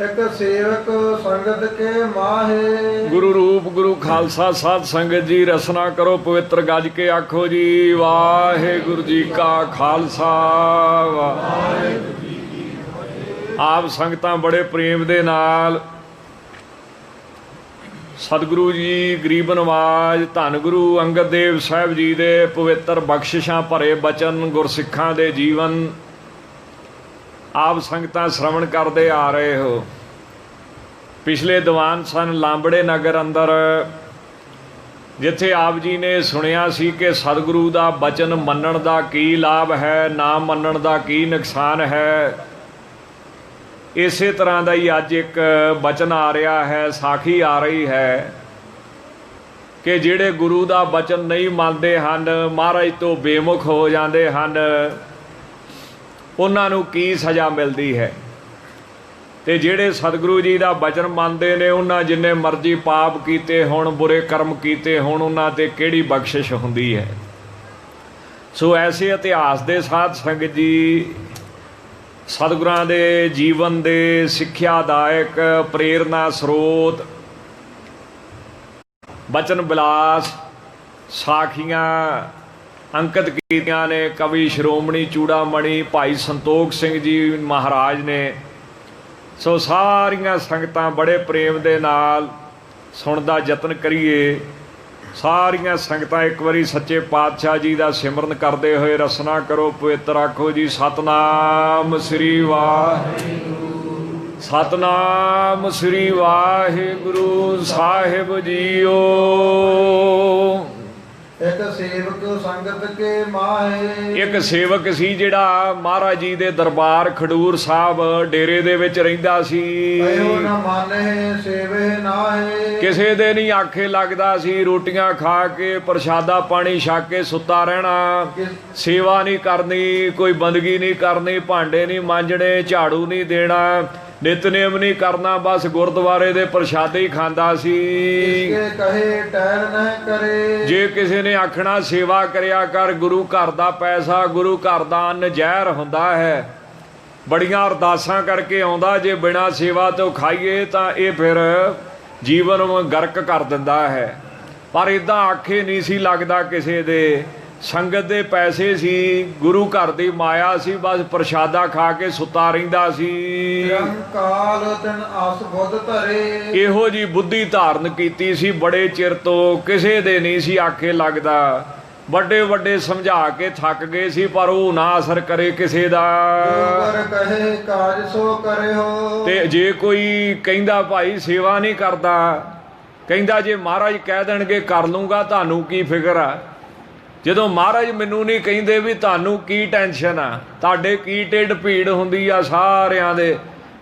एक सेवक संगत के माहे। गुरु रूप गुरु खालसा साध संगत जी रसना करो पवित्र गज के आखो जी वाहेगुरु जी का खालसा वाहेगुरु जी की फतेह। आप संगतां बड़े प्रेम दे नाल सतगुरु जी गरीब नवाज धन गुरु अंगद देव साहब जी दे पवित्र बख्शिशां भरे बचन गुरसिखां दे जीवन आप संगतां श्रवण करते आ रहे हो। पिछले दीवान सन लांबड़े नगर अंदर जिथे आप जी ने सुनिया सी कि सतगुरु दा बचन मनण दा की लाभ है, ना मनण दा की नुकसान है। इसे तरह का ही अज एक बचन आ रहा है, साखी आ रही है कि जिहड़े गुरु दा बचन नहीं मानते हैं, महाराज तो बेमुख हो जाते हैं, उन्होंने की सज़ा मिलती है। तो जिहड़े सतगुरु जी का बचन मानते ने उन्होंने जिन्ने मर्जी पाप किए होण, बुरे कर्म किए होण, उन्होंने ते किहड़ी बख्शिश हुंदी है। सो ऐसे इतिहास के साथ संगत जी सतगुरां दे जीवन दे सिक्ख्यादायक प्रेरणा स्रोत बचन बिलास साखियां अंकित कीतियां ने कवि श्रोमणी चूड़ामणि भाई संतोख सिंह जी महाराज ने। सो सारियां संगतां बड़े प्रेम दे नाल सुण दा यतन करिए। सारियां संगतां एक बारी सच्चे पातशाह जी का सिमरन करते हुए रसना करो पवित्र आखो जी सतनाम श्री वाहिगुरू, सतनाम श्री वाहिगुरू साहिब जीओ। एक सेवक संगत के माहे। एक सेवक सी जिहड़ा महाराज जी दे दरबार खडूर साहब डेरे दे विच रहिंदा सी। न माने सेवे नाहे। किसे दे नहीं आखे लगदा सी, रोटियां खा के प्रशादा पानी छक के सुता रहना, सेवा नहीं करनी, कोई बंदगी नहीं करनी, भांडे नहीं मांजने, झाड़ू नहीं देना, नितनेम नहीं करना, बस गुरुद्वारे दे प्रशादे ही खांदा सी। कहे टहल न करे। जे किसी ने आखना सेवा करिया कर, गुरु घर दा पैसा, गुरु घर दा अन्न जहर हुंदा है, बड़ियां अरदासां करके आउंदा, जे बिना सेवा तो खाइए तो ये फिर जीवन गर्क कर दिंदा है। पर इदां आखे नहीं सी लगदा किसी दे। संगत दे पैसे सी, गुरु घर दी माया सी, बस प्रशादा खा के सुता रहिंदा सी। काल दिन आस बुध धरे। इहो जी बुद्धि धारण कीती सी बड़े चिर तो, किसे दे नहीं सी आखे लगदा। ਵੱਡੇ ਵੱਡੇ समझा के थक गए सी, पर वो ना असर करे किसी दा। कहे काज सो करे हो। ते जे कोई कहंदा भाई सेवा नहीं करता, कहंदा जे महाराज कह देणगे कर लूँगा, तानू की फिक्र आ। ਜਦੋਂ महाराज मैनू नहीं कहिंदे भी तानू की टेंशन आ, तुहाडे की ढिड भीड़ हुंदी आ सारिਆਂ ਦੇ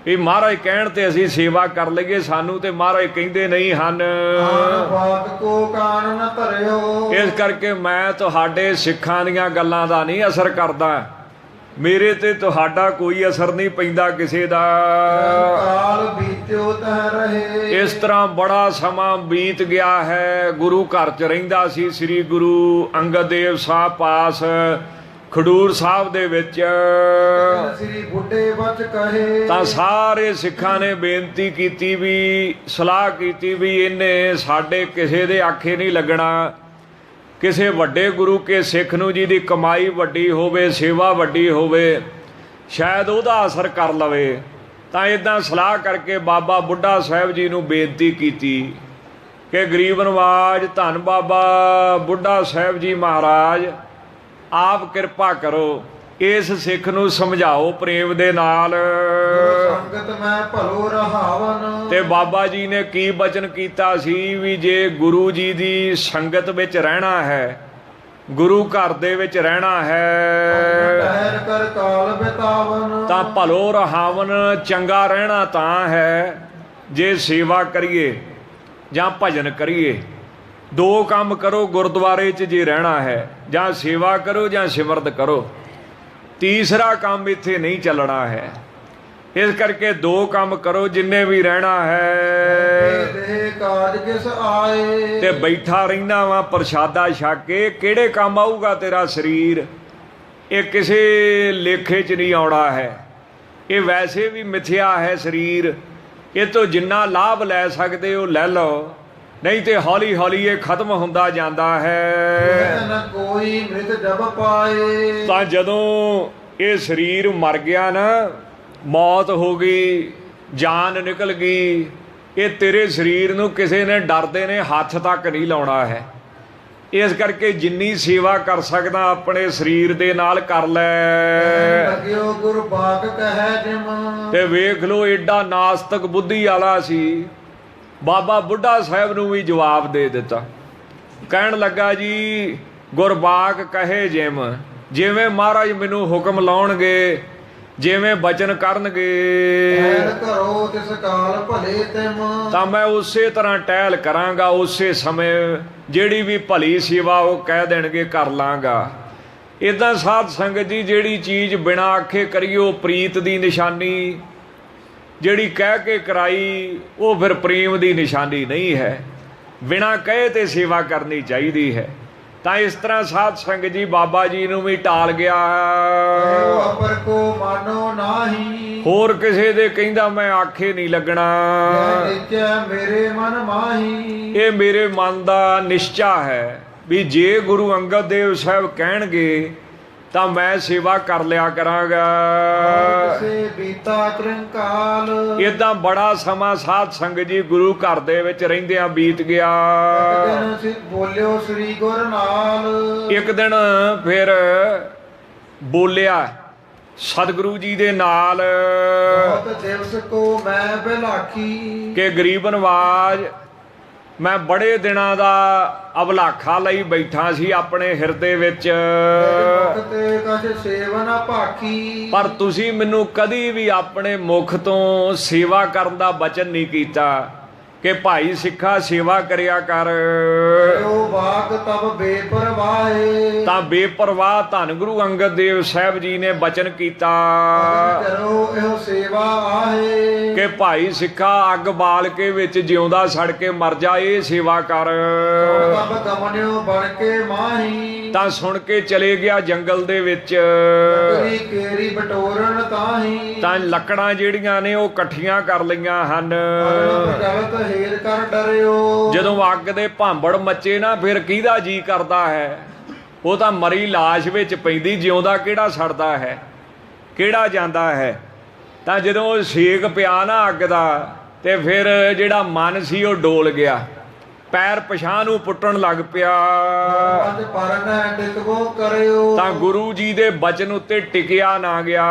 भी महाराज कहण ते असीं सेवा कर लईए, सानू ते महाराज कहिंदे नहीं हन। इस करके मैं तुहाडे सिखां दीयां गल्लां दा नहीं असर करदा, मेरे ते तुहाडा कोई असर नहीं पैंदा किसी दा। इस तरह बड़ा समा बीत गया है। गुरु घर च रहिंदा सी श्री गुरु अंगद देव साहब पास खडूर साहब दे विच। तां सारे सिखां ने बेनती कीती भी, सलाह कीती भी इन्ने साडे किसे दे आखे नहीं लगना। किसी वड्डे गुरु के सिख नूं जी दी कमाई वड्डी होवे, सेवा वड्डी होवे, शायद उहदा असर कर लवे। तां इदां सलाह करके बाबा बुढ़ा साहब जी नूं बेनती कीती कि गरीब नवाज धन बाबा बुढ़ा साहब जी महाराज आप किरपा करो, इस सिख नूं समझाओ प्रेम दे नाल। संगत मैं भलो रहावन। ते बाबा जी ने की बचन कीता सी भी जे गुरु जी दी संगत विच रहना है, गुरु घर दे विच रहना है, ठहर कर काल बितावन। तां भलो रहावन, चंगा रहना तां है जे सेवा करिए जां भजन करिए। दो काम करो गुरुद्वारे च जे रहना है, जां सेवा करो जां सिमरत करो, तीसरा काम इत्थे नहीं चलना है। इस करके दो काम करो जिन्ने भी रहना है। ते बैठा रहना वा प्रशादा छक के, किहड़े काम आऊगा तेरा शरीर? ये किसी लेखे च नहीं आउणा है। ये वैसे भी मिथ्या है शरीर, ਇਹ ਤੋਂ ਜਿੰਨਾ ਲਾਭ ਲੈ ਸਕਦੇ ਹੋ ਲੈ ਲਓ, ਨਹੀਂ ਤੇ ਹੌਲੀ ਹੌਲੀ ਇਹ ਖਤਮ ਹੁੰਦਾ ਜਾਂਦਾ ਹੈ। ਨ ਕੋਈ ਮ੍ਰਿਤ ਜਬ ਪਾਏ। ਤਾਂ ਜਦੋਂ ਇਹ ਸਰੀਰ ਮਰ ਗਿਆ ਨਾ, ਮੌਤ ਹੋ ਗਈ, ਜਾਨ ਨਿਕਲ ਗਈ, ਇਹ ਤੇਰੇ ਸਰੀਰ ਨੂੰ ਕਿਸੇ ਨੇ ਡਰਦੇ ਨੇ ਹੱਥ ਤੱਕ ਨਹੀਂ ਲਾਉਣਾ ਹੈ। ਇਸ ਕਰਕੇ ਜਿੰਨੀ ਸੇਵਾ ਕਰ ਸਕਦਾ ਆਪਣੇ ਸਰੀਰ ਦੇ ਨਾਲ ਕਰ ਲੈ। ਲਗਿਓ ਗੁਰਬਾਗ ਕਹੈ ਜਿਮ। ਤੇ ਵੇਖ ਲੋ ਏਡਾ ਨਾਸਤਕ ਬੁੱਧੀ ਵਾਲਾ ਸੀ, ਬਾਬਾ ਬੁੱਢਾ ਸਾਹਿਬ ਨੂੰ ਵੀ ਜਵਾਬ ਦੇ ਦਿੱਤਾ। ਕਹਿਣ ਲੱਗਾ ਜੀ ਗੁਰਬਾਗ ਕਹੇ ਜਿਮ, ਜਿਵੇਂ ਮਹਾਰਾਜ ਮੈਨੂੰ ਹੁਕਮ ਲਾਉਣਗੇ, ਜਿਵੇਂ ਬਚਨ ਕਰਨਗੇ, ਕਰੋ ਤਿਸ ਕਾਲ ਭਲੇ ਤਿਮ। ਤਾਂ ਮੈਂ ਉਸੇ ਤਰ੍ਹਾਂ ਟਹਿਲ ਕਰਾਂਗਾ, ਉਸੇ ਸਮੇਂ ਜਿਹੜੀ ਵੀ ਭਲੀ ਸੇਵਾ ਉਹ ਕਹਿ ਦੇਣਗੇ ਕਰ ਲਾਂਗਾ। ਇਦਾਂ ਸਾਧ ਸੰਗਤ ਜੀ, ਜਿਹੜੀ ਚੀਜ਼ ਬਿਨਾਂ ਆਖੇ ਕਰੀਓ ਪ੍ਰੀਤ ਦੀ ਨਿਸ਼ਾਨੀ, ਜਿਹੜੀ ਕਹਿ ਕੇ ਕਰਾਈ ਉਹ ਫਿਰ ਪ੍ਰੇਮ ਦੀ ਨਿਸ਼ਾਨੀ ਨਹੀਂ ਹੈ। ਬਿਨਾਂ ਕਹੇ ਤੇ ਸੇਵਾ ਕਰਨੀ ਚਾਹੀਦੀ ਹੈ। ਤਾਂ ਇਸ ਤਰ੍ਹਾਂ ਸਾਧ ਸੰਗਤ ਜੀ ਬਾਬਾ ਜੀ ਨੂੰ ਵੀ ਟਾਲ ਗਿਆ। ਅਪਰ ਕੋ ਮਾਨੋ ਨਾਹੀ। ਹੋਰ ਕਿਸੇ ਦੇ ਕਹਿੰਦਾ ਮੈਂ ਆਖੇ ਨਹੀਂ ਲੱਗਣਾ। ਨਿਚੈ ਮੇਰੇ ਮਨ ਮਾਹੀ। ਇਹ ਮੇਰੇ ਮਨ ਦਾ ਨਿਸ਼ਚਾ ਹੈ ਵੀ ਜੇ ਗੁਰੂ ਅੰਗਦ ਦੇਵ ਸਾਹਿਬ ਕਹਿਣਗੇ ਤਾਂ ਮੈਂ ਸੇਵਾ ਕਰ ਲਿਆ ਕਰਾਂਗਾ। ਕਿਸੇ ਬੀਤਾ ਤ੍ਰਿੰਕਾਲ। ਏਦਾਂ ਬੜਾ ਸਮਾਂ ਸਾਧ ਸੰਗਤ ਜੀ ਗੁਰੂ ਘਰ ਦੇ ਵਿੱਚ ਰਹਿੰਦਿਆਂ ਬੀਤ ਗਿਆ। ਬੋਲਿਓ ਸ੍ਰੀ ਗੁਰ ਨਾਲ। ਇੱਕ ਦਿਨ ਫਿਰ ਬੋਲਿਆ ਸਤਿਗੁਰੂ ਜੀ ਦੇ ਨਾਲ ਬਹੁਤ ਦਿਵਸ ਕੋ ਮੈਂ ਬਿਲਾਖੀ। ਕਿ ਗਰੀਬ ਨਵਾਜ, ਮੈਂ ਬੜੇ ਦਿਨਾਂ ਦਾ ਅਭਲਾਖਾ ਲਈ ਬੈਠਾ ਸੀ ਆਪਣੇ ਹਿਰਦੇ ਵਿੱਚ, ਤੇ ਕਛ ਸੇਵਨ ਭਾਖੀ। ਪਰ ਪਰ ਤੁਸੀਂ ਮੈਨੂੰ ਕਦੀ ਵੀ ਆਪਣੇ ਮੁਖ ਤੋਂ ਸੇਵਾ ਕਰਨ ਦਾ ਬਚਨ ਨਹੀਂ ਕੀਤਾ ਕਿ ਭਾਈ ਸਿੱਖਾ ਸੇਵਾ ਕਰਿਆ ਕਰ। ਉਹ ਬਾਗ ਤਬ ਬੇਪਰਵਾਹੇ। ਤਾਂ ਬੇਪਰਵਾਹ ਧੰਨ ਗੁਰੂ ਅੰਗਦ ਦੇਵ ਸਾਹਿਬ ਜੀ ਨੇ ਬਚਨ ਕੀਤਾ ਕਰੋ ਇਹੋ ਸੇਵਾ ਆਹੇ। ਕਿ ਭਾਈ ਸਿੱਖਾ ਅੱਗ ਬਾਲ ਕੇ ਵਿੱਚ ਜਿਉਂਦਾ ਸੜ ਕੇ ਮਰ ਜਾ, ਇਹ ਸੇਵਾ ਕਰ। ਤਬ ਗਮਨਿਓ ਬਣ ਕੇ ਮਾਹੀ। ਤਾਂ ਸੁਣ ਕੇ ਚਲੇ ਗਿਆ ਜੰਗਲ ਦੇ ਵਿੱਚ। ਕਰੀ ਕੇਰੀ ਬਟੋਰਨ ਤਾਹੀ। ਤਾਂ ਲੱਕੜਾਂ ਜਿਹੜੀਆਂ ਨੇ ਉਹ ਇਕੱਠੀਆਂ ਕਰ ਲਈਆਂ ਹਨ। ਜਗਤ ਹੇਰ ਕਰ ਡਰਿਓ। ਜਦੋਂ ਅੱਗ ਦੇ ਭਾਂਬੜ ਮੱਚੇ ਨਾ, ਫਿਰ ਕਿਹਦਾ ਜੀ ਕਰਦਾ ਹੈ? ਉਹ ਤਾਂ ਮਰੀ ਲਾਸ਼ ਵਿੱਚ ਪੈਂਦੀ, ਜਿਉਂਦਾ ਕਿਹੜਾ ਸੜਦਾ ਹੈ, ਕਿਹੜਾ ਜਾਂਦਾ ਹੈ। ਤਾਂ ਜਦੋਂ ਉਹ ਸੇਕ ਪਿਆ ਨਾ ਅੱਗ ਦਾ, ਤੇ ਫਿਰ ਜਿਹੜਾ ਮਨ ਸੀ ਉਹ ਡੋਲ ਗਿਆ, ਪੈਰ ਪਛਾਂ ਨੂੰ ਪੁੱਟਣ ਲੱਗ ਪਿਆ। ਅੱਜ ਪਰਨੈ ਟਿਕਵੋ ਕਰਿਓ। ਤਾਂ ਗੁਰੂ ਜੀ ਦੇ ਬਚਨ ਉੱਤੇ ਟਿਕਿਆ ਨਾ ਗਿਆ।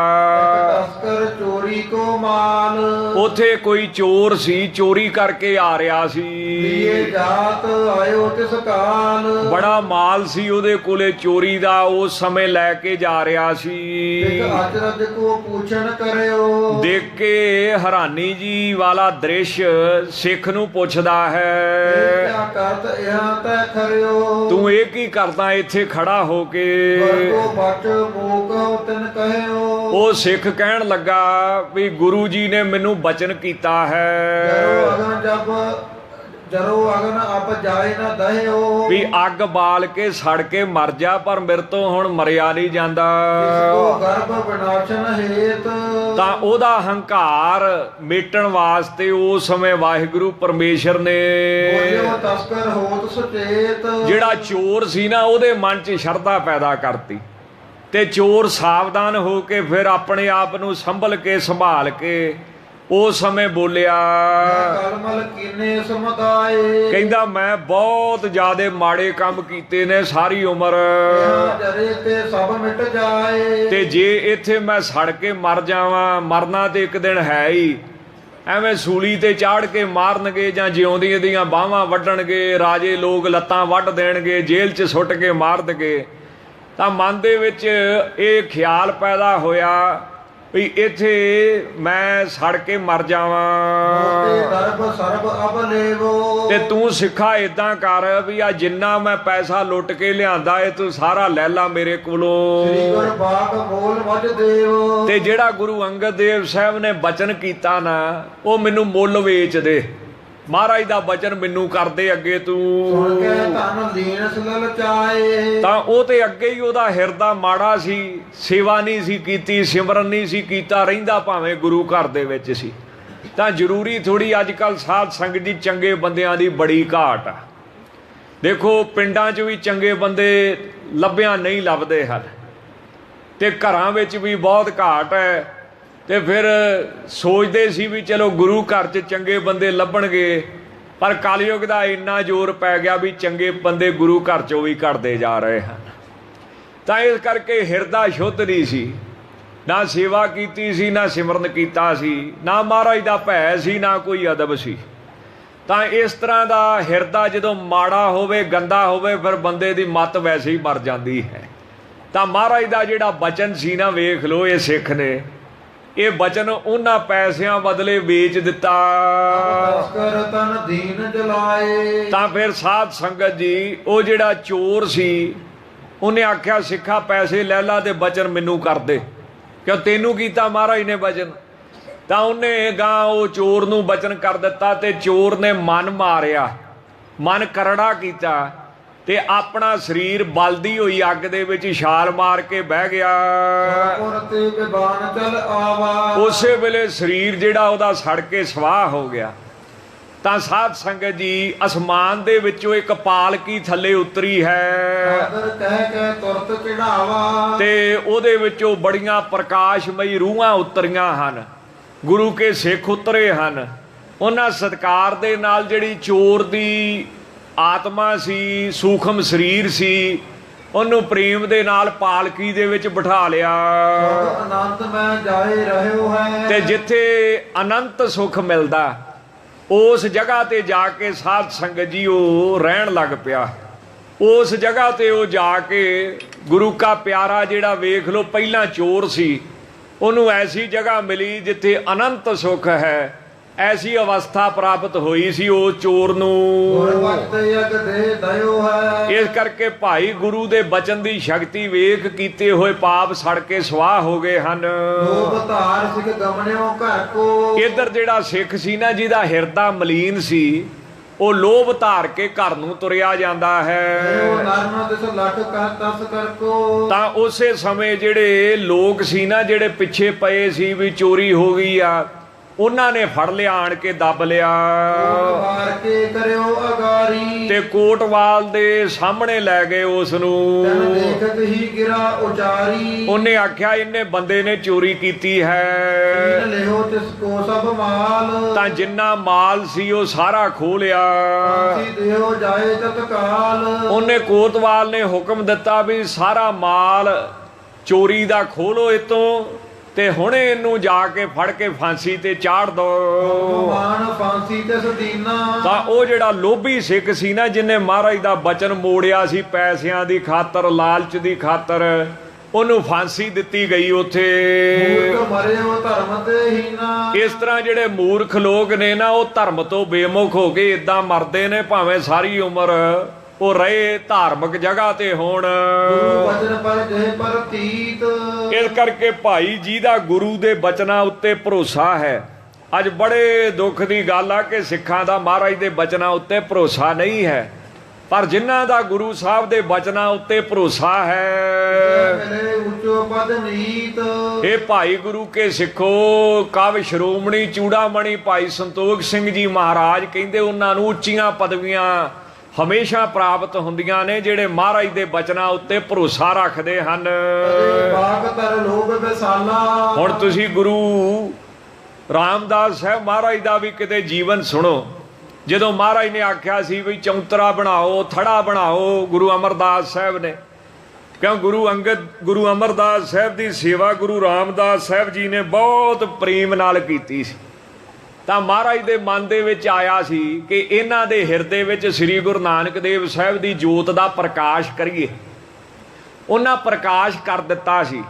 ਤਸਕਰ ਚੋਰੀ ਕੋ ਮਾਲ। ਉਥੇ ਕੋਈ ਚੋਰ ਸੀ, ਚੋਰੀ ਕਰਕੇ ਆ ਰਿਹਾ ਸੀ। ਦੀਏ ਜਾਤ ਆਇਓ ਤਿਸ ਕਾਲ। ਬੜਾ ਮਾਲ ਸੀ ਉਹਦੇ ਕੋਲੇ ਚੋਰੀ ਦਾ, ਉਸ ਸਮੇਂ ਲੈ ਕੇ ਜਾ ਰਿਹਾ ਸੀ। ਇੱਕ ਅਚਰਜ ਕੋ ਪੁੱਛਣ ਕਰਿਓ। ਦੇਖ ਕੇ ਹੈਰਾਨੀ ਜੀ ਵਾਲਾ ਦ੍ਰਿਸ਼ ਸਿੱਖ ਨੂੰ ਪੁੱਛਦਾ ਹੈ, ਕਿਆ ਕਰਤ ਇਹਾਂ ਤੈ ਖਰਿਓ। ਤੂੰ ਇਹ ਕੀ ਕਰਦਾ ਇੱਥੇ ਖੜਾ ਹੋ ਕੇ? ਵਰਤੋ ਬਚ ਮੂਕ ਤਿਨ ਕਹਿਓ। ਉਹ ਸਿੱਖ ਕਹਿਣ ਲੱਗਾ ਵੀ ਗੁਰੂ ਜੀ ਨੇ ਮੈਨੂੰ ਬਚਨ ਕੀਤਾ ਹੈ ਜਰੋ ਅਗਨ ਅਬ ਜਾਏ ਨਾ ਦਹਿਓ। ਵੀ ਅੱਗ ਬਾਲ ਕੇ ਸੜ ਕੇ ਮਰ ਜਾ, ਪਰ ਮੇਰੇ ਤੋਂ ਹੁਣ ਮਰਿਆ ਨਹੀਂ ਜਾਂਦਾ। ਇਸਕੋ ਗਰਭ ਵਿਨਾਸ਼ਨ ਹੇਤ। ਤਾਂ ਉਹਦਾ ਹੰਕਾਰ ਮੇਟਣ ਵਾਸਤੇ ਉਸ ਸਮੇਂ ਵਾਹਿਗੁਰੂ ਪਰਮੇਸ਼ਰ ਨੇ ਬੋਲਿਓ ਤਸਕਰ ਹੋਤ ਸੁਚੇਤ। ਜਿਹੜਾ ਚੋਰ ਸੀ ਨਾ, ਉਹਦੇ ਮਨ 'ਚ ਸ਼ਰਧਾ ਪੈਦਾ ਕਰਤੀ, ਤੇ ਚੋਰ ਸਾਵਧਾਨ ਹੋ ਕੇ ਫਿਰ ਆਪਣੇ ਆਪ ਨੂੰ ਸੰਭਲ ਕੇ ਸੰਭਾਲ ਕੇ ਉਸ ਸਮੇਂ ਬੋਲਿਆ, ਕਲਮਲ ਕੀਨੇ ਸਮੁਦਾਏ। ਕਹਿੰਦਾ ਮੈਂ ਬਹੁਤ ਜ਼ਿਆਦੇ ਮਾੜੇ ਕੰਮ ਕੀਤੇ ਨੇ ਸਾਰੀ ਉਮਰ, ਜਰੇ ਤੇ ਸਭ ਮਿਟ ਜਾਏ। ਤੇ ਜੇ ਇੱਥੇ ਮੈਂ ਸੜ ਕੇ ਮਰ ਜਾਵਾਂ, ਮਰਨਾ ਤੇ ਇੱਕ ਦਿਨ ਹੈ ਹੀ, ਐਵੇਂ ਸੂਲੀ ਤੇ ਚਾੜ ਕੇ ਮਾਰਨਗੇ ਜਾਂ ਜਿਉਂਦੀਆਂ ਦੀਆਂ ਬਾਹਾਂ ਵੱਢਣਗੇ, ਰਾਜੇ ਲੋਕ ਲੱਤਾਂ ਵੱਢ ਦੇਣਗੇ, ਜੇਲ੍ਹ 'ਚ ਸੁੱਟ ਕੇ ਮਾਰ ਦੇਣਗੇ। ਤਾਂ ਮਨ ਦੇ ਵਿੱਚ ਇਹ ਖਿਆਲ ਪੈਦਾ ਹੋਇਆ ਵੀ ਇੱਥੇ ਮੈਂ ਸੜ ਕੇ ਮਰ ਜਾਵਾਂ। ਦਰਬ ਸਰਬ ਅਬ ਲੇਵੋ। ਤੇ ਤੂੰ ਸਿੱਖਾ ਏਦਾਂ ਕਰ ਵੀ ਆ ਜਿੰਨਾ ਮੈਂ ਪੈਸਾ ਲੁੱਟ ਕੇ ਲਿਆਂਦਾ ਏ ਤੂੰ ਸਾਰਾ ਲੈ ਲਾ ਮੇਰੇ ਕੋਲੋਂ। ਸ੍ਰੀ ਗੁਰ ਬਾਗ ਮੋਲ ਵਜ ਦੇਵ। ਤੇ ਜਿਹੜਾ ਗੁਰੂ ਅੰਗਦ ਦੇਵ ਸਾਹਿਬ ਨੇ ਬਚਨ ਕੀਤਾ ਨਾ, ਉਹ ਮੈਨੂੰ ਮੁੱਲ ਵੇਚ ਦੇ। ਮਹਾਰਾਜ ਦਾ ਬਚਨ ਮੈਨੂੰ ਕਰਦੇ ਅੱਗੇ ਤੂੰ। ਸੁਣ ਕੇ ਧਨ ਲੀਨ ਸਲਲ ਚਾਏ। ਤਾਂ ਉਹ ਤੇ ਅੱਗੇ ਹੀ ਉਹਦਾ ਹਿਰਦਾ ਮਾੜਾ ਸੀ, ਸੇਵਾ ਨਹੀਂ ਸੀ ਕੀਤੀ, ਸਿਮਰਨ ਨਹੀਂ ਸੀ ਕੀਤਾ, ਰਹਿੰਦਾ ਭਾਵੇਂ ਗੁਰੂ ਘਰ ਦੇ ਵਿੱਚ ਸੀ। ਤਾਂ ਜ਼ਰੂਰੀ ਥੋੜੀ ਅੱਜ ਕੱਲ੍ਹ ਸਾਧ ਸੰਗਤ ਦੀ ਚੰਗੇ ਬੰਦਿਆਂ ਦੀ ਬੜੀ ਘਾਟ ਆ। ਦੇਖੋ ਪਿੰਡਾਂ 'ਚ ਵੀ ਚੰਗੇ ਬੰਦੇ ਲੱਭਿਆਂ ਨਹੀਂ ਲੱਭਦੇ ਹਨ, ਤੇ ਘਰਾਂ ਵਿੱਚ ਵੀ ਬਹੁਤ ਘਾਟ ਹੈ। ਤੇ ਫਿਰ ਸੋਚਦੇ ਸੀ ਵੀ ਚਲੋ ਗੁਰੂ ਘਰ 'ਚ ਚੰਗੇ ਬੰਦੇ ਲੱਭਣਗੇ, ਪਰ ਕਲਯੁੱਗ ਦਾ ਇੰਨਾ ਜ਼ੋਰ ਪੈ ਗਿਆ ਵੀ ਚੰਗੇ ਬੰਦੇ ਗੁਰੂ ਘਰ 'ਚੋਂ ਵੀ ਘਟਦੇ ਜਾ ਰਹੇ ਹਨ। ਤਾਂ ਇਸ ਕਰਕੇ ਹਿਰਦਾ ਸ਼ੁੱਧ ਨਹੀਂ ਸੀ, ਨਾ ਸੇਵਾ ਕੀਤੀ ਸੀ, ਨਾ ਸਿਮਰਨ ਕੀਤਾ ਸੀ, ਨਾ ਮਹਾਰਾਜ ਦਾ ਭੈ ਸੀ, ਨਾ ਕੋਈ ਅਦਬ ਸੀ। ਤਾਂ ਇਸ ਤਰ੍ਹਾਂ ਦਾ ਹਿਰਦਾ ਜਦੋਂ ਮਾੜਾ ਹੋਵੇ, ਗੰਦਾ ਹੋਵੇ, ਫਿਰ ਬੰਦੇ ਦੀ ਮੱਤ ਵੈਸੇ ਹੀ ਮਰ ਜਾਂਦੀ ਹੈ। ਤਾਂ ਮਹਾਰਾਜ ਦਾ ਜਿਹੜਾ ਬਚਨ ਸੀ ਨਾ, ਵੇਖ ਲਓ ਇਹ ਸਿੱਖ ਨੇ ਇਹ ਬਚਨ ਉਹਨਾਂ ਪੈਸਿਆਂ ਬਦਲੇ ਵੇਚ ਦਿੱਤਾ। ਤਸਕਰ ਤਨ ਦੀਨ ਜਲਾਏ। ਤਾਂ ਫਿਰ ਸਾਧ ਸੰਗਤ ਜੀ ਉਹ ਜਿਹੜਾ ਚੋਰ ਸੀ ਉਹਨੇ ਆਖਿਆ ਸਿੱਖਾ ਪੈਸੇ ਲੈ ਲਾ ਤੇ ਬਚਨ ਮੈਨੂੰ ਕਰ ਦੇ, ਕਿਉਂ ਤੈਨੂੰ ਕੀਤਾ ਮਹਾਰਾਜ ਨੇ ਬਚਨ। ਤਾਂ ਉਹਨੇ ਗਾਂ ਉਹ ਚੋਰ ਨੂੰ ਬਚਨ ਕਰ ਦਿੱਤਾ, ਤੇ ਚੋਰ ਨੇ ਮਨ ਮਾਰਿਆ, ਮਨ ਕਰੜਾ ਕੀਤਾ, ਤੇ ਆਪਣਾ ਸਰੀਰ ਬਲਦੀ ਹੋਈ ਅੱਗ ਦੇ ਵਿੱਚ ਛਾਲ ਮਾਰ ਕੇ ਬਹਿ ਗਿਆ। ਉਸੇ ਵੇਲੇ ਸਰੀਰ ਜਿਹੜਾ ਉਹਦਾ ਸੜ ਕੇ ਸਵਾਹ ਹੋ ਗਿਆ। ਤਾਂ ਸਾਧ ਸੰਗਤ ਜੀ ਅਸਮਾਨ ਦੇ ਵਿੱਚੋਂ ਇੱਕ ਪਾਲਕੀ ਥੱਲੇ ਉਤਰੀ ਹੈ, ਤੇ ਉਹਦੇ ਵਿੱਚੋਂ ਬੜੀਆਂ ਪ੍ਰਕਾਸ਼ਮਈ ਰੂਹਾਂ ਉਤਰੀਆਂ ਹਨ, ਗੁਰੂ ਕੇ ਸਿੱਖ ਉਤਰੇ ਹਨ। ਉਹਨਾਂ ਸਤਿਕਾਰ ਦੇ ਨਾਲ ਜਿਹੜੀ ਚੋਰ ਦੀ ਆਤਮਾ ਸੀ, ਸੂਖਮ ਸਰੀਰ ਸੀ, ਉਹਨੂੰ ਪ੍ਰੇਮ ਦੇ ਨਾਲ ਪਾਲਕੀ ਦੇ ਵਿੱਚ ਬਿਠਾ ਲਿਆ। ਅਨੰਤ ਮੈਂ ਜਾਏ ਰਹਿਓ ਹੈ। ਤੇ ਜਿੱਥੇ ਅਨੰਤ ਸੁਖ ਮਿਲਦਾ ਉਸ ਜਗ੍ਹਾ ਤੇ ਜਾ ਕੇ ਸਾਧ ਸੰਗਤ ਜੀ ਉਹ ਰਹਿਣ ਲੱਗ ਪਿਆ। ਉਸ ਜਗ੍ਹਾ ਤੇ ਉਹ ਜਾ ਕੇ ਗੁਰੂ ਕਾ ਪਿਆਰਾ ਜਿਹੜਾ ਵੇਖ ਲਓ ਪਹਿਲਾਂ ਚੋਰ ਸੀ, ਉਹਨੂੰ ਐਸੀ ਜਗ੍ਹਾ ਮਿਲੀ ਜਿੱਥੇ ਅਨੰਤ ਸੁਖ ਹੈ, ਐਸੀ ਅਵਸਥਾ ਪ੍ਰਾਪਤ ਹੋਈ ਸੀ ਉਹ ਚੋਰ ਨੂੰ। ਇਸ ਕਰਕੇ ਭਾਈ ਗੁਰੂ ਦੇ ਬਚਨ ਦੀ ਸ਼ਕਤੀ ਵੇਖ ਕੀਤੇ ਹੋਏ ਪਾਪ ਸੜ ਕੇ ਸਵਾਹ ਹੋ ਗਏ ਹਨ। ਇੱਧਰ ਜਿਹੜਾ ਸਿੱਖ ਸੀ ਨਾ, ਜਿਹਦਾ ਹਿਰਦਾ ਮਲੀਨ ਸੀ, ਉਹ ਲੋਭ ਧਾਰ ਕੇ ਘਰ ਨੂੰ ਤੁਰਿਆ ਜਾਂਦਾ ਹੈ। ਤਾਂ ਉਸੇ ਸਮੇਂ ਜਿਹੜੇ ਲੋਕ ਸੀ ਨਾ, ਜਿਹੜੇ ਪਿੱਛੇ ਪਏ ਸੀ ਵੀ ਚੋਰੀ ਹੋ ਗਈ ਆ, ਉਹਨਾਂ ਨੇ ਫੜ ਲਿਆ, ਆਣ ਕੇ ਦੱਬ ਲਿਆ, ਤੇ ਕੋਟਵਾਲ ਦੇ ਸਾਹਮਣੇ ਲੈ ਗਏ ਉਸ ਨੂੰ। ਉਹਨੇ ਆਖਿਆ ਇਹਨੇ ਬੰਦੇ ਨੇ ਚੋਰੀ ਕੀਤੀ ਹੈ। ਤਾਂ ਜਿੰਨਾ ਮਾਲ ਸੀ ਉਹ ਸਾਰਾ ਖੋਹ ਲਿਆ। ਉਹਨੇ ਕੋਤਵਾਲ ਨੇ ਹੁਕਮ ਦਿੱਤਾ ਵੀ ਸਾਰਾ ਮਾਲ ਚੋਰੀ ਦਾ ਖੋਲੋ ਇਤੋਂ, ਤੇ ਹੁਣੇ ਇਹਨੂੰ ਜਾ ਕੇ ਫੜ ਕੇ ਫਾਂਸੀ ਤੇ ਚਾੜ ਦੋ। ਤਾਂ ਉਹ ਜਿਹੜਾ ਲੋਭੀ ਸਿੱਖ ਸੀ ਨਾ, ਜਿਹਨੇ ਮਹਾਰਾਜ ਦਾ ਬਚਨ ਮੋੜਿਆ ਸੀ ਪੈਸਿਆਂ ਦੀ ਖਾਤਰ, ਲਾਲਚ ਦੀ ਖਾਤਰ, ਉਹਨੂੰ ਫਾਂਸੀ ਦਿੱਤੀ ਗਈ ਉੱਥੇ। ਇਸ ਤਰ੍ਹਾਂ ਜਿਹੜੇ ਮੂਰਖ ਲੋਕ ਨੇ ਨਾ, ਉਹ ਧਰਮ ਤੋਂ ਬੇਮੁਖ ਹੋ ਕੇ ਇਦਾਂ ਮਰਦੇ ਨੇ, ਭਾਵੇਂ ਸਾਰੀ ਉਮਰ ਉਹ ਰਹੇ ਧਾਰਮਿਕ ਜਗ੍ਹਾ ਤੇ ਹੋਣ। ਇਸ ਕਰਕੇ ਭਾਈ ਜੀ ਦਾ ਗੁਰੂ ਦੇ ਬਚਨਾਂ ਉੱਤੇ ਭਰੋਸਾ ਹੈ। ਅੱਜ ਬੜੇ ਦੁੱਖ ਦੀ ਗੱਲ ਆ ਕਿ ਸਿੱਖਾਂ ਦਾ ਮਹਾਰਾਜ ਦੇ ਬਚਨਾਂ ਉੱਤੇ ਭਰੋਸਾ ਨਹੀਂ ਹੈ, ਪਰ ਜਿਨ੍ਹਾਂ ਦਾ ਗੁਰੂ ਸਾਹਿਬ ਦੇ ਬਚਨਾਂ ਉੱਤੇ ਭਰੋਸਾ ਹੈ। ਇਹ ਭਾਈ ਗੁਰੂ ਕੇ ਸਿੱਖੋ, ਕਵ ਸ਼੍ਰੋਮਣੀ ਚੂੜਾਮਣੀ ਭਾਈ ਸੰਤੋਖ ਸਿੰਘ ਜੀ ਮਹਾਰਾਜ ਕਹਿੰਦੇ ਉਹਨਾਂ ਨੂੰ ਉੱਚੀਆਂ ਪਦਵੀਆਂ ਹਮੇਸ਼ਾ ਪ੍ਰਾਪਤ ਹੁੰਦੀਆਂ ਨੇ ਜਿਹੜੇ ਮਹਾਰਾਜ ਦੇ ਬਚਨਾਂ ਉੱਤੇ ਭਰੋਸਾ ਰੱਖਦੇ ਹਨ। ਹੁਣ ਤੁਸੀਂ ਗੁਰੂ ਰਾਮਦਾਸ ਸਾਹਿਬ ਮਹਾਰਾਜ ਦਾ ਵੀ ਕਿਤੇ ਜੀਵਨ ਸੁਣੋ। ਜਦੋਂ ਮਹਾਰਾਜ ਨੇ ਆਖਿਆ ਸੀ ਵੀ ਚੌਂਤਰਾ ਬਣਾਓ, ਥੜਾ ਬਣਾਓ, ਗੁਰੂ ਅਮਰਦਾਸ ਸਾਹਿਬ ਨੇ, ਕਿਉਂ ਗੁਰੂ ਅਮਰਦਾਸ ਸਾਹਿਬ ਦੀ ਸੇਵਾ ਗੁਰੂ ਰਾਮਦਾਸ ਸਾਹਿਬ ਜੀ ਨੇ ਬਹੁਤ ਪ੍ਰੇਮ ਨਾਲ ਕੀਤੀ ਸੀ। ਤਾਂ ਮਹਾਰਾਜ ਦੇ ਮਨ ਦੇ ਵਿੱਚ ਆਇਆ ਸੀ ਕਿ ਇਹਨਾਂ ਦੇ ਹਿਰਦੇ ਵਿੱਚ ਸ੍ਰੀ ਗੁਰੂ ਨਾਨਕ ਦੇਵ ਸਾਹਿਬ ਦੀ ਜੋਤ ਦਾ ਪ੍ਰਕਾਸ਼ ਕਰੀਏ। ਉਹਨਾਂ ਪ੍ਰਕਾਸ਼ ਕਰ ਦਿੱਤਾ ਸੀ,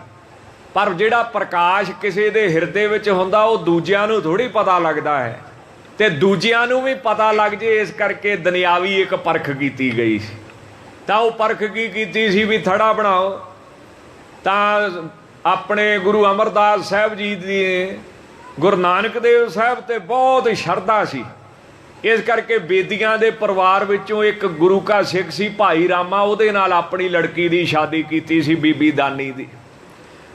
ਪਰ ਜਿਹੜਾ ਪ੍ਰਕਾਸ਼ ਕਿਸੇ ਦੇ ਹਿਰਦੇ ਵਿੱਚ ਹੁੰਦਾ ਉਹ ਦੂਜਿਆਂ ਨੂੰ ਥੋੜ੍ਹੀ ਪਤਾ ਲੱਗਦਾ ਹੈ, ਤੇ ਦੂਜਿਆਂ ਨੂੰ ਵੀ ਪਤਾ ਲੱਗ ਜੇ, ਇਸ ਕਰਕੇ ਦੁਨਿਆਵੀ ਇੱਕ ਪਰਖ ਕੀਤੀ ਗਈ ਸੀ। ਤਾਂ ਉਹ ਪਰਖ ਕੀ ਕੀਤੀ ਸੀ ਵੀ ਥੜਾ ਬਣਾਓ। ਤਾਂ ਆਪਣੇ ਗੁਰੂ ਅਮਰਦਾਸ ਸਾਹਿਬ ਜੀ ਦੀ, ਗੁਰੂ ਨਾਨਕ ਦੇਵ ਸਾਹਿਬ ਤੇ ਬਹੁਤ ਸ਼ਰਧਾ ਸੀ। ਇਸ ਕਰਕੇ ਬੇਦੀਆਂ ਦੇ ਪਰਿਵਾਰ ਵਿੱਚੋਂ ਇੱਕ ਗੁਰੂ ਕਾ ਸਿੱਖ ਸੀ ਭਾਈ ਰਾਮਾ, ਉਹਦੇ ਨਾਲ ਆਪਣੀ ਲੜਕੀ ਦੀ ਸ਼ਾਦੀ ਕੀਤੀ ਸੀ, ਬੀਬੀ ਦਾਨੀ ਦੀ।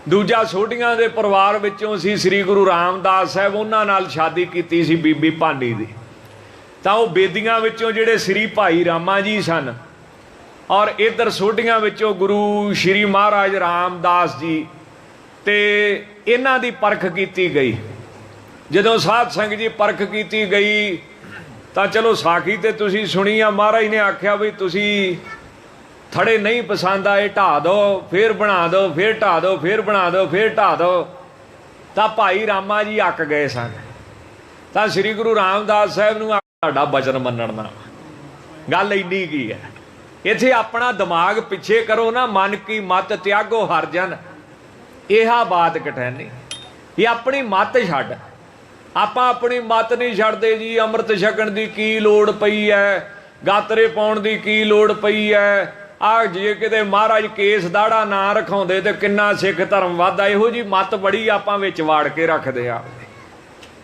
ਦੂਜਾ ਸੋਢੀਆਂ ਦੇ ਪਰਿਵਾਰ ਵਿੱਚੋਂ ਸੀ ਸ੍ਰੀ ਗੁਰੂ ਰਾਮਦਾਸ ਸਾਹਿਬ, ਉਹਨਾਂ ਨਾਲ ਸ਼ਾਦੀ ਕੀਤੀ ਸੀ ਬੀਬੀ ਭਾਨੀ ਦੀ। ਤਾਂ ਉਹ ਬੇਦੀਆਂ ਵਿੱਚੋਂ ਜਿਹੜੇ ਸ੍ਰੀ ਭਾਈ ਰਾਮਾ ਜੀ ਸਨ, ਔਰ ਇੱਧਰ ਸੋਢੀਆਂ ਵਿੱਚੋਂ ਗੁਰੂ ਸ਼੍ਰੀ ਮਹਾਰਾਜ ਰਾਮਦਾਸ ਜੀ, ਤੇ ਇਹਨਾਂ ਦੀ ਪਰਖ ਕੀਤੀ ਗਈ। ਜਦੋਂ ਸਾਧ ਸੰਗਤ ਜੀ ਪਰਖ ਕੀਤੀ ਗਈ ਤਾਂ ਚਲੋ ਸਾਖੀ ਤੇ ਤੁਸੀਂ ਸੁਣੀ ਆ, ਮਹਾਰਾਜ ਨੇ ਆਖਿਆ ਵੀ ਤੁਸੀਂ ਥੜੇ ਨਹੀਂ ਪਸੰਦ ਆਏ ਢਾ ਦਿਓ, ਫੇਰ ਬਣਾ ਦਿਓ, ਫੇਰ ਢਾ ਦਿਓ, ਫੇਰ ਬਣਾ ਦਿਓ, ਫੇਰ ਢਾ ਦਿਓ। ਤਾਂ ਭਾਈ ਰਾਮਾ ਜੀ ਅੱਕ ਗਏ ਸਨ। ਤਾਂ ਸ੍ਰੀ ਗੁਰੂ ਰਾਮਦਾਸ ਸਾਹਿਬ ਨੂੰ ਤੁਹਾਡਾ ਬਚਨ ਮੰਨਣ ਦਾ ਗੱਲ ਇੰਨੀ ਕੀ ਹੈ। ਇੱਥੇ ਆਪਣਾ ਦਿਮਾਗ ਪਿੱਛੇ ਕਰੋ ਨਾ, ਮਨ ਕੀ ਮਤ ਤਿਆਗੋ ਹਰ ਜਨ, ਇਹਾ ਬਾਤ ਕਠੈਨੀ। ਇਹ ਆਪਣੀ ਮਤ ਛੱਡ, ਆਪਾਂ ਆਪਣੀ ਮਤ ਨਹੀਂ ਛੱਡਦੇ ਜੀ। ਅੰਮ੍ਰਿਤ ਛਕਣ ਦੀ ਕੀ ਲੋੜ ਪਈ ਹੈ, ਗਾਤਰੇ ਪਾਉਣ ਦੀ ਕੀ ਲੋੜ ਪਈ ਹੈ, ਆ ਜੇ ਕਿਤੇ ਮਹਾਰਾਜ ਕੇਸ ਦਾੜਾ ਨਾ ਰਖਾਉਂਦੇ ਤੇ ਕਿੰਨਾ ਸਿੱਖ ਧਰਮ ਵੱਧਦਾ। ਇਹੋ ਜੀ ਮਤ ਬੜੀ ਆਪਾਂ ਵਿੱਚ ਵਾੜ ਕੇ ਰੱਖਦੇ ਆ।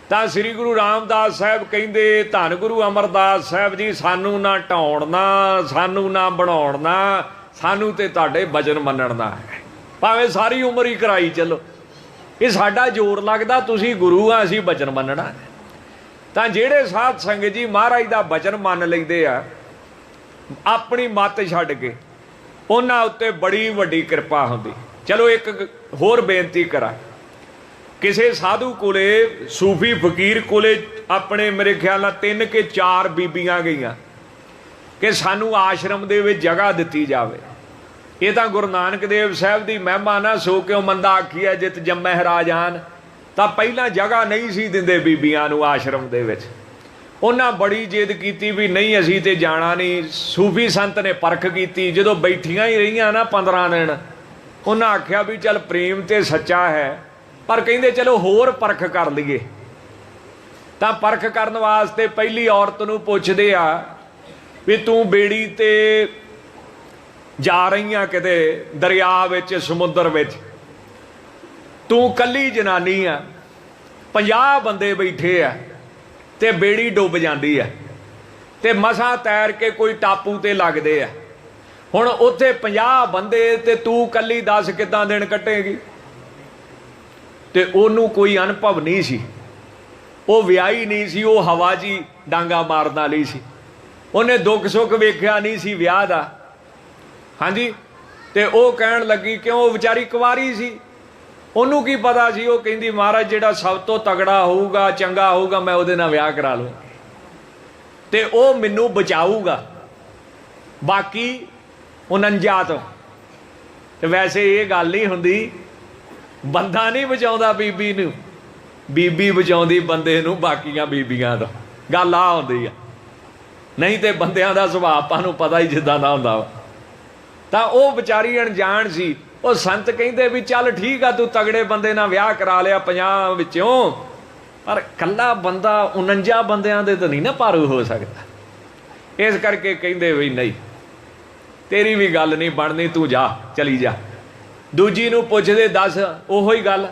ਤਾਂ ਸ੍ਰੀ ਗੁਰੂ ਰਾਮਦਾਸ ਸਾਹਿਬ ਕਹਿੰਦੇ, ਧੰਨ ਗੁਰੂ ਅਮਰਦਾਸ ਸਾਹਿਬ ਜੀ, ਸਾਨੂੰ ਨਾ ਢਾਉਣ ਨਾ, ਸਾਨੂੰ ਨਾ ਬਣਾਉਣ ਨਾ, ਸਾਨੂੰ ਤੇ ਤੁਹਾਡੇ ਬਚਨ ਮੰਨਣ ਦਾ ਹੈ, ਭਾਵੇਂ ਸਾਰੀ ਉਮਰ ਹੀ ਕਰਾਈ ਚੱਲੋ। ਇਹ ਸਾਡਾ ਜ਼ੋਰ ਲੱਗਦਾ, ਤੁਸੀਂ ਗੁਰੂ ਆ, ਅਸੀਂ ਬਚਨ ਮੰਨਣਾ। ਤਾਂ ਜਿਹੜੇ ਸਾਧ ਸੰਗਤ ਜੀ ਮਹਾਰਾਜ ਦਾ ਬਚਨ ਮੰਨ ਲੈਂਦੇ ਆ ਆਪਣੀ ਮੱਤ ਛੱਡ ਕੇ, ਉਹਨਾਂ ਉੱਤੇ ਬੜੀ ਵੱਡੀ ਕਿਰਪਾ ਹੁੰਦੀ। ਚਲੋ ਇੱਕ ਹੋਰ ਬੇਨਤੀ ਕਰਾਂ, ਕਿਸੇ ਸਾਧੂ ਕੋਲੇ, ਸੂਫੀ ਫਕੀਰ ਕੋਲੇ ਆਪਣੇ ਮੇਰੇ ਖਿਆਲ ਨਾਲ 3 ਕਿ 4 ਬੀਬੀਆਂ ਗਈਆਂ ਕਿ ਸਾਨੂੰ ਆਸ਼ਰਮ ਦੇ ਵਿੱਚ ਜਗ੍ਹਾ ਦਿੱਤੀ ਜਾਵੇ। ਇਹ ਤਾਂ ਗੁਰੂ ਨਾਨਕ ਦੇਵ ਸਾਹਿਬ ਦੀ ਮਹਿਮਾ ਨਾ, ਸੋ ਕਿਉ ਮੰਦਾ ਆਖੀਐ ਜਿਤ ਜੰਮਹਿ ਰਾਜਾਨ। ਤਾਂ ਪਹਿਲਾਂ ਜਗ੍ਹਾ ਨਹੀਂ ਸੀ ਦਿੰਦੇ ਬੀਬੀਆਂ ਨੂੰ ਆਸ਼ਰਮ ਦੇ ਵਿੱਚ। ਉਹਨਾਂ ਬੜੀ ਜਿੱਦ ਕੀਤੀ ਵੀ ਨਹੀਂ ਅਸੀਂ ਤੇ ਜਾਣਾ ਨਹੀਂ। ਸੂਫੀ ਸੰਤ ਨੇ ਪਰਖ ਕੀਤੀ, ਜਦੋਂ ਬੈਠੀਆਂ ਹੀ ਰਹੀਆਂ ਨਾ 15 ਦਿਨ, ਉਹਨਾਂ ਆਖਿਆ ਵੀ ਚੱਲ ਪ੍ਰੇਮ ਤੇ ਸੱਚਾ ਹੈ, ਪਰ ਕਹਿੰਦੇ ਚਲੋ ਹੋਰ ਪਰਖ ਕਰ ਲਈਏ। ਤਾਂ ਪਰਖ ਕਰਨ ਵਾਸਤੇ ਪਹਿਲੀ ਔਰਤ ਨੂੰ ਪੁੱਛਦੇ ਆ ਵੀ ਤੂੰ ਬੇੜੀ ਤੇ ਜਾ ਰਹੀਆਂ ਕਿਤੇ ਦਰਿਆ ਵਿੱਚ, ਸਮੁੰਦਰ ਵਿੱਚ, ਤੂੰ ਕੱਲੀ ਜਨਾਨੀ ਆ, 50 ਬੰਦੇ ਬੈਠੇ ਆ ਤੇ ਬੇੜੀ ਡੁੱਬ ਜਾਂਦੀ ਆ ਤੇ ਮਸਾਂ ਤੈਰ ਕੇ ਕੋਈ ਟਾਪੂ ਤੇ ਲੱਗਦੇ ਆ। ਹੁਣ ਉੱਥੇ 50 ਬੰਦੇ ਤੇ ਤੂੰ ਕੱਲੀ, 10 ਕਿੱਦਾਂ ਦਿਨ ਕੱਟੇਗੀ? ਤੇ ਉਹਨੂੰ ਕੋਈ ਅਨੁਭਵ ਨਹੀਂ ਸੀ, ਉਹ ਵਿਆਹੀ ਨਹੀਂ ਸੀ, ਉਹ ਹਵਾ ਜੀ ਡਾਂਗਾ ਮਾਰਨ ਵਾਲੀ ਸੀ, ਉਹਨੇ ਦੁੱਖ ਸੁੱਖ ਵੇਖਿਆ ਨਹੀਂ ਸੀ ਵਿਆਹ ਦਾ। ਹਾਂਜੀ, ਤੇ ਉਹ ਕਹਿਣ ਲੱਗੀ, ਕਿਉਂ? ਉਹ ਵਿਚਾਰੀ ਕੁਆਰੀ ਸੀ, ਉਹਨੂੰ ਕੀ ਪਤਾ ਸੀ। ਉਹ ਕਹਿੰਦੀ ਮਹਾਰਾਜ ਜਿਹੜਾ ਸਭ ਤੋਂ ਤਗੜਾ ਹੋਊਗਾ, ਚੰਗਾ ਹੋਊਗਾ, ਮੈਂ ਉਹਦੇ ਨਾਲ ਵਿਆਹ ਕਰਾ ਲੂੰ ਤੇ ਉਹ ਮੈਨੂੰ ਬਚਾਊਗਾ ਬਾਕੀ 49 ਤੋਂ। ਤੇ ਵੈਸੇ ਇਹ ਗੱਲ ਨਹੀਂ ਹੁੰਦੀ, ਬੰਦਾ ਨਹੀਂ ਬਚਾਉਂਦਾ ਬੀਬੀ ਨੂੰ, ਬੀਬੀ ਬਚਾਉਂਦੀ ਬੰਦੇ ਨੂੰ ਬਾਕੀਆਂ ਬੀਬੀਆਂ ਤੋਂ। ਗੱਲ ਆ ਹੁੰਦੀ ਆ, ਨਹੀਂ ਤੇ ਬੰਦਿਆਂ ਦਾ ਸੁਭਾਅ ਆਪਾਂ ਨੂੰ ਪਤਾ ਹੀ ਜਿੱਦਾਂ ਦਾ ਹੁੰਦਾ ਵਾ। ਤਾਂ ਉਹ ਵਿਚਾਰੀ ਅਣਜਾਣ ਸੀ। ਉਹ ਸੰਤ ਕਹਿੰਦੇ ਵੀ ਚੱਲ ਠੀਕ ਆ, ਤੂੰ ਤਗੜੇ ਬੰਦੇ ਨਾਲ ਵਿਆਹ ਕਰਾ ਲਿਆ 50 ਵਿੱਚੋਂ, ਪਰ ਇਕੱਲਾ ਬੰਦਾ 49 ਬੰਦਿਆਂ ਦੇ ਤਾਂ ਨਹੀਂ ਨਾ ਭਾਰੂ ਹੋ ਸਕਦਾ। ਇਸ ਕਰਕੇ ਕਹਿੰਦੇ ਵੀ ਨਹੀਂ, ਤੇਰੀ ਵੀ ਗੱਲ ਨਹੀਂ ਬਣਨੀ, ਤੂੰ ਜਾ, ਚਲੀ ਜਾ। ਦੂਜੀ ਨੂੰ ਪੁੱਛਦੇ, ਦੱਸ ਉਹੋ ਹੀ ਗੱਲ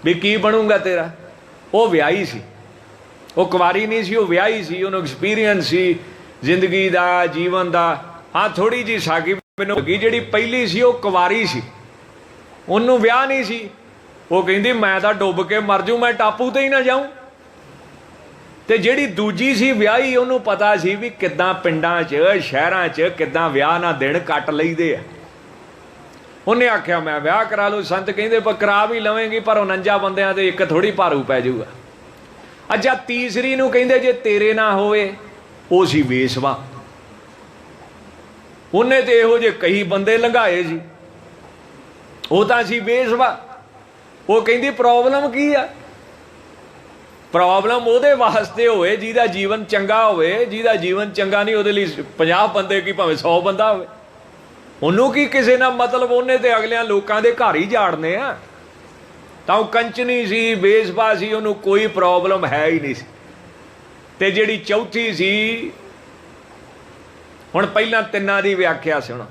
ਵੀ ਕੀ ਬਣੂਗਾ ਤੇਰਾ? ਉਹ ਵਿਆਹੀ ਸੀ, ਉਹ ਕੁਵਾਰੀ ਨਹੀਂ ਸੀ, ਉਹ ਵਿਆਹੀ ਸੀ, ਉਹਨੂੰ ਐਕਸਪੀਰੀਅੰਸ ਸੀ ਜ਼ਿੰਦਗੀ ਦਾ, ਜੀਵਨ ਦਾ। ਹਾਂ, ਥੋੜੀ ਜਿਹੀ ਸਾਖੀ ਮੈਨੂੰ ਲੱਗੀ, ਜਿਹੜੀ ਪਹਿਲੀ ਸੀ ਉਹ ਕੁਵਾਰੀ ਸੀ, ਉਹਨੂੰ ਵਿਆਹ ਨਹੀਂ ਸੀ। ਉਹ ਕਹਿੰਦੀ ਮੈਂ ਤਾਂ ਡੁੱਬ ਕੇ ਮਰ ਜੂ, ਮੈਂ ਟਾਪੂ ਤੇ ਹੀ ਨਾ ਜਾਊਂ। ਤੇ ਜਿਹੜੀ ਦੂਜੀ ਸੀ ਵਿਆਹੀ, ਉਹਨੂੰ ਪਤਾ ਸੀ ਵੀ ਕਿੱਦਾਂ ਪਿੰਡਾਂ 'ਚ ਸ਼ਹਿਰਾਂ 'ਚ ਕਿੱਦਾਂ ਵਿਆਹ ਨਾਲ ਦਿਨ ਕੱਟ ਲਈਦੇ ਆ। ਉਹਨੇ ਆਖਿਆ ਮੈਂ ਵਿਆਹ ਕਰਾ ਲਊ। ਸੰਤ ਕਹਿੰਦੇ ਪਰ ਕਰਾ ਵੀ ਲਵੇਂਗੀ, ਪਰ 49 ਬੰਦਿਆਂ ਦੇ ਇੱਕ ਥੋੜੀ ਭਾਰੂ ਪੈ ਜਾਊਗਾ। ਅੱਛਾ, ਤੀਸਰੀ ਨੂੰ ਕਹਿੰਦੇ ਜੇ ਤੇਰੇ ਨਾ ਹੋਵੇ, ਉਹ ਸੀ ਵੇਸਵਾ। ਉਹਨੇ ਤੇ ਇਹੋ ਜਿਹੇ ਕਈ ਬੰਦੇ ਲੰਘਾਏ ਸੀ, ਉਹ ਤਾਂ ਸੀ ਵੇਸਵਾ। ਉਹ ਕਹਿੰਦੀ ਪ੍ਰੋਬਲਮ ਕੀ ਆ? ਪ੍ਰੋਬਲਮ ਉਹਦੇ ਵਾਸਤੇ ਹੋਵੇ ਜਿਹਦਾ ਜੀਵਨ ਚੰਗਾ ਹੋਵੇ, ਜਿਹਦਾ ਜੀਵਨ ਚੰਗਾ ਨਹੀਂ ਉਹਦੇ ਲਈ 50 ਬੰਦੇ ਕੀ ਭਾਵੇਂ 100 ਬੰਦਾ ਹੋਵੇ, ਉਹਨੂੰ ਕੀ ਕਿਸੇ ਨਾਲ ਮਤਲਬ? ਉਹਨੇ ਤੇ ਅਗਲਿਆਂ ਲੋਕਾਂ ਦੇ ਘਰ ਹੀ ਜਾੜਨੇ ਆ। ਤਾਂ ਉਹ ਕੰਚਨੀ ਸੀ, ਬੇਸਵਾ ਸੀ, ਉਹਨੂੰ ਕੋਈ ਪ੍ਰੋਬਲਮ ਹੈ ਹੀ ਨਹੀਂ ਸੀ। ਤੇ ਜਿਹੜੀ ਚੌਥੀ ਸੀ, ਹੁਣ ਪਹਿਲਾਂ ਤਿੰਨਾਂ ਦੀ ਵਿਆਖਿਆ ਸੁਣੋ।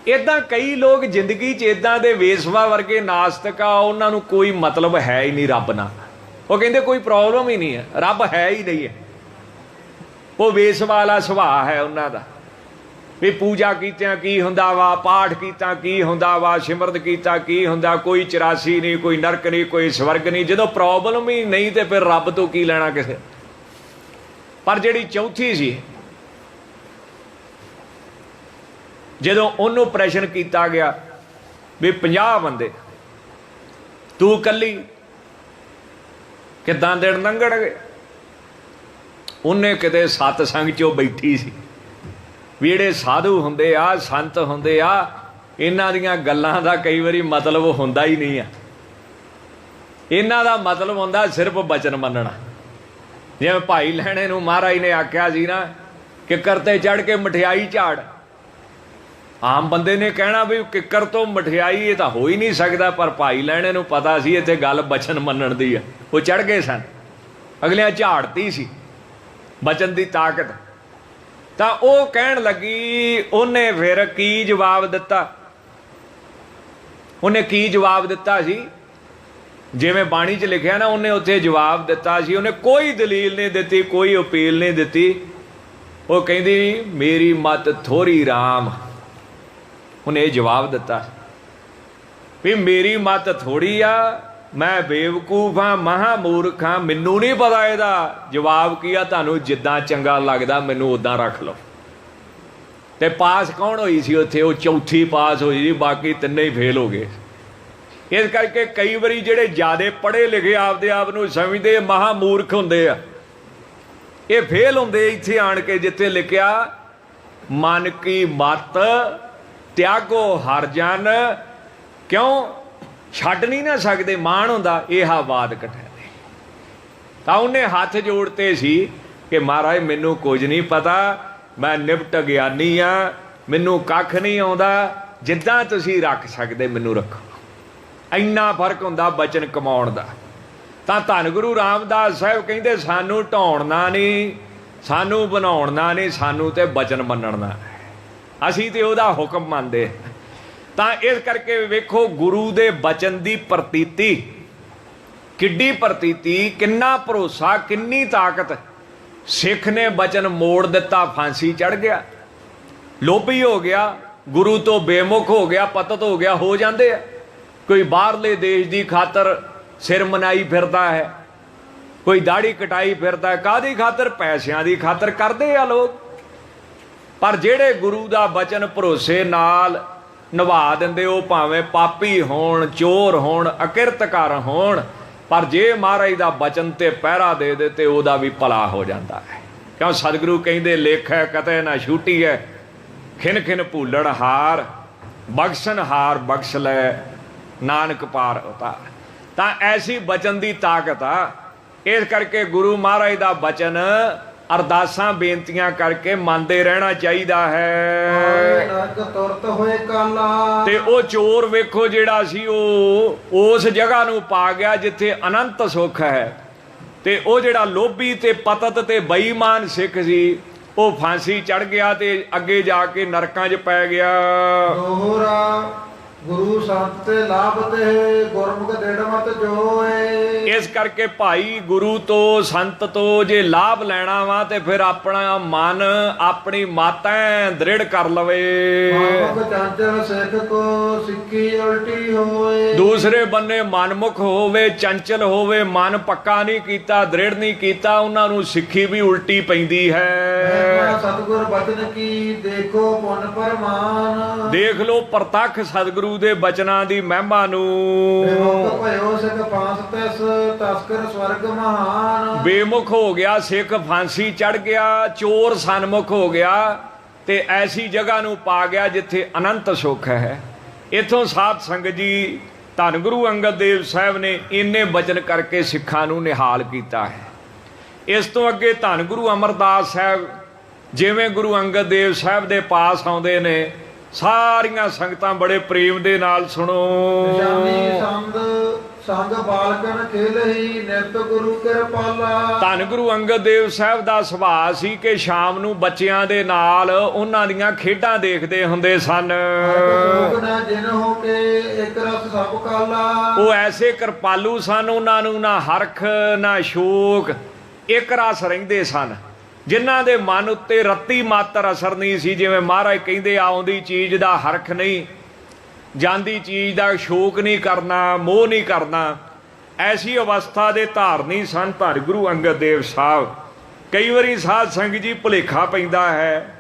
ਇੱਦਾਂ ਕਈ ਲੋਕ ਜ਼ਿੰਦਗੀ 'ਚ ਇੱਦਾਂ ਦੇ ਵੇਸਵਾ ਵਰਗੇ ਨਾਸਤਿਕ ਆ, ਉਹਨਾਂ ਨੂੰ ਕੋਈ ਮਤਲਬ ਹੈ ਹੀ ਨਹੀਂ ਰੱਬ ਨਾਲ। ਉਹ ਕਹਿੰਦੇ ਕੋਈ ਪ੍ਰੋਬਲਮ ਹੀ ਨਹੀਂ ਹੈ, ਰੱਬ ਹੈ ਹੀ ਨਹੀਂ ਹੈ, ਉਹ ਵੇਸਵਾ ਵਾਲਾ ਸੁਭਾਅ ਹੈ ਉਹਨਾਂ ਦਾ। ਵੀ ਪੂਜਾ ਕੀਤਿਆਂ ਕੀ ਹੁੰਦਾ ਵਾ, ਪਾਠ ਕੀਤਾ ਕੀ ਹੁੰਦਾ ਵਾ, ਸਿਮਰਤ ਕੀਤਾ ਕੀ ਹੁੰਦਾ, ਕੋਈ 84 ਨਹੀਂ, ਕੋਈ ਨਰਕ ਨਹੀਂ, ਕੋਈ ਸਵਰਗ ਨਹੀਂ। ਜਦੋਂ ਪ੍ਰੋਬਲਮ ਹੀ ਨਹੀਂ ਤੇ ਫਿਰ ਰੱਬ ਤੋਂ ਕੀ ਲੈਣਾ ਕਿਸੇ। ਪਰ ਜਿਹੜੀ ਚੌਥੀ ਸੀ, ਜਦੋਂ ਉਹਨੂੰ ਪ੍ਰਸ਼ਨ ਕੀਤਾ ਗਿਆ ਵੀ 50 ਬੰਦੇ ਤੂੰ ਇਕੱਲੀ ਕਿੱਦਾਂ ਦਿਨ ਲੰਘਣਗੇ। ਉਹਨੇ ਕਿਤੇ ਸਤਸੰਗ 'ਚੋਂ ਬੈਠੀ ਸੀ ਵੀ ਜਿਹੜੇ ਸਾਧੂ ਹੁੰਦੇ ਆ, ਸੰਤ ਹੁੰਦੇ ਆ, ਇਹਨਾਂ ਦੀਆਂ ਗੱਲਾਂ ਦਾ ਕਈ ਵਾਰੀ ਮਤਲਬ ਹੁੰਦਾ ਹੀ ਨਹੀਂ ਆ। ਇਹਨਾਂ ਦਾ ਮਤਲਬ ਹੁੰਦਾ ਸਿਰਫ ਬਚਨ ਮੰਨਣਾ। ਜਿਵੇਂ ਭਾਈ ਲਹਿਣੇ ਨੂੰ ਮਹਾਰਾਜ ਨੇ ਆਖਿਆ ਸੀ ਨਾ, ਕਿੱਕਰ ਤੇ ਚੜ੍ਹ ਕੇ ਮਠਿਆਈ ਝਾੜ। ਆਮ ਬੰਦੇ ਨੇ ਕਹਿਣਾ ਵੀ ਕਿੱਕਰ ਤੋਂ ਮਠਿਆਈ ਇਹ ਤਾਂ ਹੋ ਹੀ ਨਹੀਂ ਸਕਦਾ, ਪਰ ਭਾਈ ਲਹਿਣੇ ਨੂੰ ਪਤਾ ਸੀ ਇੱਥੇ ਗੱਲ ਬਚਨ ਮੰਨਣ ਦੀ ਆ। ਉਹ ਚੜ੍ਹ ਗਏ ਸਨ, ਅਗਲਿਆਂ ਝਾੜਤੀ ਸੀ ਬਚਨ ਦੀ ਤਾਕਤ। ਤਾਂ ਉਹ ਕਹਿਣ ਲੱਗੀ, ਉਹਨੇ ਫਿਰ ਕੀ ਜਵਾਬ ਦਿੱਤਾ? ਉਹਨੇ ਕੀ ਜਵਾਬ ਦਿੱਤਾ ਸੀ? ਜਿਵੇਂ ਬਾਣੀ 'ਚ ਲਿਖਿਆ ਨਾ, ਉਹਨੇ ਉੱਥੇ ਜਵਾਬ ਦਿੱਤਾ ਸੀ। ਉਹਨੇ ਕੋਈ ਦਲੀਲ ਨਹੀਂ ਦਿੱਤੀ, ਕੋਈ ਅਪੀਲ ਨਹੀਂ ਦਿੱਤੀ। ਉਹ ਕਹਿੰਦੀ ਮੇਰੀ ਮਤ ਥੋੜੀ ਰਾਮ। ਉਹਨੇ ਇਹ ਜਵਾਬ ਦਿੱਤਾ ਵੀ ਮੇਰੀ ਮਤ ਥੋੜੀ ਆ, ਮੈਂ ਬੇਵਕੂਫ ਹਾਂ, ਮਹਾ ਮੂਰਖ ਹਾਂ, ਮੈਨੂੰ ਨਹੀਂ ਪਤਾ ਇਹਦਾ ਜਵਾਬ ਕੀ ਆ। ਤੁਹਾਨੂੰ ਜਿੱਦਾਂ ਚੰਗਾ ਲੱਗਦਾ ਮੈਨੂੰ ਉਦਾਂ ਰੱਖ ਲਓ। ਤੇ ਪਾਸ ਕੌਣ ਹੋਈ ਸੀ ਉੱਥੇ? ਉਹ ਚੌਥੀ ਪਾਸ ਹੋਈ ਸੀ, ਬਾਕੀ ਤਿੰਨੇ ਹੀ ਫੇਲ ਹੋ ਗਏ। ਇਸ ਕਰਕੇ ਕਈ ਵਾਰੀ ਜਿਹੜੇ ਜ਼ਿਆਦੇ ਪੜ੍ਹੇ ਲਿਖੇ ਆਪਦੇ ਆਪ ਨੂੰ ਸਮਝਦੇ ਮਹਾ ਮੂਰਖ ਹੁੰਦੇ ਆ, ਇਹ ਫੇਲ ਹੁੰਦੇ ਇੱਥੇ ਆਣ ਕੇ ਜਿੱਥੇ ਲਿਖਿਆ ਮਨ ਕੀ ਮਤ ਤਿਆਗੋ ਹਰ ਜਨ। ਕਿਉਂ ਛੱਡ ਨਹੀਂ ਨਾ ਸਕਦੇ, ਮਾਣ ਹੁੰਦਾ ਇਹ ਬਾਤ ਕਠਿਨ। ਤਾਂ ਉਹਨੇ ਹੱਥ ਜੋੜਤੇ ਸੀ ਕਿ ਮਹਾਰਾਜ ਮੈਨੂੰ ਕੁਝ ਨਹੀਂ ਪਤਾ, ਮੈਂ ਨਿਪਟ ਗਿਆਨੀ ਆ, ਮੈਨੂੰ ਕੱਖ ਨਹੀਂ ਆਉਂਦਾ, ਜਿੱਦਾਂ ਤੁਸੀਂ ਰੱਖ ਸਕਦੇ ਮੈਨੂੰ ਰੱਖੋ। ਇੰਨਾ ਫਰਕ ਹੁੰਦਾ ਬਚਨ ਕਮਾਉਣ ਦਾ। ਤਾਂ ਧੰਨ ਗੁਰੂ ਰਾਮਦਾਸ ਸਾਹਿਬ ਕਹਿੰਦੇ ਸਾਨੂੰ ਢਾਉਣਾ ਨਹੀਂ, ਸਾਨੂੰ ਬਣਾਉਣਾ ਨਹੀਂ, ਸਾਨੂੰ ਤੇ ਬਚਨ ਮੰਨਣਾ। ਅਸੀਂ ਤੇ ਉਹਦਾ ਹੁਕਮ ਮੰਨਦੇ। ਤਾਂ ਇਸ ਕਰਕੇ ਵੇਖੋ ਗੁਰੂ ਦੇ ਬਚਨ ਦੀ ਪ੍ਰਤੀਤੀ ਕਿੱਡੀ ਪ੍ਰਤੀਤੀ, ਕਿੰਨਾ ਭਰੋਸਾ, ਕਿੰਨੀ ਤਾਕਤ। ਸਿੱਖ ਨੇ ਬਚਨ ਮੋੜ ਦਿੱਤਾ, ਫਾਂਸੀ ਚੜ੍ਹ ਗਿਆ, ਲੋਭੀ ਹੋ ਗਿਆ, ਗੁਰੂ ਤੋਂ ਬੇਮੁਖ ਹੋ ਗਿਆ, ਪਤਤ ਹੋ ਗਿਆ। ਹੋ ਜਾਂਦੇ ਆ। ਕੋਈ ਬਾਹਰਲੇ ਦੇਸ਼ ਦੀ ਖਾਤਰ ਸਿਰ ਮਨਾਈ ਫਿਰਦਾ ਹੈ, ਕੋਈ ਦਾੜੀ ਕਟਾਈ ਫਿਰਦਾ ਹੈ। ਕਾਹਦੀ ਖਾਤਰ? ਪੈਸਿਆਂ ਦੀ ਖਾਤਰ ਕਰਦੇ ਆ ਲੋਕ। ਪਰ ਜਿਹੜੇ ਗੁਰੂ ਦਾ ਬਚਨ ਭਰੋਸੇ ਨਾਲ ਨਿਭਾ ਦਿੰਦੇ, ਉਹ ਭਾਵੇਂ ਪਾਪੀ ਹੋਣ, ਚੋਰ ਹੋਣ, ਅਕਿਰਤਕਾਰ ਹੋਣ, ਪਰ ਜੇ ਮਹਾਰਾਜ ਦਾ ਬਚਨ ਤੇ ਪਹਿਰਾ ਦੇ ਦੇ ਤੇ ਉਹਦਾ ਵੀ ਭਲਾ ਹੋ ਜਾਂਦਾ ਹੈ। ਕਿਉਂ ਸਤਿਗੁਰੂ ਕਹਿੰਦੇ ਲੇਖੈ ਕਤੈ ਨਾ ਛੂਟੀਐ, ਖਿਨ ਖਿਨ ਭੂਲਣ ਹਾਰ, ਬਖਸ਼ਣ ਹਾਰ ਬਖਸ਼ ਲੈ, ਨਾਨਕ ਪਾਰ ਉਤਾਰ। ਤਾਂ ਐਸੀ ਬਚਨ ਦੀ ਤਾਕਤ ਆ। ਇਸ ਕਰਕੇ ਗੁਰੂ ਮਹਾਰਾਜ ਦਾ ਬਚਨ ਅਰਦਾਸਾਂ ਬੇਨਤੀਆਂ ਕਰਕੇ ਮੰਨਦੇ ਰਹਿਣਾ ਚਾਹੀਦਾ ਹੈ। ਨਰਕ ਤੁਰਤ ਹੋਏ ਕਾਲਾ। ਤੇ ਉਹ ਚੋਰ ਵੇਖੋ ਜਿਹੜਾ ਸੀ, ਉਹ ਉਸ ਜਗ੍ਹਾ ਨੂੰ ਪਾ ਗਿਆ ਜਿੱਥੇ ਅਨੰਤ ਸੁੱਖ ਹੈ। ਤੇ ਉਹ ਜਿਹੜਾ ਲੋਭੀ ਤੇ ਪਤਤ ਤੇ ਬੇਈਮਾਨ ਸਿੱਖ ਸੀ, ਉਹ ਫਾਂਸੀ ਚੜ ਗਿਆ ਤੇ ਅੱਗੇ ਜਾ ਕੇ ਨਰਕਾਂ 'ਚ ਪੈ ਗਿਆ। ਦੋਹਰਾ ਗੁਰੂ ਸੰਤ ਤੇ ਲਾਭ ਤੇ ਗੁਰਮੁਖ ਦ੍ਰਿੜ ਮਤ ਜੋਏ। ਇਸ ਕਰਕੇ ਭਾਈ ਗੁਰੂ ਤੋਂ ਸੰਤ ਤੋਂ ਜੇ ਲਾਭ ਲੈਣਾ ਵਾ ਤੇ ਫਿਰ ਆਪਣਾ ਮਨ, ਆਪਣੀ ਮਤ ਦ੍ਰਿੜ ਕਰ ਲਵੇ। ਮਨਮੁਖ ਚੰਚਲ ਸਿੱਖ ਕੋ ਸਿੱਖੀ ਉਲਟੀ ਹੋਏ। ਦੂਸਰੇ ਬੰਨੇ ਮਨਮੁਖ ਹੋਵੇ, ਚੰਚਲ ਹੋਵੇ, ਮਨ ਪੱਕਾ ਨਹੀਂ ਕੀਤਾ, ਦ੍ਰਿੜ ਨਹੀਂ ਕੀਤਾ, ਉਹਨਾਂ ਨੂੰ ਸਿੱਖੀ ਵੀ ਉਲਟੀ ਪੈਂਦੀ ਹੈ। ਸਤਿਗੁਰ ਬਚਨ ਕੀ ਦੇਖੋ ਪੁੰਨ ਪਰਮਾਨ। ਦੇਖ ਲੋ ਪ੍ਰਤੱਖ ਸਤਿਗੁਰੂ ਦੇ ਬਚਨਾਂ ਦੀ ਮਹਿਮਾ ਨੂੰ। ਬੇਮੁਖ ਭਇਓ ਸਿੱਖ ਫਾਂਸ ਤਿਸ ਤਸਕਰ ਸਵਰਗ ਮਹਾਨ। ਬੇਮੁਖ ਹੋ ਗਿਆ ਸਿੱਖ, ਫਾਂਸੀ ਚੜ ਗਿਆ, ਚੋਰ ਸਨਮੁਖ ਹੋ ਗਿਆ ਤੇ ਐਸੀ ਜਗ੍ਹਾ ਨੂੰ ਪਾ ਗਿਆ ਜਿੱਥੇ ਅਨੰਤ ਸੁੱਖ ਹੈ। ਇੱਥੋਂ ਸਾਧ ਸੰਗਤ ਜੀ, ਧੰਨ ਗੁਰੂ ਅੰਗਦ ਦੇਵ ਸਾਹਿਬ ਨੇ ਇੰਨੇ ਬਚਨ ਕਰਕੇ ਸਿੱਖਾਂ ਨੂੰ ਨਿਹਾਲ ਕੀਤਾ ਹੈ। ਇਸ ਤੋਂ ਅੱਗੇ ਧੰਨ ਗੁਰੂ ਅਮਰਦਾਸ ਸਾਹਿਬ ਜਿਵੇਂ ਗੁਰੂ ਅੰਗਦ ਦੇਵ ਸਾਹਿਬ ਦੇ ਪਾਸ ਆਉਂਦੇ ਨੇ, ਸਾਰੀਆਂ ਸੰਗਤਾਂ ਬੜੇ ਪ੍ਰੇਮ ਦੇ ਨਾਲ ਸੁਣੋ। ਸੰਗ ਬਾਲਕਨ ਖੇਲਹੀ ਨਿਤ ਗੁਰੂ ਕਿਰਪਾਲਾ। ਧੰਨ ਗੁਰੂ ਅੰਗਦ ਦੇਵ ਸਾਹਿਬ ਦਾ ਸੁਭਾਅ ਸੀ ਕਿ ਸ਼ਾਮ ਨੂੰ ਬੱਚਿਆਂ ਦੇ ਨਾਲ ਉਹਨਾਂ ਦੀਆਂ ਖੇਡਾਂ ਦੇਖਦੇ ਹੁੰਦੇ ਸਨ। ਜਿਨ ਹੋ ਕੇ ਇੱਕ ਰਸ ਸਭ ਕਾਲਾ। ਉਹ ਐਸੇ ਕਿਰਪਾਲੂ ਸਨ, ਉਹਨਾਂ ਨੂੰ ਨਾ ਹਰਖ ਨਾ ਸ਼ੋਕ, ਇੱਕ ਰਸ ਰਹਿੰਦੇ ਸਨ। ਜਿਨ੍ਹਾਂ ਦੇ ਮਨ ਉੱਤੇ ਰੱਤੀ ਮਾਤਰ ਅਸਰ ਨਹੀਂ ਸੀ। ਜਿਵੇਂ ਮਹਾਰਾਜ ਕਹਿੰਦੇ, ਆਉਂਦੀ ਚੀਜ਼ ਦਾ ਹਰਖ ਨਹੀਂ, ਜਾਂਦੀ ਚੀਜ਼ ਦਾ ਸ਼ੋਕ ਨਹੀਂ ਕਰਨਾ, ਮੋਹ ਨਹੀਂ ਕਰਨਾ। ਐਸੀ ਅਵਸਥਾ ਦੇ ਧਾਰਨੀ ਸਨ ਧੰਨ ਗੁਰੂ ਅੰਗਦ ਦੇਵ ਸਾਹਿਬ। ਕਈ ਵਾਰੀ ਸਾਧ ਸੰਗਤ ਜੀ ਭੁਲੇਖਾ ਪੈਂਦਾ ਹੈ,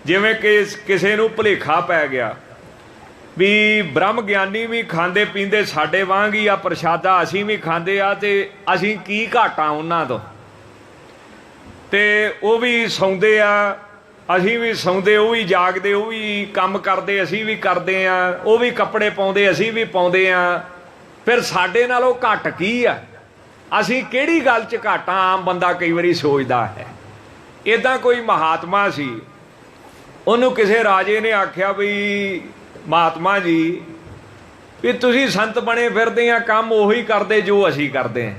ਜਿਵੇਂ ਕਿ ਕਿਸੇ ਨੂੰ ਭੁਲੇਖਾ ਪੈ ਗਿਆ ਵੀ ਬ੍ਰਹਮ ਗਿਆਨੀ ਵੀ ਖਾਂਦੇ ਪੀਂਦੇ ਸਾਡੇ ਵਾਂਗ ਹੀ ਆ, ਪ੍ਰਸ਼ਾਦਾ ਅਸੀਂ ਵੀ ਖਾਂਦੇ ਆ, ਤੇ ਅਸੀਂ ਕੀ ਘਾਟਾਂ ਉਹਨਾਂ ਤੋਂ। ਤੇ ਉਹ ਵੀ ਸੌਂਦੇ ਆ, ਅਸੀਂ ਵੀ ਸੌਂਦੇ, ਉਹ ਵੀ ਜਾਗਦੇ, ਉਹ ਵੀ ਕੰਮ ਕਰਦੇ, ਅਸੀਂ ਵੀ ਕਰਦੇ ਆ, ਉਹ ਵੀ ਕੱਪੜੇ ਪਾਉਂਦੇ, ਅਸੀਂ ਵੀ ਪਾਉਂਦੇ ਆ। ਫਿਰ ਸਾਡੇ ਨਾਲੋਂ ਘੱਟ ਕੀ ਆ? ਅਸੀਂ ਕਿਹੜੀ ਗੱਲ 'ਚ ਘੱਟ ਆ? ਆਮ ਬੰਦਾ ਕਈ ਵਾਰੀ ਸੋਚਦਾ ਹੈ। ਇੱਦਾਂ ਕੋਈ ਮਹਾਤਮਾ ਸੀ, ਉਹਨੂੰ ਕਿਸੇ ਰਾਜੇ ਨੇ ਆਖਿਆ ਵੀ ਮਹਾਤਮਾ ਜੀ ਵੀ ਤੁਸੀਂ ਸੰਤ ਬਣੇ ਫਿਰਦੇ ਆ, ਕੰਮ ਉਹੀ ਕਰਦੇ ਜੋ ਅਸੀਂ ਕਰਦੇ ਆ,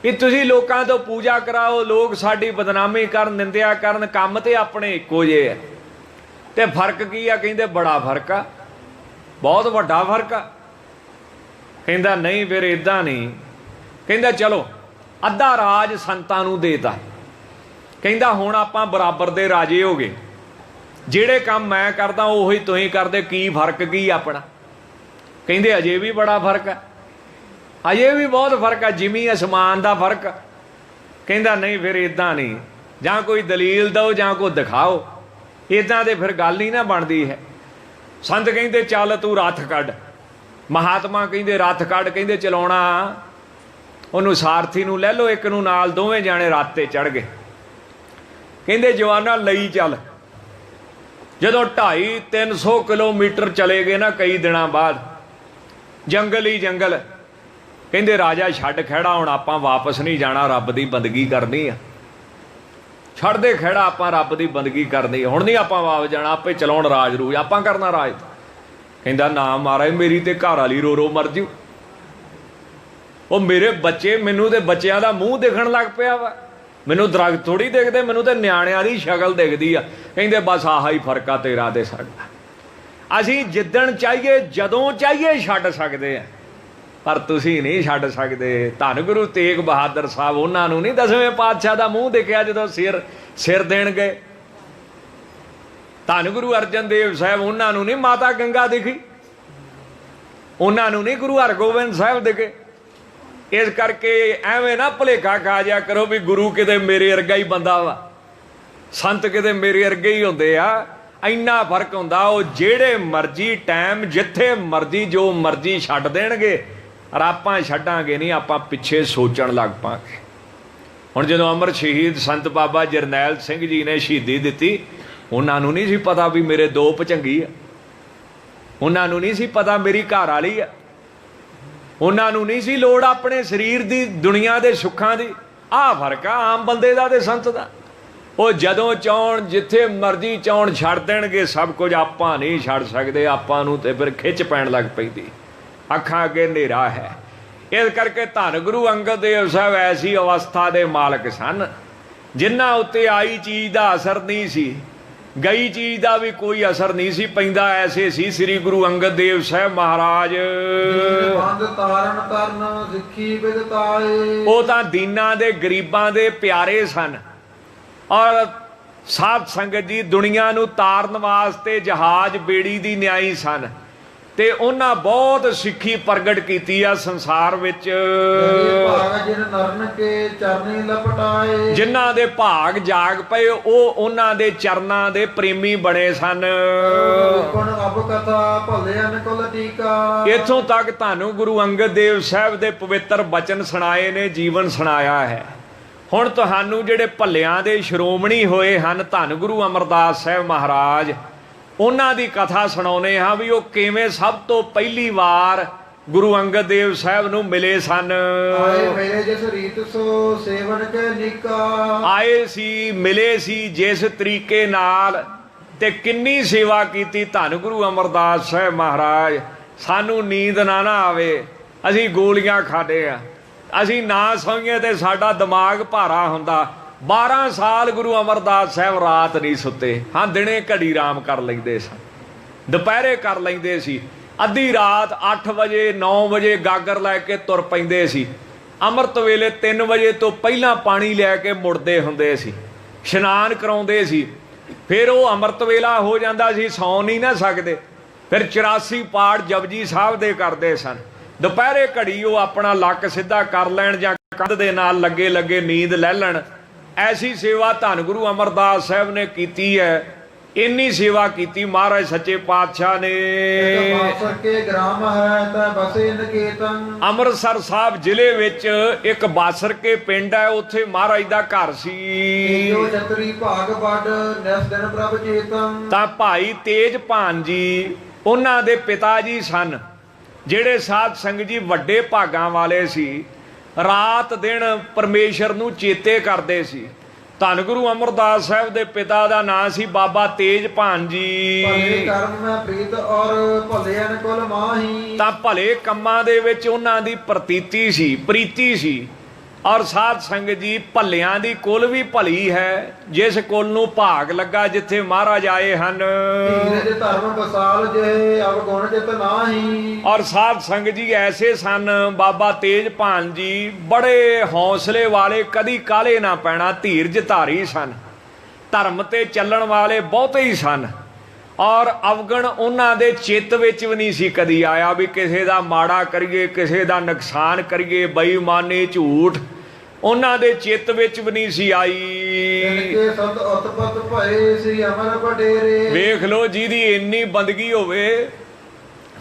ਵੀ ਤੁਸੀਂ ਲੋਕਾਂ ਤੋਂ ਪੂਜਾ ਕਰਾਓ, ਲੋਕ ਸਾਡੀ ਬਦਨਾਮੀ ਕਰਨ, ਨਿੰਦਿਆ ਕਰਨ, ਕੰਮ ਤੇ ਆਪਣੇ ਇੱਕੋ ਜਿਹੇ ਆ। ਤੇ ਫਰਕ ਕੀ ਆ? ਕਹਿੰਦੇ ਬੜਾ ਫਰਕ ਆ, ਬਹੁਤ ਵੱਡਾ ਫਰਕ ਆ। ਕਹਿੰਦਾ ਨਹੀਂ ਫਿਰ ਇਦਾਂ ਨਹੀਂ। ਕਹਿੰਦਾ ਚਲੋ ਅੱਧਾ ਰਾਜ ਸੰਤਾਂ ਨੂੰ ਦੇਤਾ। ਕਹਿੰਦਾ ਹੁਣ ਆਪਾਂ ਬਰਾਬਰ ਦੇ ਰਾਜੇ ਹੋ ਗਏ, ਜਿਹੜੇ ਕੰਮ ਮੈਂ ਕਰਦਾ ਉਹੀ ਤੁਸੀਂ ਕਰਦੇ, ਕੀ ਫਰਕ ਕੀ ਆਪਣਾ? ਕਹਿੰਦੇ ਅਜੇ ਵੀ ਬੜਾ ਫਰਕ ਆ, ਅਜੇ ਵੀ ਬਹੁਤ ਫਰਕ ਆ, ਜ਼ਮੀਨ ਅਸਮਾਨ ਦਾ ਫਰਕ। ਕਹਿੰਦਾ ਨਹੀਂ ਫਿਰ ਇਦਾਂ ਨਹੀਂ, ਜਾਂ ਕੋਈ ਦਲੀਲ ਦਿਓ ਜਾਂ ਕੋਈ ਦਿਖਾਓ, ਇਦਾਂ ਤੇ ਫਿਰ ਗੱਲ ਹੀ ਨਾ ਬਣਦੀ ਹੈ। ਸੰਤ ਕਹਿੰਦੇ ਚੱਲ ਤੂੰ ਰੱਥ ਕੱਢ। ਮਹਾਤਮਾ ਕਹਿੰਦੇ ਰੱਥ ਕੱਢ। ਕਹਿੰਦੇ ਚਲਾਉਣਾ ਉਹਨੂੰ ਸਾਰਥੀ ਨੂੰ ਲੈ ਲਓ, ਇੱਕ ਨੂੰ ਨਾਲ, ਦੋਵੇਂ ਜਾਣੇ ਰੱਥ ਤੇ ਚੜ੍ਹ ਗਏ। ਕਹਿੰਦੇ ਜਵਾਨਾਂ ਲਈ ਚੱਲ। ਜਦੋਂ 250-300 ਕਿਲੋਮੀਟਰ ਚਲੇ ਗਏ ਨਾ, ਕਈ ਦਿਨਾਂ ਬਾਅਦ, ਜੰਗਲ ਹੀ ਜੰਗਲ। ਕਹਿੰਦੇ ਰਾਜਾ ਛੱਡ ਖਹਿੜਾ, ਹੁਣ ਆਪਾਂ ਵਾਪਸ ਨਹੀਂ ਜਾਣਾ, ਰੱਬ ਦੀ ਬੰਦਗੀ ਕਰਨੀ ਆ। ਛੱਡ ਦੇ ਖਹਿੜਾ, ਆਪਾਂ ਰੱਬ ਦੀ ਬੰਦਗੀ ਕਰਨੀ, ਹੁਣ ਨਹੀਂ ਆਪਾਂ ਵਾਪਸ ਜਾਣਾ, ਆਪੇ ਚਲਾਉਣ ਰਾਜ ਰੂਜ, ਆਪਾਂ ਕਰਨਾ ਰਾਜ। ਕਹਿੰਦਾ ਨਾ ਮਹਾਰਾਜ, ਮੇਰੀ ਤੇ ਘਰ ਵਾਲੀ ਰੋ ਰੋ ਮਰ ਜੂ। ਉਹ ਮੇਰੇ ਬੱਚੇ, ਮੈਨੂੰ ਤੇ ਬੱਚਿਆਂ ਦਾ ਮੂੰਹ ਦਿਖਣ ਲੱਗ ਪਿਆ ਵਾ, ਮੈਨੂੰ ਦਰਖਤ ਥੋੜੀ ਦਿਖਦੇ, ਮੈਨੂੰ ਤੇ ਨਿਆਣਿਆਂ ਦੀ ਸ਼ਕਲ ਦਿਖਦੀ ਆ। ਕਹਿੰਦੇ ਬਸ ਆਹਾ ਹੀ ਫਰਕ ਆ ਤੇਰਾ ਤੇ ਸਾਡਾ। ਅਸੀਂ ਜਿੱਦਣ ਚਾਹੀਏ ਜਦੋਂ ਚਾਹੀਏ ਛੱਡ ਸਕਦੇ ਆ, ਪਰ ਤੁਸੀਂ ਨਹੀਂ ਛੱਡ ਸਕਦੇ। ਧੰਨ ਗੁਰੂ ਤੇਗ ਬਹਾਦਰ ਸਾਹਿਬ, ਉਹਨਾਂ ਨੂੰ ਨਹੀਂ 10ਵੇਂ ਪਾਤਸ਼ਾਹ ਦਾ ਮੂੰਹ ਦਿਖਿਆ ਜਦੋਂ ਸਿਰ ਦੇਣ ਗਏ। ਧੰਨ ਗੁਰੂ ਅਰਜਨ ਦੇਵ ਸਾਹਿਬ, ਉਹਨਾਂ ਨੂੰ ਨਹੀਂ ਮਾਤਾ ਗੰਗਾ ਦਿਖੀ, ਉਹਨਾਂ ਨੂੰ ਨਹੀਂ ਗੁਰੂ ਹਰਗੋਬਿੰਦ ਸਾਹਿਬ ਦਿਖੇ। ਇਸ ਕਰਕੇ ਐਵੇਂ ਨਾ ਭੁਲੇਖਾ ਖਾ ਜਾ ਕਰੋ ਵੀ ਗੁਰੂ ਕਿਤੇ ਮੇਰੇ ਵਰਗਾ ਹੀ ਬੰਦਾ ਵਾ, ਸੰਤ ਕਿਤੇ ਮੇਰੇ ਵਰਗੇ ਹੀ ਹੁੰਦੇ ਆ। ਇੰਨਾ ਫਰਕ ਹੁੰਦਾ। ਉਹ ਜਿਹੜੇ ਮਰਜ਼ੀ ਟਾਈਮ, ਜਿੱਥੇ ਮਰਜ਼ੀ, ਜੋ ਮਰਜ਼ੀ ਛੱਡ ਦੇਣਗੇ, ਔਰ ਆਪਾਂ ਛੱਡਾਂਗੇ ਨਹੀਂ, ਆਪਾਂ ਪਿੱਛੇ ਸੋਚਣ ਲੱਗ ਪਾਂਗੇ। ਹੁਣ ਜਦੋਂ ਅਮਰ ਸ਼ਹੀਦ ਸੰਤ ਬਾਬਾ ਜਰਨੈਲ ਸਿੰਘ ਜੀ ਨੇ ਸ਼ਹੀਦੀ ਦਿੱਤੀ, ਉਹਨਾਂ ਨੂੰ ਨਹੀਂ ਸੀ ਪਤਾ ਵੀ ਮੇਰੇ ਦੋ ਭਚੰਗੀ ਆ, ਉਹਨਾਂ ਨੂੰ ਨਹੀਂ ਸੀ ਪਤਾ ਮੇਰੀ ਘਰ ਵਾਲੀ ਆ, ਉਹਨਾਂ ਨੂੰ ਨਹੀਂ ਸੀ ਲੋੜ ਆਪਣੇ ਸਰੀਰ ਦੀ, ਦੁਨੀਆ ਦੇ ਸੁੱਖਾਂ ਦੀ। ਆਹ ਫਰਕ ਆ ਆਮ ਬੰਦੇ ਦਾ ਤੇ ਸੰਤ ਦਾ। ਉਹ ਜਦੋਂ ਚਾਹਣ, ਜਿੱਥੇ ਮਰਜ਼ੀ ਚਾਹਣ, ਛੱਡ ਦੇਣਗੇ ਸਭ ਕੁਝ। ਆਪਾਂ ਨਹੀਂ ਛੱਡ ਸਕਦੇ, ਆਪਾਂ ਨੂੰ ਤੇ ਫਿਰ ਖਿੱਚ ਪੈਣ ਲੱਗ ਪੈਂਦੀ, ਅੱਖਾਂ ਅੱਗੇ ਹਨੇਰਾ ਹੈ। ਇਸ ਕਰਕੇ ਧੰਨ ਗੁਰੂ ਅੰਗਦ ਦੇਵ ਸਾਹਿਬ ਐਸੀ ਅਵਸਥਾ ਦੇ ਮਾਲਕ ਸਨ, ਜਿਨ੍ਹਾਂ ਉੱਤੇ ਆਈ ਚੀਜ਼ ਦਾ ਅਸਰ ਨਹੀਂ ਸੀ, ਗਈ ਚੀਜ਼ ਦਾ ਵੀ ਕੋਈ ਅਸਰ ਨਹੀਂ ਸੀ ਪੈਂਦਾ। ਐਸੇ ਸੀ ਸ੍ਰੀ ਗੁਰੂ ਅੰਗਦ ਦੇਵ ਸਾਹਿਬ ਮਹਾਰਾਜ। ਉਹ ਤਾਂ ਦੀਨਾਂ ਦੇ, ਗਰੀਬਾਂ ਦੇ ਪਿਆਰੇ ਸਨ, ਔਰ ਸਾਧ ਸੰਗਤ ਜੀ ਦੁਨੀਆ ਨੂੰ ਤਾਰਨ ਵਾਸਤੇ ਜਹਾਜ਼ ਬੇੜੀ ਦੀ ਨਿਆਈ ਸਨ। ਤੇ ਉਹਨਾਂ ਬਹੁਤ ਸਿੱਖੀ ਪ੍ਰਗਟ ਕੀਤੀ ਆ ਸੰਸਾਰ ਵਿੱਚ। ਜਿਨ੍ਹਾਂ ਦੇ ਭਾਗ ਜਾਗ ਪਏ, ਉਹ ਉਹਨਾਂ ਦੇ ਚਰਨਾਂ ਦੇ ਪ੍ਰੇਮੀ ਬਣੇ ਸਨ। ਇੱਥੋਂ ਤੱਕ ਤੁਹਾਨੂੰ ਗੁਰੂ ਅੰਗਦ ਦੇਵ ਸਾਹਿਬ ਦੇ ਪਵਿੱਤਰ ਬਚਨ ਸੁਣਾਏ ਨੇ, ਜੀਵਨ ਸੁਣਾਇਆ ਹੈ। ਹੁਣ ਤੁਹਾਨੂੰ ਜਿਹੜੇ ਭੱਲਿਆਂ ਦੇ ਸ਼੍ਰੋਮਣੀ ਹੋਏ ਹਨ, ਧੰਨ ਗੁਰੂ ਅਮਰਦਾਸ ਸਾਹਿਬ ਮਹਾਰਾਜ, ਉਹਨਾਂ ਦੀ ਕਥਾ ਸੁਣਾਉਨੇ ਹਾਂ ਵੀ ਉਹ ਕਿਵੇਂ ਸਭ ਤੋਂ ਪਹਿਲੀ ਵਾਰ ਗੁਰੂ ਅੰਗਦ ਦੇਵ ਸਾਹਿਬ ਨੂੰ ਮਿਲੇ ਸਨ। ਆਏ ਸੀ, ਮਿਲੇ ਸੀ ਜਿਸ ਤਰੀਕੇ ਨਾਲ, ਤੇ ਕਿੰਨੀ ਸੇਵਾ ਕੀਤੀ ਧੰਨ ਗੁਰੂ ਅਮਰਦਾਸ ਸਾਹਿਬ ਮਹਾਰਾਜ। ਸਾਨੂੰ ਨੀਂਦ ਨਾ ਆਵੇ, ਅਸੀਂ ਗੋਲੀਆਂ ਖਾਂਦੇ ਆ, ਅਸੀਂ ਨਾ ਸੌਈਏ ਤੇ ਸਾਡਾ ਦਿਮਾਗ ਭਾਰਾ ਹੁੰਦਾ। 12 ਸਾਲ ਗੁਰੂ ਅਮਰਦਾਸ ਸਾਹਿਬ ਰਾਤ ਨਹੀਂ ਸੁੱਤੇ। ਹਾਂ, ਦਿਨੇ ਘੜੀ ਆਰਾਮ ਕਰ ਲੈਂਦੇ ਸਨ, ਦੁਪਹਿਰੇ ਕਰ ਲੈਂਦੇ ਸੀ, ਅੱਧੀ ਰਾਤ 8 ਵਜੇ 9 ਵਜੇ ਗਾਗਰ ਲੈ ਕੇ ਤੁਰ ਪੈਂਦੇ ਸੀ। ਅੰਮ੍ਰਿਤ ਵੇਲੇ 3 ਵਜੇ ਤੋਂ ਪਹਿਲਾਂ ਪਾਣੀ ਲੈ ਕੇ ਮੁੜਦੇ ਹੁੰਦੇ ਸੀ। ਇਸ਼ਨਾਨ ਕਰਾਉਂਦੇ ਸੀ। ਫਿਰ ਉਹ ਅੰਮ੍ਰਿਤ ਵੇਲਾ ਹੋ ਜਾਂਦਾ ਸੀ, ਸੌਂ ਨਹੀਂ ਨਾ ਸਕਦੇ, ਫਿਰ 84 ਪਾਠ ਜਪਜੀ ਸਾਹਿਬ ਦੇ ਕਰਦੇ ਸਨ। ਦੁਪਹਿਰੇ ਘੜੀ ਉਹ ਆਪਣਾ ਲੱਕ ਸਿੱਧਾ ਕਰ ਲੈਣ ਜਾਂ ਕੰਧ ਦੇ ਨਾਲ ਲੱਗੇ ਲੱਗੇ ਨੀਂਦ ਲੈ ਲੈਣ। ਐਸੀ ਸੇਵਾ ਧੰਨ ਗੁਰੂ ਅਮਰਦਾਸ ਸਾਹਿਬ ਨੇ ਕੀਤੀ ਹੈ। ਇੰਨੀ ਸੇਵਾ ਕੀਤੀ ਮਹਾਰਾਜ ਸੱਚੇ ਪਾਤਸ਼ਾਹ ਨੇ। ਬਾਸਰ ਕੇ ਗ੍ਰਾਮ ਹੈ ਤਾਂ ਬਸੇ ਨਕੇਤਨ। ਅੰਮ੍ਰਿਤਸਰ ਸਾਹਿਬ ਜ਼ਿਲ੍ਹੇ ਵਿੱਚ ਇੱਕ ਬਾਸਰ ਕੇ ਪਿੰਡ ਹੈ, ਉੱਥੇ ਮਹਾਰਾਜ ਦਾ ਘਰ ਸੀ। ਜੋ ਛਤਰੀ ਭਾਗ ਵੱਡ ਨਿਸ ਦਿਨ ਪ੍ਰਭ ਚੇਤਨ। ਤਾਂ ਭਾਈ ਤੇਜਭਾਨ ਜੀ ਉਹਨਾਂ ਦੇ ਪਿਤਾ ਜੀ ਸਨ, ਜਿਹੜੇ ਸਾਧ ਸੰਗਤ ਜੀ ਵੱਡੇ ਭਾਗਾਂ ਵਾਲੇ ਸੀ। ਰਾਤ ਦਿਨ ਪਰਮੇਸ਼ਰ ਨੂੰ ਚੇਤੇ ਕਰਦੇ ਸੀ। ਧੰਨ ਗੁਰੂ ਅਮਰਦਾਸ ਸਾਹਿਬ ਦੇ ਪਿਤਾ ਦਾ ਨਾਂ ਸੀ ਬਾਬਾ ਤੇਜਭਾਨ ਜੀ। ਭਲੇ ਕਰਮ ਮੈਂ ਪ੍ਰੀਤ ਔਰ ਭਲੇ ਅਨਕੁਲ ਮਾਹੀ। ਤਾਂ ਭਲੇ ਕੰਮਾਂ ਦੇ ਵਿੱਚ ਉਹਨਾਂ ਦੀ ਪ੍ਰਤੀਤੀ ਸੀ, ਪ੍ਰੀਤੀ ਸੀ। ਔਰ ਸਾਧ ਸੰਗਤ ਜੀ ਭਲਿਆਂ ਦੀ ਕੁਲ ਵੀ ਭਲੀ ਹੈ, ਜਿਸ ਕੁਲ ਨੂੰ ਭਾਗ ਲੱਗਾ ਜਿੱਥੇ ਮਹਾਰਾਜ ਆਏ ਹਨ। ਧੀਰਜ ਧਰਮ ਬਸਾਲ ਜੇ ਅਵਗੁਣ ਜਿਤ ਨਾਹੀ। ਔਰ ਸਾਧ ਸੰਗਤ ਜੀ ਐਸੇ ਸਨ ਬਾਬਾ ਤੇਜਭਾਨ ਜੀ, ਬੜੇ ਹੌਸਲੇ ਵਾਲੇ, ਕਦੀ ਕਾਹਲੇ ਨਾ ਪੈਣਾ, ਧੀਰਜ ਧਾਰੀ ਸਨ। ਧਰਮ ਤੇ ਚੱਲਣ ਵਾਲੇ ਬਹੁਤੇ ਹੀ ਸਨ। ਔਰ ਅਵਗਣ ਉਹਨਾਂ ਦੇ ਚਿੱਤ ਵਿੱਚ ਵੀ ਨਹੀਂ ਸੀ ਕਦੀ ਆਇਆ ਵੀ ਕਿਸੇ ਦਾ ਮਾੜਾ ਕਰੀਏ, ਕਿਸੇ ਦਾ ਨੁਕਸਾਨ ਕਰੀਏ, ਬੇਈਮਾਨੀ, ਝੂਠ ਉਹਨਾਂ ਦੇ ਚਿੱਤ ਵਿੱਚ ਵੀ ਨਹੀਂ ਸੀ ਆਈ। ਇਨਕੇ ਸੰਤ ਉਤਪਤ ਭਏ ਸ੍ਰੀ ਅਮਰ ਵਡੇਰੇ। ਵੇਖ ਲੋ, ਜਿਹਦੀ ਇੰਨੀ ਬੰਦਗੀ ਹੋਵੇ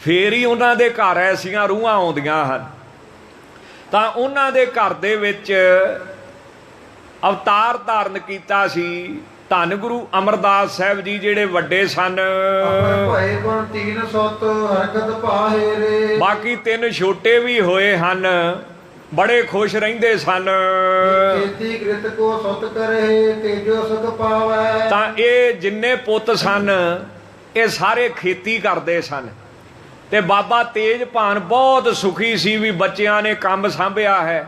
ਫੇਰ ਹੀ ਉਹਨਾਂ ਦੇ ਘਰ ਐਸੀਆਂ ਰੂਹਾਂ ਆਉਂਦੀਆਂ ਹਨ। ਤਾਂ ਉਹਨਾਂ ਦੇ ਘਰ ਦੇ ਵਿੱਚ ਅਵਤਾਰ ਧਾਰਨ ਕੀਤਾ ਸੀ ਧੰਨ ਗੁਰੂ ਅਮਰਦਾਸ ਸਾਹਿਬ ਜੀ, ਜਿਹੜੇ ਵੱਡੇ ਸਨ। ਭਏ ਗੁਣ ਤੀਨ ਸੁਤ ਹਰਕਤ ਪਾਹੇ ਰੇ। ਬਾਕੀ 3 ਛੋਟੇ ਵੀ ਹੋਏ ਹਨ, ਬੜੇ ਖੁਸ਼ ਰਹਿੰਦੇ ਸਨ। ਖੇਤੀ ਕ੍ਰਿਤ ਕੋ ਸੁਤ ਕਰੇ ਤੇਜੋ ਸੁਖ ਪਾਵੈ। ਤਾਂ ਇਹ ਜਿੰਨੇ ਪੁੱਤ ਸਨ ਇਹ ਸਾਰੇ ਖੇਤੀ ਕਰਦੇ ਸਨ। ਤੇ ਬਾਬਾ ਤੇਜਭਾਨ ਬਹੁਤ ਸੁਖੀ ਸੀ ਵੀ ਬੱਚਿਆਂ ਨੇ ਕੰਮ ਸੰਭਿਆ ਹੈ,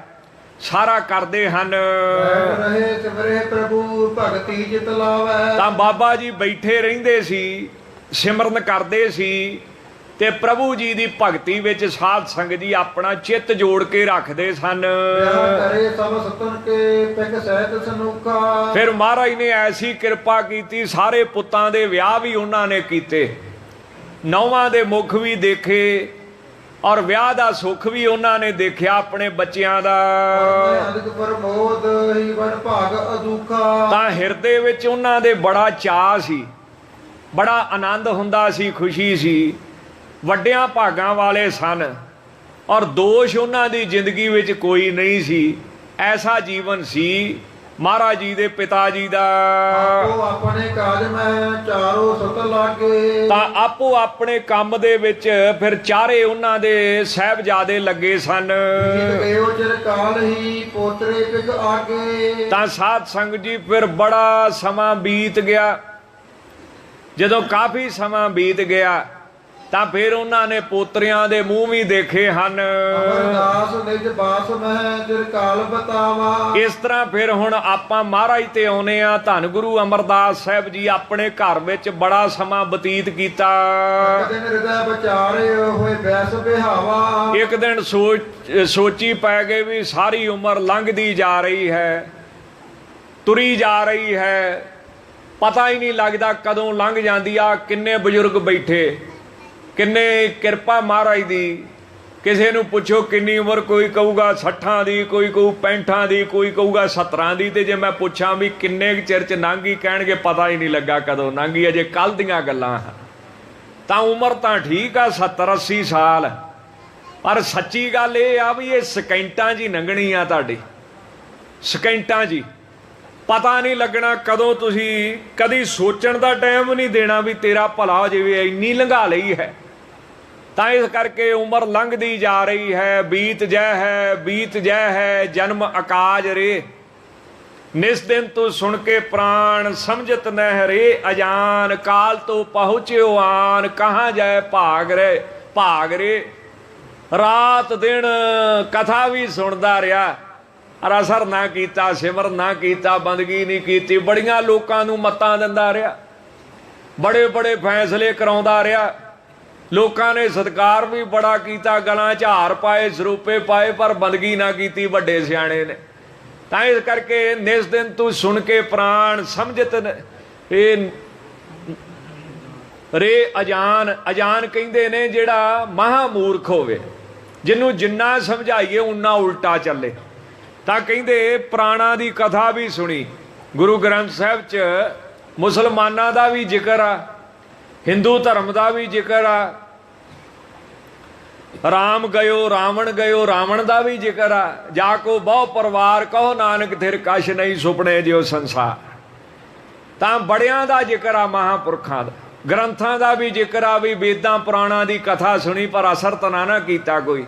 ਸਾਰਾ ਕਰਦੇ ਹਨ। ਰਹੇ ਸਿਮਰੇ ਪ੍ਰਭੂ ਭਗਤੀ ਜਿਤ ਲਾਵੈ। ਤਾਂ ਬਾਬਾ ਜੀ ਬੈਠੇ ਰਹਿੰਦੇ ਸੀ, ਸਿਮਰਨ ਕਰਦੇ ਸੀ ਤੇ ਪ੍ਰਭੂ ਜੀ ਦੀ ਭਗਤੀ ਵਿੱਚ ਸਾਧ ਸੰਗਤ ਜੀ ਆਪਣਾ ਚਿੱਤ ਜੋੜ ਕੇ ਰੱਖਦੇ ਸਨ। ਕਰੇ ਸਭ ਸਤਨ ਕੇ ਪਿਕ ਸਹਿਤ ਸਨੂਖਾ। ਫਿਰ ਮਹਾਰਾਜ ਨੇ ਐਸੀ ਕਿਰਪਾ ਕੀਤੀ, ਸਾਰੇ ਪੁੱਤਾਂ ਦੇ ਵਿਆਹ ਵੀ ਉਹਨਾਂ ਨੇ ਕੀਤੇ, ਨੌਵਾਂ ਦੇ ਮੁਖ ਵੀ ਦੇਖੇ ਔਰ ਵਿਆਹ ਦਾ ਸੁੱਖ ਵੀ ਉਹਨਾਂ ਨੇ ਦੇਖਿਆ ਆਪਣੇ ਬੱਚਿਆਂ ਦਾ। ਅਦਿਕ ਪ੍ਰਮੋਦ ਹੀ ਬੜ ਭਾਗ ਅਦੁਖਾ। ਤਾਂ ਹਿਰਦੇ ਵਿੱਚ ਉਹਨਾਂ ਦੇ ਬੜਾ ਚਾਅ ਸੀ, ਬੜਾ ਆਨੰਦ ਹੁੰਦਾ ਸੀ, ਖੁਸ਼ੀ ਸੀ। ਵੱਡਿਆਂ ਭਾਗਾਂ ਵਾਲੇ ਸਨ ਔਰ ਦੋਸ਼ ਉਹਨਾਂ ਦੀ ਜ਼ਿੰਦਗੀ ਵਿੱਚ ਕੋਈ ਨਹੀਂ ਸੀ। ਐਸਾ ਜੀਵਨ ਸੀ ਮਹਾਰਾਜ ਜੀ ਦੇ ਪਿਤਾ ਜੀ ਦਾ। ਆਪੋ ਆਪਣੇ ਕਾਜ ਮੈਂ ਚਾਰੋ ਸੁਤ ਲਾਗੇ। ਤਾਂ ਆਪੋ ਆਪਣੇ ਕੰਮ ਦੇ ਵਿੱਚ ਫਿਰ ਚਾਰੇ ਉਹਨਾਂ ਦੇ ਸਾਹਿਬਜ਼ਾਦੇ ਲੱਗੇ ਸਨ। ਗਇਓ ਚਿਰ ਕਾਲ ਹੀ ਪੋਤਰੇ ਪਿਕ ਆਗੇ। ਤਾਂ ਸਾਧ ਸੰਗਤ ਜੀ ਫਿਰ ਬੜਾ ਸਮਾਂ ਬੀਤ ਗਿਆ। ਜਦੋਂ ਕਾਫੀ ਸਮਾਂ ਬੀਤ ਗਿਆ ਤਾਂ ਫਿਰ ਉਹਨਾਂ ਨੇ ਪੋਤਰਿਆਂ ਦੇ ਮੂੰਹ ਵੀ ਦੇਖੇ ਹਨ। ਅਮਰਦਾਸ ਨਿਜ ਬਾਸ ਮਹਿ ਚਿਰ ਕਾਲ ਬਤਾਵਾ। ਇਸ ਤਰ੍ਹਾਂ ਫਿਰ ਹੁਣ ਆਪਾਂ ਮਹਾਰਾਜ ਤੇ ਆਉਨੇ ਆ। ਧੰਨ ਗੁਰੂ ਅਮਰਦਾਸ ਸਾਹਿਬ ਜੀ ਆਪਣੇ ਘਰ ਵਿੱਚ ਬੜਾ ਸਮਾਂ ਬਤੀਤ ਕੀਤਾ। ਇੱਕ ਦਿਨ ਹਿਰਦੈ ਵਿਚਾਰੇ ਹੋਏ ਬੈਸ ਬਿਹਾਵਾ। ਇੱਕ ਦਿਨ ਸੋਚੀ ਪੈ ਗਏ ਵੀ ਸਾਰੀ ਉਮਰ ਲੰਘਦੀ ਜਾ ਰਹੀ ਹੈ, ਤੁਰੀ ਜਾ ਰਹੀ ਹੈ, ਪਤਾ ਹੀ ਨਹੀਂ ਲੱਗਦਾ ਕਦੋਂ ਲੰਘ ਜਾਂਦੀ ਆ। ਕਿੰਨੇ ਬਜ਼ੁਰਗ ਬੈਠੇ, ਕਿੰਨੇ ਕਿਰਪਾ ਮਹਾਰਾਜ ਦੀ। ਕਿਸੇ ਨੂੰ ਪੁੱਛੋ ਕਿੰਨੀ ਉਮਰ, ਕੋਈ ਕਹੂਗਾ 60 ਦੀ, ਕੋਈ ਕਹੂ 65 ਦੀ, ਕੋਈ ਕਹੂਗਾ 17 ਦੀ। ਤੇ ਜੇ ਮੈਂ ਪੁੱਛਾਂ ਵੀ ਕਿੰਨੇ ਚਿਰ ਚ ਲੰਘੀ, ਕਹਿਣਗੇ ਪਤਾ ਹੀ ਨਹੀਂ ਲੱਗਾ ਕਦੋਂ ਲੰਘੀ, ਅਜੇ ਕੱਲ ਦੀਆਂ ਗੱਲਾਂ। ਤਾਂ ਉਮਰ ਤਾਂ ਠੀਕ ਆ 70-80 ਸਾਲ, ਪਰ ਸੱਚੀ ਗੱਲ ਇਹ ਆ ਵੀ ਇਹ ਸਕਿੰਟਾਂ 'ਚ ਹੀ ਲੰਘਣੀ ਆ ਤੁਹਾਡੀ, ਸਕਿੰਟਾਂ 'ਚ ਹੀ। ਪਤਾ ਨਹੀਂ ਲੱਗਣਾ ਕਦੋਂ, ਤੁਸੀਂ ਕਦੀ ਸੋਚਣ ਦਾ ਟਾਈਮ ਨਹੀਂ ਦੇਣਾ ਵੀ ਤੇਰਾ ਭਲਾ ਹੋ ਜਾਵੇ, ਇੰਨੀ ਲੰਘਾ ਲਈ ਹੈ। ਤਾਂ ਇਸ ਕਰਕੇ ਉਮਰ ਲੰਘਦੀ ਜਾ ਰਹੀ ਹੈ। ਬੀਤ ਜੈ ਹੈ, ਬੀਤ ਜੈ ਹੈ, ਜਨਮ ਅਕਾਜ ਰੇ। ਨਿਸ ਦਿਨ ਤੂੰ ਸੁਣ ਕੇ ਪ੍ਰਾਣ ਸਮਝਤ ਨਹਿ ਰੇ ਅਜਾਨ। ਕਾਲ ਤੋਂ ਪਹੁੰਚਿਓ ਆਨ, ਕਹਾਂ ਜਾਏ ਭਾਗ ਰੇ ਭਾਗ ਰੇ। ਰਾਤ ਦਿਨ ਕਥਾ ਵੀ ਸੁਣਦਾ ਰਿਹਾ, ਅਰ ਅਸਰ ਨਾ ਕੀਤਾ, ਸਿਮਰਨ ਨਾ ਕੀਤਾ, ਬੰਦਗੀ ਨਹੀਂ ਕੀਤੀ। ਬੜੀਆਂ ਲੋਕਾਂ ਨੂੰ ਮੱਤਾਂ ਦਿੰਦਾ ਰਿਹਾ, ਬੜੇ ਬੜੇ ਫੈਸਲੇ ਕਰਾਉਂਦਾ ਰਿਹਾ। ਲੋਕਾਂ ਨੇ ਸਤਿਕਾਰ ਵੀ ਬੜਾ ਕੀਤਾ, ਗਲਾਂ 'ਚ ਹਾਰ ਪਾਏ, ਸਰੂਪੇ ਪਾਏ, ਪਰ ਬੰਦਗੀ ਨਾ ਕੀਤੀ ਵੱਡੇ ਸਿਆਣੇ ਨੇ। ਤਾਂ ਇਸ ਕਰਕੇ ਨਿਸ ਦਿਨ ਤੂੰ ਸੁਣ ਕੇ ਪ੍ਰਾਣ ਸਮਝਤ ਇਹ ਰੇ ਅਜਾਨ। ਅਜਾਨ ਕਹਿੰਦੇ ਨੇ ਜਿਹੜਾ ਮਹਾਮੂਰਖ ਹੋਵੇ, ਜਿਹਨੂੰ ਜਿੰਨਾ ਸਮਝਾਈਏ ਉਨਾ ਉਲਟਾ ਚੱਲੇ। ਤਾਂ ਕਹਿੰਦੇ ਪ੍ਰਾਣਾਂ ਦੀ ਕਥਾ ਵੀ ਸੁਣੀ। ਗੁਰੂ ਗ੍ਰੰਥ ਸਾਹਿਬ 'ਚ ਮੁਸਲਮਾਨਾਂ ਦਾ ਵੀ ਜ਼ਿਕਰ ਆ, ਹਿੰਦੂ ਧਰਮ ਦਾ ਵੀ ਜ਼ਿਕਰ ਆ, ਰਾਮ ਗਇਓ ਰਾਵਣ ਗਇਓ ਰਾਵਣ ਦਾ ਵੀ ਜ਼ਿਕਰ ਆ। ਜਾ ਕੋ ਬਹੁ ਪਰਿਵਾਰ ਕਹੋ ਨਾਨਕ ਥਿਰ ਕਛ ਨਹੀਂ ਸੁਪਨੇ ਜਿਉ ਸੰਸਾਰ। ਤਾਂ ਬੜਿਆਂ ਦਾ ਜ਼ਿਕਰ ਆ, ਮਹਾਂਪੁਰਖਾਂ ਦਾ। ਗ੍ਰੰਥਾਂ ਦਾ ਵੀ ਜ਼ਿਕਰ ਆ ਵੀ ਵੇਦਾਂ ਪੁਰਾਣਾਂ ਦੀ ਕਥਾ ਸੁਣੀ ਪਰ ਅਸਰ ਤਾਂ ਨਾ ਕੀਤਾ ਕੋਈ।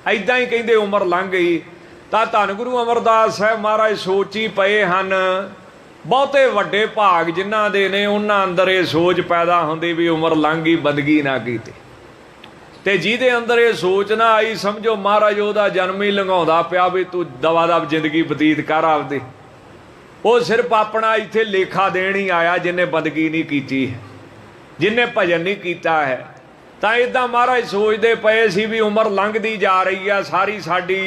ਐਦਾਂ ਹੀ ਕਹਿੰਦੇ ਉਮਰ ਲੰਘ ਗਈ। ਤਾਂ ਧੰਨ ਗੁਰੂ ਅਮਰਦਾਸ ਸਾਹਿਬ ਮਹਾਰਾਜ ਸੋਚੀ ਪਏ ਹਨ। ਬਹੁਤੇ ਵੱਡੇ ਭਾਗ ਜਿਨ੍ਹਾਂ ਦੇ ਨੇ ਉਹਨਾਂ ਅੰਦਰ ਇਹ ਸੋਚ ਪੈਦਾ ਹੁੰਦੀ ਵੀ ਉਮਰ ਲੰਘ ਗਈ, ਬੰਦਗੀ ਨਾ ਕੀਤੀ। ਤੇ ਜਿਹਦੇ ਅੰਦਰ ਇਹ ਸੋਚ ਨਾ ਆਈ, ਸਮਝੋ ਮਹਾਰਾਜ ਉਹਦਾ ਜਨਮ ਹੀ ਲੰਘਾਉਂਦਾ ਪਿਆ ਵੀ ਤੂੰ ਦਵਾ ਦਵ ਜ਼ਿੰਦਗੀ ਬਤੀਤ ਕਰ ਆਪਦੀ। ਉਹ ਸਿਰਫ ਆਪਣਾ ਇੱਥੇ ਲੇਖਾ ਦੇਣ ਹੀ ਆਇਆ, ਜਿਹਨੇ ਬੰਦਗੀ ਨਹੀਂ ਕੀਤੀ, ਜਿਹਨੇ ਭਜਨ ਨਹੀਂ ਕੀਤਾ ਹੈ। ਤਾਂ ਇਦਾਂ ਮਹਾਰਾਜ ਸੋਚਦੇ ਪਏ ਸੀ ਵੀ ਉਮਰ ਲੰਘਦੀ ਜਾ ਰਹੀ ਆ ਸਾਰੀ ਸਾਡੀ।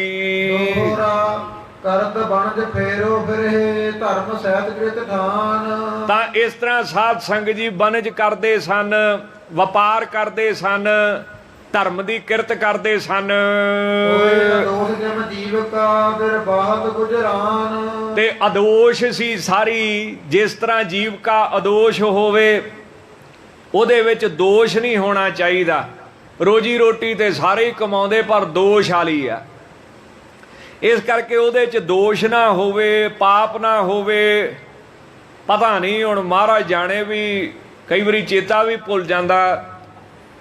ਕਰਤ ਬਣਜ ਫੇਰੋ ਫਿਰੇ ਧਰਮ ਸਹਿਤ ਕ੍ਰਿਤ ਠਾਨ। ਤਾਂ ਇਸ ਤਰ੍ਹਾਂ ਸਾਧ ਸੰਗ ਜੀ ਬਨਜ ਕਰਦੇ ਸਨ, ਵਪਾਰ ਕਰਦੇ ਸਨ, ਧਰਮ ਦੀ ਕਿਰਤ ਕਰਦੇ ਸਨ। ਤੇ ਅਦੋਸ਼ ਸੀ ਸਾਰੀ। ਜਿਸ ਤਰ੍ਹਾਂ ਜੀਵਕਾ ਅਦੋਸ਼ ਹੋਵੇ ਉਹਦੇ ਵਿੱਚ ਦੋਸ਼ ਨਹੀਂ ਹੋਣਾ ਚਾਹੀਦਾ। ਰੋਜੀ ਰੋਟੀ ਤੇ ਸਾਰੇ ਹੀ ਕਮਾਉਂਦੇ ਪਰ ਦੋਸ਼ ਵਾਲੀ ਆ। ਇਸ ਕਰਕੇ ਉਹਦੇ 'ਚ ਦੋਸ਼ ਨਾ ਹੋਵੇ, ਪਾਪ ਨਾ ਹੋਵੇ। ਪਤਾ ਨਹੀਂ ਹੁਣ ਮਹਾਰਾਜ ਜਾਣੇ ਵੀ ਕਈ ਵਾਰੀ ਚੇਤਾ ਵੀ ਭੁੱਲ ਜਾਂਦਾ।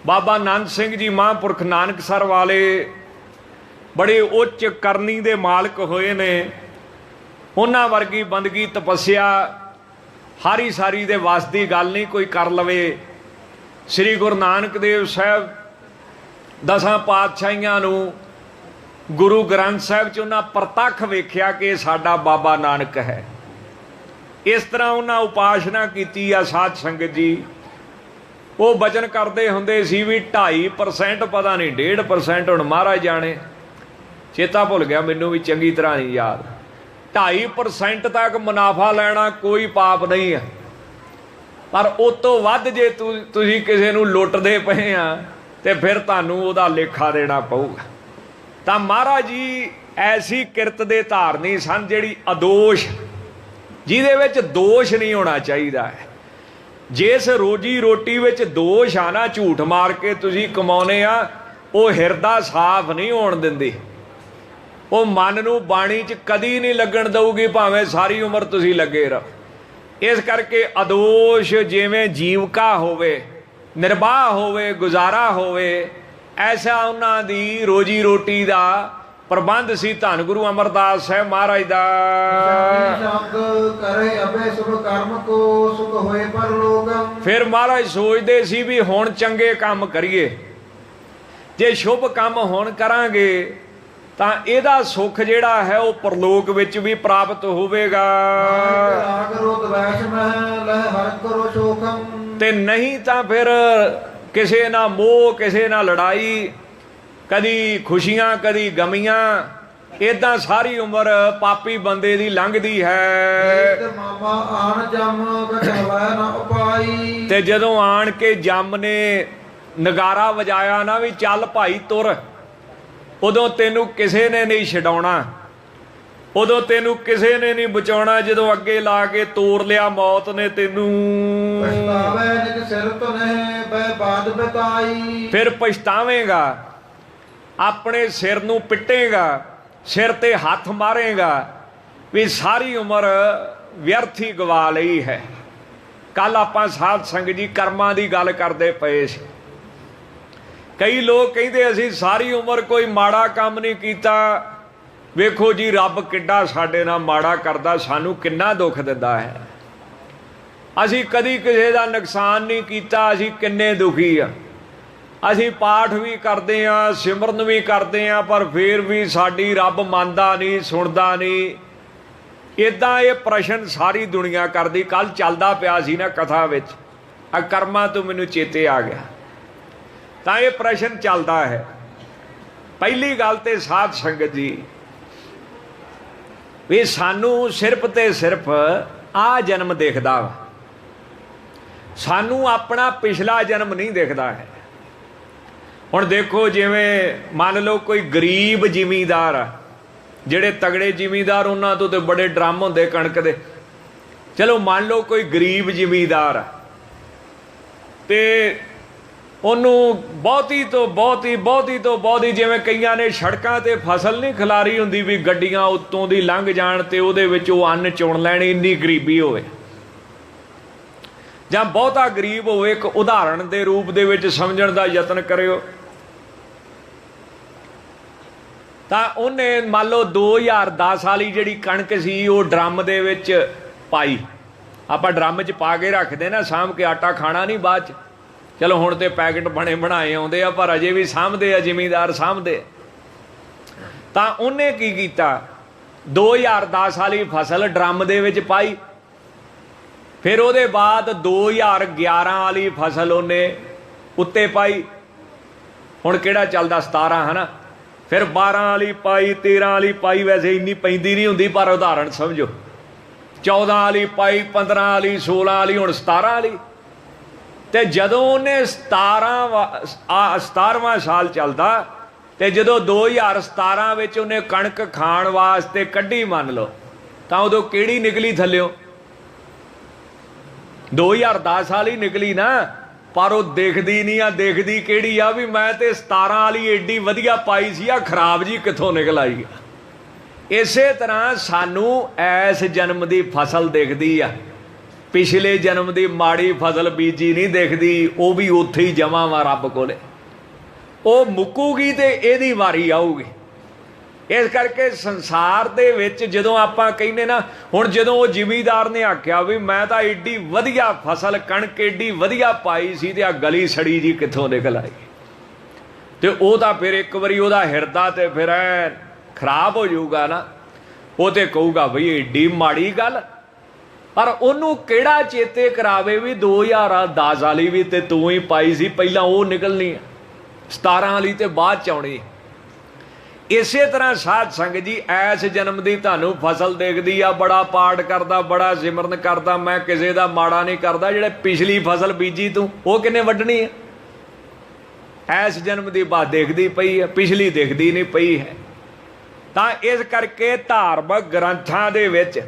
ਬਾਬਾ ਨੰਦ ਸਿੰਘ ਜੀ ਮਹਾਂਪੁਰਖ ਨਾਨਕਸਰ ਵਾਲੇ ਬੜੇ ਉੱਚ ਕਰਨੀ ਦੇ ਮਾਲਕ ਹੋਏ ਨੇ। ਉਹਨਾਂ ਵਰਗੀ ਬੰਦਗੀ ਤਪੱਸਿਆ ਹਾਰੀ ਸਾਰੀ ਦੇ ਵੱਸ ਦੀ ਗੱਲ ਨਹੀਂ ਕੋਈ ਕਰ ਲਵੇ। ਸ੍ਰੀ ਗੁਰੂ ਨਾਨਕ ਦੇਵ ਸਾਹਿਬ 10 ਪਾਤਸ਼ਾਹੀਆਂ ਨੂੰ ਗੁਰੂ ਗ੍ਰੰਥ ਸਾਹਿਬ 'ਚ ਉਹਨਾਂ ਪ੍ਰਤੱਖ ਵੇਖਿਆ ਕਿ ਸਾਡਾ ਬਾਬਾ ਨਾਨਕ ਹੈ। ਇਸ ਤਰ੍ਹਾਂ ਉਹਨਾਂ ਉਪਾਸਨਾ ਕੀਤੀ ਆ ਸਾਧ ਸੰਗਤ ਜੀ। ਉਹ ਬਚਨ ਕਰਦੇ ਹੁੰਦੇ ਸੀ ਵੀ 2.5% ਪਤਾ ਨਹੀਂ 1.5%, ਹੁਣ ਮਹਾਰਾਜ ਜਾਣੇ, ਚੇਤਾ ਭੁੱਲ ਗਿਆ ਮੈਨੂੰ ਵੀ ਚੰਗੀ ਤਰ੍ਹਾਂ ਨਹੀਂ ਯਾਦ। 2.5% ਤੱਕ ਮੁਨਾਫਾ ਲੈਣਾ ਕੋਈ ਪਾਪ ਨਹੀਂ ਹੈ, ਪਰ ਉਸ ਤੋਂ ਵੱਧ ਜੇ ਤੁਸੀਂ ਕਿਸੇ ਨੂੰ ਲੁੱਟਦੇ ਪਏ ਆ ਤੇ ਫਿਰ ਤੁਹਾਨੂੰ ਉਹਦਾ ਲੇਖਾ ਦੇਣਾ ਪਊਗਾ। ਤਾਂ ਮਹਾਰਾਜ ਜੀ ਐਸੀ ਕਿਰਤ ਦੇ ਧਾਰਨੀ ਸਨ ਜਿਹੜੀ ਅਦੋਸ਼, ਜਿਹਦੇ ਵਿੱਚ ਦੋਸ਼ ਨਹੀਂ ਹੋਣਾ ਚਾਹੀਦਾ ਹੈ। ਜਿਸ ਰੋਜੀ ਰੋਟੀ ਵਿੱਚ ਦੋਸ਼ ਆ ਨਾ, ਝੂਠ ਮਾਰ ਕੇ ਤੁਸੀਂ ਕਮਾਉਨੇ ਆ, ਉਹ ਹਿਰਦਾ ਸਾਫ਼ ਨਹੀਂ ਹੋਣ ਦਿੰਦੀ। ਉਹ ਮਨ ਨੂੰ ਬਾਣੀ 'ਚ ਕਦੀ ਨਹੀਂ ਲੱਗਣ ਦਊਗੀ, ਭਾਵੇਂ ਸਾਰੀ ਉਮਰ ਤੁਸੀਂ ਲੱਗੇ ਰਹੋ। ਇਸ ਕਰਕੇ ਅਦੋਸ਼ ਜਿਵੇਂ ਜੀਵਕਾ ਹੋਵੇ, ਨਿਰਬਾਹ ਹੋਵੇ, ਗੁਜ਼ਾਰਾ ਹੋਵੇ, ਐਸਾ ਉਹਨਾਂ ਦੀ ਰੋਜੀ ਰੋਟੀ ਦਾ ਪ੍ਰਬੰਧ ਸੀ। ਧੰਨ ਗੁਰੂ ਅਮਰਦਾਸ ਸਾਹਿਬ ਮਹਾਰਾਜ ਦਾ। ਫਿਰ ਮਹਾਰਾਜ ਸੋਚਦੇ ਸੀ ਵੀ ਹੁਣ ਚੰਗੇ ਕੰਮ ਕਰੀਏ, ਜੇ ਸ਼ੁਭ ਕੰਮ ਹੁਣ ਕਰਾਂਗੇ ਤਾਂ ਇਹਦਾ ਸੁੱਖ ਜਿਹੜਾ ਹੈ ਉਹ ਪਰਲੋਕ ਵਿੱਚ ਵੀ ਪ੍ਰਾਪਤ ਹੋਵੇਗਾ। ਤੇ ਨਹੀਂ ਤਾਂ ਫਿਰ ਕਿਸੇ ਨਾਲ ਮੋਹ, ਕਿਸੇ ਨਾਲ ਲੜਾਈ, ਕਦੀ ਖੁਸ਼ੀਆਂ ਕਦੀ ਗਮੀਆਂ, ਏਦਾਂ ਸਾਰੀ ਉਮਰ ਪਾਪੀ ਬੰਦੇ ਦੀ ਲੰਘਦੀ ਹੈ। ਤੇ ਜਦੋਂ ਆਣ ਕੇ ਜੰਮ ਨੇ ਨਗਾਰਾ ਵਜਾਇਆ ਨਾ ਵੀ ਚੱਲ ਭਾਈ ਤੁਰ, ਉਦੋਂ ਤੈਨੂੰ ਕਿਸੇ ਨੇ ਨਹੀਂ ਛਡਾਉਣਾ, ਉਦੋਂ ਤੈਨੂੰ ਕਿਸੇ ਨੇ ਨਹੀਂ ਬਚਾਉਣਾ। ਜਦੋਂ ਅੱਗੇ ਲਾ ਕੇ ਤੋਰ ਲਿਆ ਮੌਤ ਨੇ ਤੈਨੂੰ, ਫਿਰ ਪਛਤਾਵੇਂਗਾ, ਆਪਣੇ ਸਿਰ ਨੂੰ ਪਿੱਟੇਗਾ, ਸਿਰ ਤੇ ਹੱਥ ਮਾਰੇਗਾ ਵੀ ਸਾਰੀ ਉਮਰ ਵਿਅਰਥ ਹੀ ਗਵਾ ਲਈ ਹੈ। ਕੱਲ ਆਪਾਂ ਸਾਧ ਸੰਗਤ ਜੀ ਕਰਮਾਂ ਦੀ ਗੱਲ ਕਰਦੇ ਪਏ ਸੀ। ਕਈ ਲੋਕ ਕਹਿੰਦੇ ਅਸੀਂ ਸਾਰੀ ਉਮਰ ਕੋਈ ਮਾੜਾ ਕੰਮ ਨਹੀਂ ਕੀਤਾ। ਵੇਖੋ ਜੀ ਰੱਬ ਕਿੱਡਾ ਸਾਡੇ ਨਾਲ ਮਾੜਾ ਕਰਦਾ, ਸਾਨੂੰ ਕਿੰਨਾ ਦੁੱਖ ਦਿੰਦਾ ਹੈ। ਅਸੀਂ ਕਦੀ ਕਿਸੇ ਦਾ ਨੁਕਸਾਨ ਨਹੀਂ ਕੀਤਾ, ਅਸੀਂ ਕਿੰਨੇ ਦੁਖੀ ਆ। ਅਸੀਂ ਪਾਠ ਵੀ ਕਰਦੇ ਹਾਂ, ਸਿਮਰਨ ਵੀ ਕਰਦੇ ਹਾਂ, ਪਰ ਫਿਰ ਵੀ ਸਾਡੀ ਰੱਬ ਮੰਨਦਾ ਨਹੀਂ, ਸੁਣਦਾ ਨਹੀਂ। ਇੱਦਾਂ ਇਹ ਪ੍ਰਸ਼ਨ ਸਾਰੀ ਦੁਨੀਆ ਕਰਦੀ। ਕੱਲ ਚੱਲਦਾ ਪਿਆ ਸੀ ਨਾ ਕਥਾ ਵਿੱਚ, ਆ ਕਰਮਾਂ ਤੋਂ ਮੈਨੂੰ ਚੇਤੇ ਆ ਗਿਆ। ਤਾਂ ਇਹ ਪ੍ਰਸ਼ਨ ਚੱਲਦਾ ਹੈ। ਪਹਿਲੀ ਗੱਲ ਤੇ ਸਾਧ ਸੰਗਤ ਜੀ, ਵੀ ਸਾਨੂੰ ਸਿਰਫ ਤੇ ਸਿਰਫ ਆ ਜਨਮ ਦਿਖਦਾ ਵਾ, ਸਾਨੂੰ ਆਪਣਾ ਪਿਛਲਾ ਜਨਮ ਨਹੀਂ ਦਿਖਦਾ ਹੈ। ਹੁਣ ਦੇਖੋ, ਜਿਵੇਂ ਮੰਨ ਲਓ ਕੋਈ ਗਰੀਬ ਜ਼ਿਮੀਂਦਾਰ ਆ, ਜਿਹੜੇ ਤਗੜੇ ਜ਼ਿਮੀਂਦਾਰ ਉਹਨਾਂ ਤੋਂ ਤੇ ਬੜੇ ਡਰਮ ਹੁੰਦੇ ਕਣਕ ਦੇ। ਚਲੋ ਮੰਨ ਲਓ ਕੋਈ ਗਰੀਬ ਜ਼ਿਮੀਂਦਾਰ ਆ ਤੇ ਉਹਨੂੰ ਬਹੁਤੀ ਤੋਂ ਬਹੁਤੀ ਜਿਵੇਂ ਕਈਆਂ ਨੇ ਸੜਕਾਂ ਤੇ ਫਸਲ ਨਹੀਂ ਖਿਲਾਰੀ ਹੁੰਦੀ ਵੀ ਗੱਡੀਆਂ ਉੱਤੋਂ ਦੀ ਲੰਘ ਜਾਣ ਤੇ ਉਹਦੇ ਵਿੱਚ ਉਹ ਅੰਨ ਚੁਣ ਲੈਣ, ਇੰਨੀ ਗਰੀਬੀ ਹੋਵੇ। ਜਾਂ ਬਹੁਤਾ ਗਰੀਬ ਹੋਵੇ, ਇੱਕ ਉਦਾਹਰਣ ਦੇ ਰੂਪ ਦੇ ਵਿੱਚ ਸਮਝਣ ਦਾ ਯਤਨ ਕਰਿਓ। ਤਾਂ ਉਹਨੇ ਮੰਨ ਲਓ 2010 ਵਾਲੀ ਜਿਹੜੀ ਕਣਕ ਸੀ ਉਹ ਡਰਮ ਦੇ ਵਿੱਚ ਪਾਈ। ਆਪਾਂ ਡਰਮ 'ਚ ਪਾ ਕੇ ਰੱਖਦੇ ਨਾ, ਸਾਂਭ ਕੇ, ਆਟਾ ਖਾਣਾ ਨਹੀਂ ਬਾਅਦ 'ਚ। ਚਲੋ ਹੁਣ ਤੇ ਪੈਕਟ ਬਣੇ ਬਣਾਏ ਆਉਂਦੇ ਆ, ਪਰ ਅਜੇ ਵੀ ਸਾਂਭਦੇ ਆ, ਜ਼ਿਮੀਂਦਾਰ ਸਾਂਭਦੇ। ਤਾਂ ਉਹਨੇ ਕੀ ਕੀਤਾ, 2010 ਵਾਲੀ ਫਸਲ ਡਰਮ ਦੇ ਵਿੱਚ ਪਾਈ। ਫਿਰ ਉਹਦੇ ਬਾਅਦ 2011 ਵਾਲੀ ਫਸਲ ਉਹਨੇ ਉੱਤੇ ਪਾਈ। ਹੁਣ ਕਿਹੜਾ ਚੱਲਦਾ, 17 ਹੈ ਨਾ। ਫਿਰ 12 ਵਾਲੀ ਪਾਈ, 13 ਵਾਲੀ ਪਾਈ, ਵੈਸੇ ਇੰਨੀ ਪੈਂਦੀ ਨਹੀਂ ਹੁੰਦੀ ਪਰ ਉਦਾਹਰਣ ਸਮਝੋ। 14 ਵਾਲੀ ਪਾਈ, 15 ਵਾਲੀ, 16 ਵਾਲੀ, ਹੁਣ 17 ਵਾਲੀ। ਤੇ ਜਦੋਂ ਉਹਨੇ 17ਵਾਂ ਸਾਲ ਚੱਲਦਾ, ਤੇ ਜਦੋਂ 2017 ਵਿੱਚ ਉਹਨੇ ਕਣਕ ਖਾਣ ਵਾਸਤੇ ਕੱਢੀ ਮੰਨ ਲਓ, ਤਾਂ ਉਦੋਂ ਕਿਹੜੀ ਨਿਕਲੀ ਥੱਲਿਓ? 2010 ਵਾਲੀ ਨਿਕਲੀ ਨਾ। ਪਰ ਉਹ ਦੇਖਦੀ ਨਹੀਂ ਆ, ਦੇਖਦੀ ਕਿਹੜੀ ਆ ਵੀ ਮੈਂ ਤੇ 17 ਵਾਲੀ ਏਡੀ ਵਧੀਆ ਪਾਈ ਸੀ, ਆ ਖਰਾਬ ਜੀ ਕਿੱਥੋਂ ਨਿਕਲ ਆਈ ਆ। ਇਸੇ ਤਰ੍ਹਾਂ ਸਾਨੂੰ ਇਸ ਜਨਮ ਦੀ ਫਸਲ ਦਿਖਦੀ ਆ, ਪਿਛਲੇ ਜਨਮ ਦੀ ਮਾੜੀ ਫਸਲ ਬੀਜੀ ਨਹੀਂ ਦਿਖਦੀ। ਉਹ ਵੀ ਉੱਥੇ ਹੀ ਜਮਾ ਵਾ ਰੱਬ ਕੋਲੇ, ਉਹ ਮੁੱਕੂਗੀ ਤੇ ਇਹਦੀ ਵਾਰੀ ਆਊਗੀ। ਇਸ ਕਰਕੇ ਸੰਸਾਰ ਦੇ ਵਿੱਚ ਜਦੋਂ ਆਪਾਂ ਕਹਿੰਦੇ ਨਾ, ਹੁਣ ਜਦੋਂ ਉਹ ਜ਼ਿਮੀਂਦਾਰ ਨੇ ਆਖਿਆ ਵੀ ਮੈਂ ਤਾਂ ਏਡੀ ਵਧੀਆ ਫਸਲ ਕਣਕ ਏਡੀ ਵਧੀਆ ਪਾਈ ਸੀ ਤੇ ਆ ਗਲੀ ਸੜੀ ਜੀ ਕਿੱਥੋਂ ਨਿਕਲ ਆਈ, ਤੇ ਉਹ ਤਾਂ ਫਿਰ ਇੱਕ ਵਾਰੀ ਉਹਦਾ ਹਿਰਦਾ ਤੇ ਫਿਰ ਐ ਖਰਾਬ ਹੋ ਜਾਊਗਾ ਨਾ। ਉਹ ਤੇ ਕਹੂਗਾ ਬਈ ਏਡੀ ਮਾੜੀ ਗੱਲ। ਪਰ ਉਹਨੂੰ ਕਿਹੜਾ ਚੇਤੇ ਕਰਾਵੇ ਵੀ 2010 ਵਾਲੀ ਵੀ ਤੇ ਤੂੰ ਹੀ ਪਾਈ ਸੀ, ਪਹਿਲਾਂ ਉਹ ਨਿਕਲਣੀ ਆ, 17 ਵਾਲੀ ਤੇ ਬਾਅਦ ਚ ਆਉਣੀ। ਇਸੇ ਤਰ੍ਹਾਂ ਸਾਧ ਸੰਗਤ ਜੀ, ਐਸ ਜਨਮ ਦੀ ਤੁਹਾਨੂੰ ਫਸਲ ਦੇਖਦੀ ਆ, ਬੜਾ ਪਾਠ ਕਰਦਾ, ਬੜਾ ਸਿਮਰਨ ਕਰਦਾ, ਮੈਂ ਕਿਸੇ ਦਾ ਮਾੜਾ ਨਹੀਂ ਕਰਦਾ। ਜਿਹੜੇ ਪਿਛਲੀ ਫਸਲ ਬੀਜੀ ਤੂੰ, ਉਹ ਕਿੰਨੇ ਵੱਢਣੀ ਹੈ? ਐਸ ਜਨਮ ਦੀ ਬਾਤ ਦੇਖਦੀ ਪਈ ਹੈ, ਪਿਛਲੀ ਦੇਖਦੀ ਨਹੀਂ ਪਈ ਹੈ। ਤਾਂ ਇਸ ਕਰਕੇ ਧਾਰਮਿਕ ਗ੍ਰੰਥਾਂ ਦੇ ਵਿੱਚ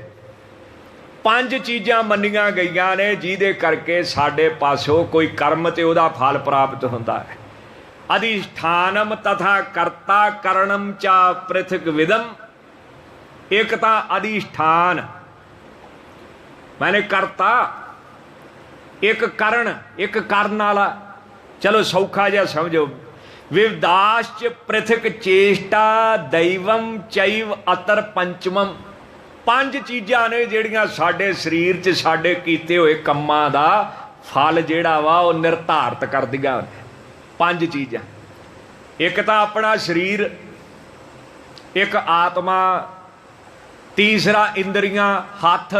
5 ਚੀਜ਼ਾਂ ਮੰਨੀਆਂ ਗਈਆਂ ਨੇ ਜਿਹਦੇ ਕਰਕੇ ਸਾਡੇ ਪਾਸੋਂ ਕੋਈ ਕਰਮ ਤੇ ਉਹਦਾ ਫਲ ਪ੍ਰਾਪਤ ਹੁੰਦਾ ਹੈ। ਅਧਿਸ਼ਠਾਨਮ ਤਥਾ ਕਰਤਾ ਕਰਣਮ ਚਾ ਪ੍ਰਿਥਕ ਵਿਦਮ। ਇੱਕ ਤਾਂ ਅਧਿਸ਼ਠਾਨ ਮੈਨੇ ਕਰਤਾ, ਇੱਕ ਕਰਨ, ਇੱਕ ਕਰਨ ਵਾਲਾ। ਚਲੋ ਸੌਖਾ ਜਿਹਾ ਸਮਝੋ। ਵਿਵਦਾਸ਼ਚ ਪ੍ਰਿਥਕ ਚੇਸ਼ਟਾ ਦੈਵਮ ਚੈਵ ਅਤਰ ਪੰਚਮਮ। 5 ਚੀਜ਼ਾਂ ਨੇ ਜਿਹੜੀਆਂ ਸਾਡੇ ਸਰੀਰ 'ਚ ਸਾਡੇ ਕੀਤੇ ਹੋਏ ਕੰਮਾਂ ਦਾ ਫਲ ਜਿਹੜਾ ਵਾ ਉਹ ਨਿਰਧਾਰਤ ਕਰਦੀਆਂ ਨੇ। 5 ਚੀਜ਼ਾਂ। ਇੱਕ ਤਾਂ ਆਪਣਾ ਸਰੀਰ, ਇੱਕ ਆਤਮਾ, ਤੀਸਰਾ ਇੰਦਰੀਆਂ, ਹੱਥ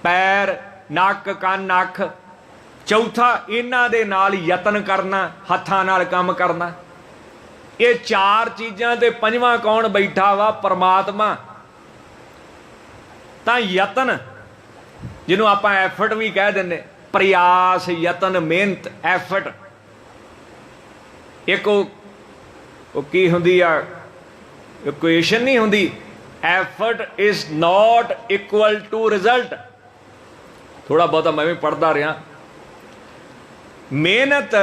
ਪੈਰ, ਨੱਕ ਕੰਨ ਅੱਖ, ਚੌਥਾ ਇਹਨਾਂ ਦੇ ਨਾਲ ਯਤਨ ਕਰਨਾ, ਹੱਥਾਂ ਨਾਲ ਕੰਮ ਕਰਨਾ। ਇਹ 4 ਚੀਜ਼ਾਂ ਤੇ 5ਵਾਂ ਕੌਣ ਬੈਠਾ ਵਾ? ਪਰਮਾਤਮਾ। ਤਾਂ ਯਤਨ, ਜਿਹਨੂੰ ਆਪਾਂ ਐਫਰਟ ਵੀ ਕਹਿ ਦਿੰਦੇ, ਪ੍ਰਯਾਸ, ਯਤਨ, ਮਿਹਨਤ, ਐਫਰਟ। ਇੱਕ ਉਹ ਕੀ ਹੁੰਦੀ ਆ, ਇਕੁਏਸ਼ਨ ਨਹੀਂ ਹੁੰਦੀ, effort is not equal to result. ਥੋੜਾ ਬਹੁਤਾ ਮੈਂ ਵੀ ਪੜ੍ਹਦਾ ਰਿਹਾ। ਮਿਹਨਤ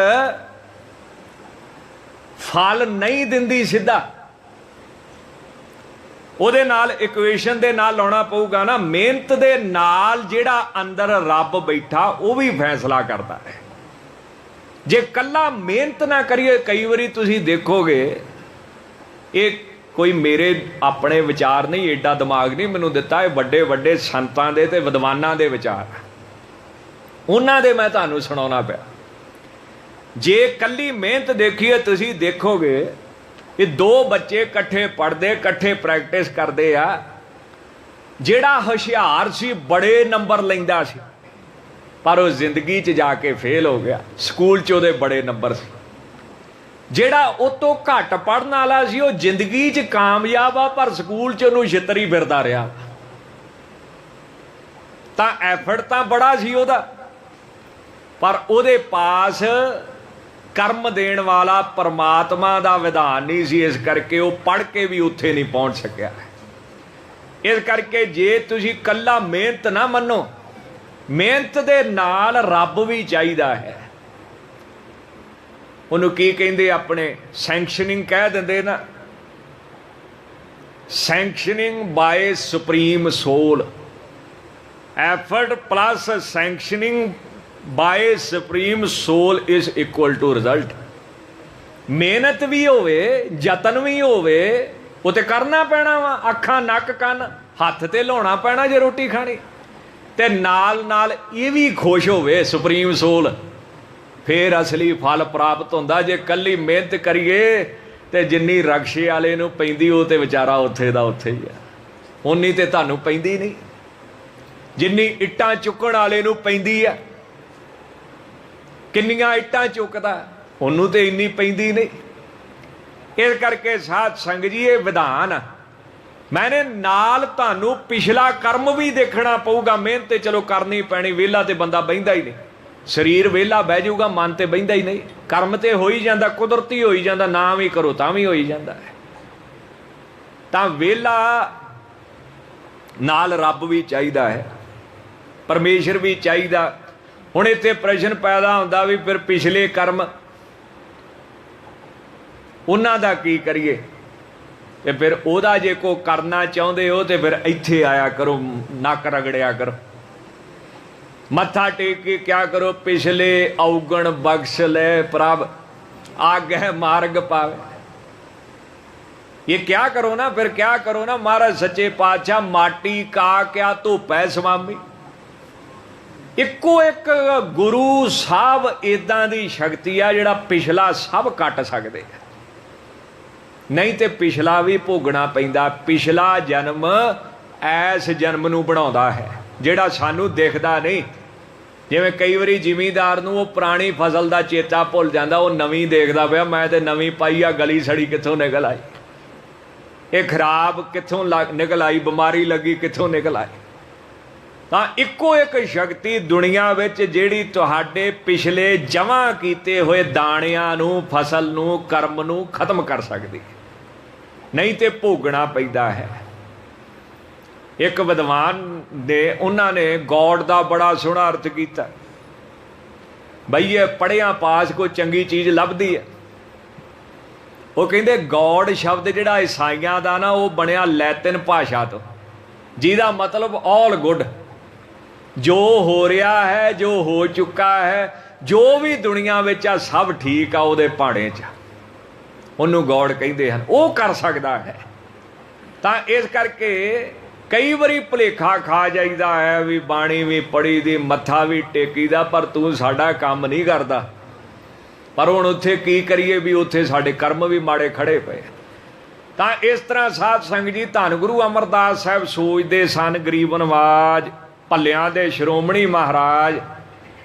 ਫਲ ਨਹੀਂ ਦਿੰਦੀ ਸਿੱਧਾ, ਉਹਦੇ ਨਾਲ ਇਕੁਏਸ਼ਨ ਦੇ ਨਾਲ ਲਾਉਣਾ ਪਊਗਾ ਨਾ। ਮਿਹਨਤ ਦੇ ਨਾਲ ਜਿਹੜਾ ਅੰਦਰ ਰੱਬ ਬੈਠਾ ਉਹ ਵੀ ਫੈਸਲਾ ਕਰਦਾ ਹੈ। ਜੇ ਕੱਲਾ ਮਿਹਨਤ ਨਾ ਕਰੀਏ, ਕਈ ਵਾਰੀ ਤੁਸੀਂ ਦੇਖੋਗੇ, ਇਹ ਕੋਈ ਮੇਰੇ ਆਪਣੇ ਵਿਚਾਰ ਨਹੀਂ, ਏਡਾ ਦਿਮਾਗ ਨਹੀਂ ਮੈਨੂੰ ਦਿੱਤਾ, ਇਹ ਵੱਡੇ ਵੱਡੇ ਸੰਤਾਂ ਦੇ ਤੇ ਵਿਦਵਾਨਾਂ ਦੇ ਵਿਚਾਰ, ਉਹਨਾਂ ਦੇ ਮੈਂ ਤੁਹਾਨੂੰ ਸੁਣਾਉਣਾ ਪਿਆ। ਜੇ ਕੱਲੀ ਮਿਹਨਤ ਦੇਖੀਏ, ਤੁਸੀਂ ਦੇਖੋਗੇ ਇਹ 2 ਬੱਚੇ ਇਕੱਠੇ ਪੜ੍ਹਦੇ, ਇਕੱਠੇ ਪ੍ਰੈਕਟਿਸ ਕਰਦੇ ਆ। ਜਿਹੜਾ ਹੁਸ਼ਿਆਰ ਸੀ, ਬੜੇ ਨੰਬਰ ਲੈਂਦਾ ਸੀ, ਪਰ ਉਹ ਜ਼ਿੰਦਗੀ 'ਚ ਜਾ ਕੇ ਫੇਲ ਹੋ ਗਿਆ। ਸਕੂਲ 'ਚ ਉਹਦੇ ਬੜੇ ਨੰਬਰ ਸੀ। ਜਿਹੜਾ ਉਹ ਤੋਂ ਘੱਟ ਪੜ੍ਹਨ ਵਾਲਾ ਸੀ, ਉਹ ਜ਼ਿੰਦਗੀ 'ਚ ਕਾਮਯਾਬ ਆ, ਪਰ ਸਕੂਲ 'ਚ ਉਹਨੂੰ ਛਿੱਤਰ ਹੀ ਫਿਰਦਾ ਰਿਹਾ। ਤਾਂ ਐਫਰਟ ਤਾਂ ਬੜਾ ਸੀ ਉਹਦਾ, ਪਰ ਉਹਦੇ ਪਾਸ ਕਰਮ ਦੇਣ ਵਾਲਾ ਪਰਮਾਤਮਾ ਦਾ ਵਿਧਾਨ ਨਹੀਂ ਸੀ, ਇਸ ਕਰਕੇ ਉਹ ਪੜ੍ਹ ਕੇ ਵੀ ਉੱਥੇ ਨਹੀਂ ਪਹੁੰਚ ਸਕਿਆ। ਇਸ ਕਰਕੇ ਜੇ ਤੁਸੀਂ ਇਕੱਲਾ ਮਿਹਨਤ ਨਾ ਮੰਨੋ, ਮਿਹਨਤ ਦੇ ਨਾਲ ਰੱਬ ਵੀ ਚਾਹੀਦਾ ਹੈ। ਉਹਨੂੰ ਕੀ ਕਹਿੰਦੇ, ਆਪਣੇ ਸੈਂਕਸ਼ਨਿੰਗ ਕਹਿ ਦਿੰਦੇ ਨਾ, sanctioning by supreme soul, effort plus sanctioning by supreme soul is equal to result. ਮਿਹਨਤ ਵੀ ਹੋਵੇ, ਯਤਨ ਵੀ ਹੋਵੇ, ਉਹ ਤੇ ਕਰਨਾ ਪੈਣਾ ਵਾ, ਅੱਖਾਂ ਨੱਕ ਕੰਨ ਹੱਥ ਤੇ ਲਾਉਣਾ ਪੈਣਾ ਜੇ ਰੋਟੀ ਖਾਣੀ, ਤੇ ਨਾਲ ਨਾਲ ਇਹ ਵੀ ਖੁਸ਼ ਹੋਵੇ ਸੁਪਰੀਮ ਸੋਲ, ਫੇਰ ਅਸਲੀ ਫਲ ਪ੍ਰਾਪਤ ਹੁੰਦਾ। ਜੇ ਕੱਲੀ ਮਿਹਨਤ ਕਰੀਏ ਤੇ ਜਿੰਨੀ ਰਕਸ਼ੇ ਵਾਲੇ ਨੂੰ ਪੈਂਦੀ ਉਹ ਤੇ ਵਿਚਾਰਾ ਉੱਥੇ ਦਾ ਉੱਥੇ ਹੀ ਆ, ਉਨੀ ਤੇ ਤੁਹਾਨੂੰ ਪੈਂਦੀ ਨਹੀਂ। ਜਿੰਨੀ ਇੱਟਾਂ ਚੁੱਕਣ ਵਾਲੇ ਨੂੰ ਪੈਂਦੀ ਆ, ਕਿੰਨੀਆਂ ਇੱਟਾਂ ਚੁੱਕਦਾ, ਉਹਨੂੰ ਤੇ ਇੰਨੀ ਪੈਂਦੀ ਨਹੀਂ। ਇਸ ਕਰਕੇ ਸਾਧ ਸੰਗ ਜੀ ਇਹ ਵਿਧਾਨ ਮੈਨੇ ਨਾਲ ਤੁਹਾਨੂੰ ਪਿਛਲਾ ਕਰਮ ਵੀ ਦੇਖਣਾ ਪਊਗਾ। ਮਿਹਨਤ ਤੇ ਚਲੋ ਕਰਨੀ ਪੈਣੀ, ਵਿਹਲਾ ਤੇ ਬੰਦਾ ਬਹਿੰਦਾ ਹੀ ਨਹੀਂ, ਸਰੀਰ ਵਿਹਲਾ ਬਹਿ ਜਾਊਗਾ, ਮਨ ਤੇ ਬਹਿੰਦਾ ਹੀ ਨਹੀਂ। ਕਰਮ ਤੇ ਹੋ ਹੀ ਜਾਂਦਾ, ਕੁਦਰਤੀ ਹੋ ਹੀ ਜਾਂਦਾ, ਨਾ ਵੀ ਕਰੋ ਤਾਂ ਵੀ ਹੋ ਹੀ ਜਾਂਦਾ ਹੈ। ਤਾਂ ਵਿਹਲਾ ਨਾਲ ਰੱਬ ਵੀ ਚਾਹੀਦਾ ਹੈ, ਪਰਮੇਸ਼ਰ ਵੀ ਚਾਹੀਦਾ। ਹੁਣ ਇੱਥੇ ਪ੍ਰਸ਼ਨ ਪੈਦਾ ਹੁੰਦਾ ਵੀ ਫਿਰ ਪਿਛਲੇ ਕਰਮ ਉਹਨਾਂ ਦਾ ਕੀ ਕਰੀਏ? ਤੇ ਫਿਰ ਉਹਦਾ ਜੇ ਕੋ ਕਰਨਾ ਚਾਹੁੰਦੇ ਹੋ ਤੇ ਫਿਰ ਇੱਥੇ ਆਇਆ ਕਰੋ, ਨੱਕ ਰਗੜਿਆ ਕਰੋ, ਮੱਥਾ ਟੇਕ ਕੇ ਕਿਆ ਕਰੋ, ਪਿਛਲੇ ਔਗਣ ਬਖਸ਼ ਲੈ ਪ੍ਰਭ, ਆਗੇ ਮਾਰਗ ਪਾਵੇ। ਇਹ ਕਿਆ ਕਰੋ ਨਾ, ਫਿਰ ਕਿਆ ਕਰੋ ਨਾ, ਮਹਾਰਾਜ ਸੱਚੇ ਪਾਤਸ਼ਾਹ ਮਾਟੀ ਕਾ ਕਿਆ ਧੋਪੈ ਸਵਾਮੀ। ਇੱਕੋ ਇੱਕ ਗੁਰੂ ਸਾਹਿਬ ਇਦਾਂ ਦੀ ਸ਼ਕਤੀ ਆ ਜਿਹੜਾ ਪਿਛਲਾ ਸਭ ਕੱਟ ਸਕਦੇ ਆ, ਨਹੀਂ ਤੇ ਪਿਛਲਾ ਵੀ ਭੋਗਣਾ ਪੈਂਦਾ। ਪਿਛਲਾ ਜਨਮ ਐਸ ਜਨਮ ਨੂੰ ਬਣਾਉਂਦਾ ਹੈ ਜਿਹੜਾ ਸਾਨੂੰ ਦਿਖਦਾ ਨਹੀਂ। ਜਿਵੇਂ ਕਈ ਵਾਰੀ ਜ਼ਿਮੀਂਦਾਰ ਨੂੰ ਉਹ ਪੁਰਾਣੀ ਫਸਲ ਦਾ ਚੇਤਾ ਭੁੱਲ ਜਾਂਦਾ, ਉਹ ਨਵੀਂ ਦੇਖਦਾ ਪਿਆ, ਮੈਂ ਤੇ ਨਵੀਂ ਪਾਈ ਆ, ਗਲੀ ਸੜੀ ਕਿੱਥੋਂ ਨਿਕਲ ਆਈ, ਇਹ ਖਰਾਬ ਕਿੱਥੋਂ ਨਿਕਲ ਆਈ, ਬਿਮਾਰੀ ਲੱਗੀ ਕਿੱਥੋਂ ਨਿਕਲ ਆਈ। ਤਾਂ ਇੱਕੋ ਇੱਕ ਸ਼ਕਤੀ ਦੁਨੀਆ ਵਿੱਚ ਜਿਹੜੀ ਤੁਹਾਡੇ ਪਿਛਲੇ ਜਮ੍ਹਾਂ ਕੀਤੇ ਹੋਏ ਦਾਣਿਆਂ ਨੂੰ, ਫਸਲ ਨੂੰ, ਕਰਮ ਨੂੰ ਖਤਮ ਕਰ ਸਕਦੀ, ਨਹੀਂ ਤੇ ਭੋਗਣਾ ਪੈਂਦਾ ਹੈ। ਇੱਕ ਵਿਦਵਾਨ ਨੇ, ਉਹਨਾਂ ਨੇ ਗੌਡ ਦਾ ਬੜਾ ਸੋਹਣਾ ਅਰਥ ਕੀਤਾ, ਬਈ ਇਹ ਪੜ੍ਹਿਆ ਪਾਸ ਕੋਈ ਚੰਗੀ ਚੀਜ਼ ਲੱਭਦੀ ਹੈ। ਉਹ ਕਹਿੰਦੇ ਗੌਡ ਸ਼ਬਦ ਜਿਹੜਾ ਈਸਾਈਆਂ ਦਾ ਨਾ, ਉਹ ਬਣਿਆ ਲੈਤਿਨ ਭਾਸ਼ਾ ਤੋਂ, ਜਿਹਦਾ ਮਤਲਬ ਆਲ ਗੁੱਡ, ਜੋ ਹੋ ਰਿਹਾ ਹੈ, ਜੋ ਹੋ ਚੁੱਕਾ ਹੈ, ਜੋ ਵੀ ਦੁਨੀਆ ਵਿੱਚ ਆ ਸਭ ਠੀਕ ਆ ਉਹਦੇ ਭਾਣੇ 'ਚ, ਉਹਨੂੰ ਗੌਡ ਕਹਿੰਦੇ ਹਨ। ਉਹ ਕਰ ਸਕਦਾ ਹੈ। ਤਾਂ ਇਸ ਕਰਕੇ ਕਈ ਵਾਰੀ ਭੁਲੇਖਾ ਖਾ ਜਾਈਦਾ ਹੈ ਵੀ ਬਾਣੀ ਵੀ ਪੜ੍ਹੀ ਦੀ, ਮੱਥਾ ਵੀ ਟੇਕੀ ਦਾ, ਪਰ ਤੂੰ ਸਾਡਾ ਕੰਮ ਨਹੀਂ ਕਰਦਾ। ਪਰ ਹੁਣ ਉੱਥੇ ਕੀ ਕਰੀਏ ਵੀ ਉੱਥੇ ਸਾਡੇ ਕਰਮ ਵੀ ਮਾੜੇ ਖੜੇ ਪਏ। ਤਾਂ ਇਸ ਤਰ੍ਹਾਂ ਸਾਧ ਸੰਗਤ ਜੀ, ਧੰਨ ਗੁਰੂ ਅਮਰਦਾਸ ਸਾਹਿਬ ਸੋਚਦੇ ਸਨ, ਗਰੀਬ ਨਵਾਜ ਭੱਲਿਆਂ ਦੇ ਸ਼੍ਰੋਮਣੀ ਮਹਾਰਾਜ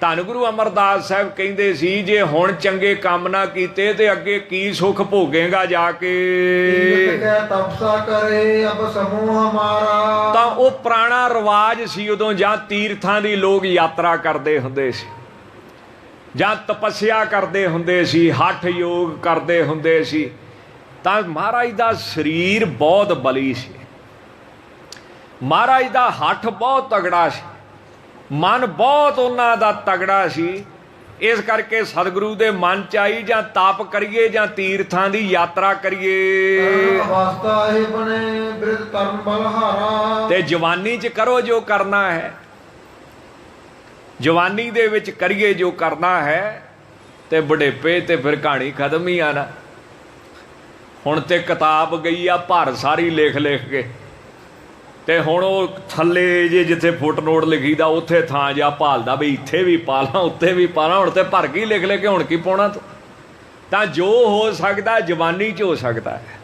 ਧੰਨ ਗੁਰੂ ਅਮਰਦਾਸ ਸਾਹਿਬ ਕਹਿੰਦੇ ਸੀ, ਜੇ ਹੁਣ ਚੰਗੇ ਕੰਮ ਨਾ ਕੀਤੇ ਤੇ ਅੱਗੇ ਕੀ ਸੁੱਖ ਭੋਗੇਗਾ ਜਾ ਕੇ। ਤਪਸਾ ਕਰੇ ਅਬ ਸਮੂਹ ਹਮਾਰਾ। ਤਾਂ ਉਹ ਪੁਰਾਣਾ ਰਿਵਾਜ ਸੀ ਉਦੋਂ, ਜਾਂ ਤੀਰਥਾਂ ਦੀ ਲੋਕ ਯਾਤਰਾ ਕਰਦੇ ਹੁੰਦੇ ਸੀ, ਜਾਂ ਤਪੱਸਿਆ ਕਰਦੇ ਹੁੰਦੇ ਸੀ, ਹੱਠ ਯੋਗ ਕਰਦੇ ਹੁੰਦੇ ਸੀ। ਤਾਂ ਮਹਾਰਾਜ ਦਾ ਸਰੀਰ ਬਹੁਤ ਬਲੀ ਸੀ, ਮਹਾਰਾਜ ਦਾ ਹੱਠ ਬਹੁਤ ਤਗੜਾ ਸੀ, ਮਨ ਬਹੁਤ ਉਹਨਾਂ ਦਾ ਤਗੜਾ ਸੀ। ਇਸ ਕਰਕੇ ਸਤਿਗੁਰੂ ਦੇ ਮਨ ਚ ਆਈ, ਜਾਂ ਤਪ ਕਰੀਏ ਜਾਂ ਤੀਰਥਾਂ ਦੀ ਯਾਤਰਾ ਕਰੀਏ, ਅਵਸਥਾ ਇਹ ਬਣੇ ਬਿਰਧ ਧਰਮ ਬਲਹਾਰਾ। ਤੇ ਜਵਾਨੀ ਚ ਕਰੋ ਜੋ ਕਰਨਾ ਹੈ, ਜਵਾਨੀ ਦੇ ਵਿੱਚ ਕਰੀਏ ਜੋ ਕਰਨਾ ਹੈ, ਤੇ ਬੁਢੇਪੇ ਤੇ ਫਿਰ ਕਹਾਣੀ ਖਤਮ ਹੀ ਆ ਨਾ। ਹੁਣ ਤੇ ਕਿਤਾਬ ਗਈ ਆ ਭਰ ਸਾਰੀ ਲਿਖ ਲਿਖ ਕੇ, ਤੇ ਹੁਣ ਉਹ ਥੱਲੇ ਜੇ ਜਿੱਥੇ ਫੁੱਟਨੋਟ ਲਿਖੀਦਾ ਉੱਥੇ ਥਾਂ ਜਿਹਾ ਭਾਲਦਾ ਵੀ ਇੱਥੇ ਵੀ ਪਾ ਲਾਂ, ਉੱਥੇ ਵੀ ਪਾ ਲਾਂ। ਹੁਣ ਤੇ ਭਰ ਕੇ ਲਿਖ ਲੈ ਕੇ ਹੁਣ ਕੀ ਪਾਉਣਾ ਤੂੰ। ਤਾਂ ਜੋ ਹੋ ਸਕਦਾ ਜਵਾਨੀ 'ਚ ਹੋ ਸਕਦਾ ਹੈ,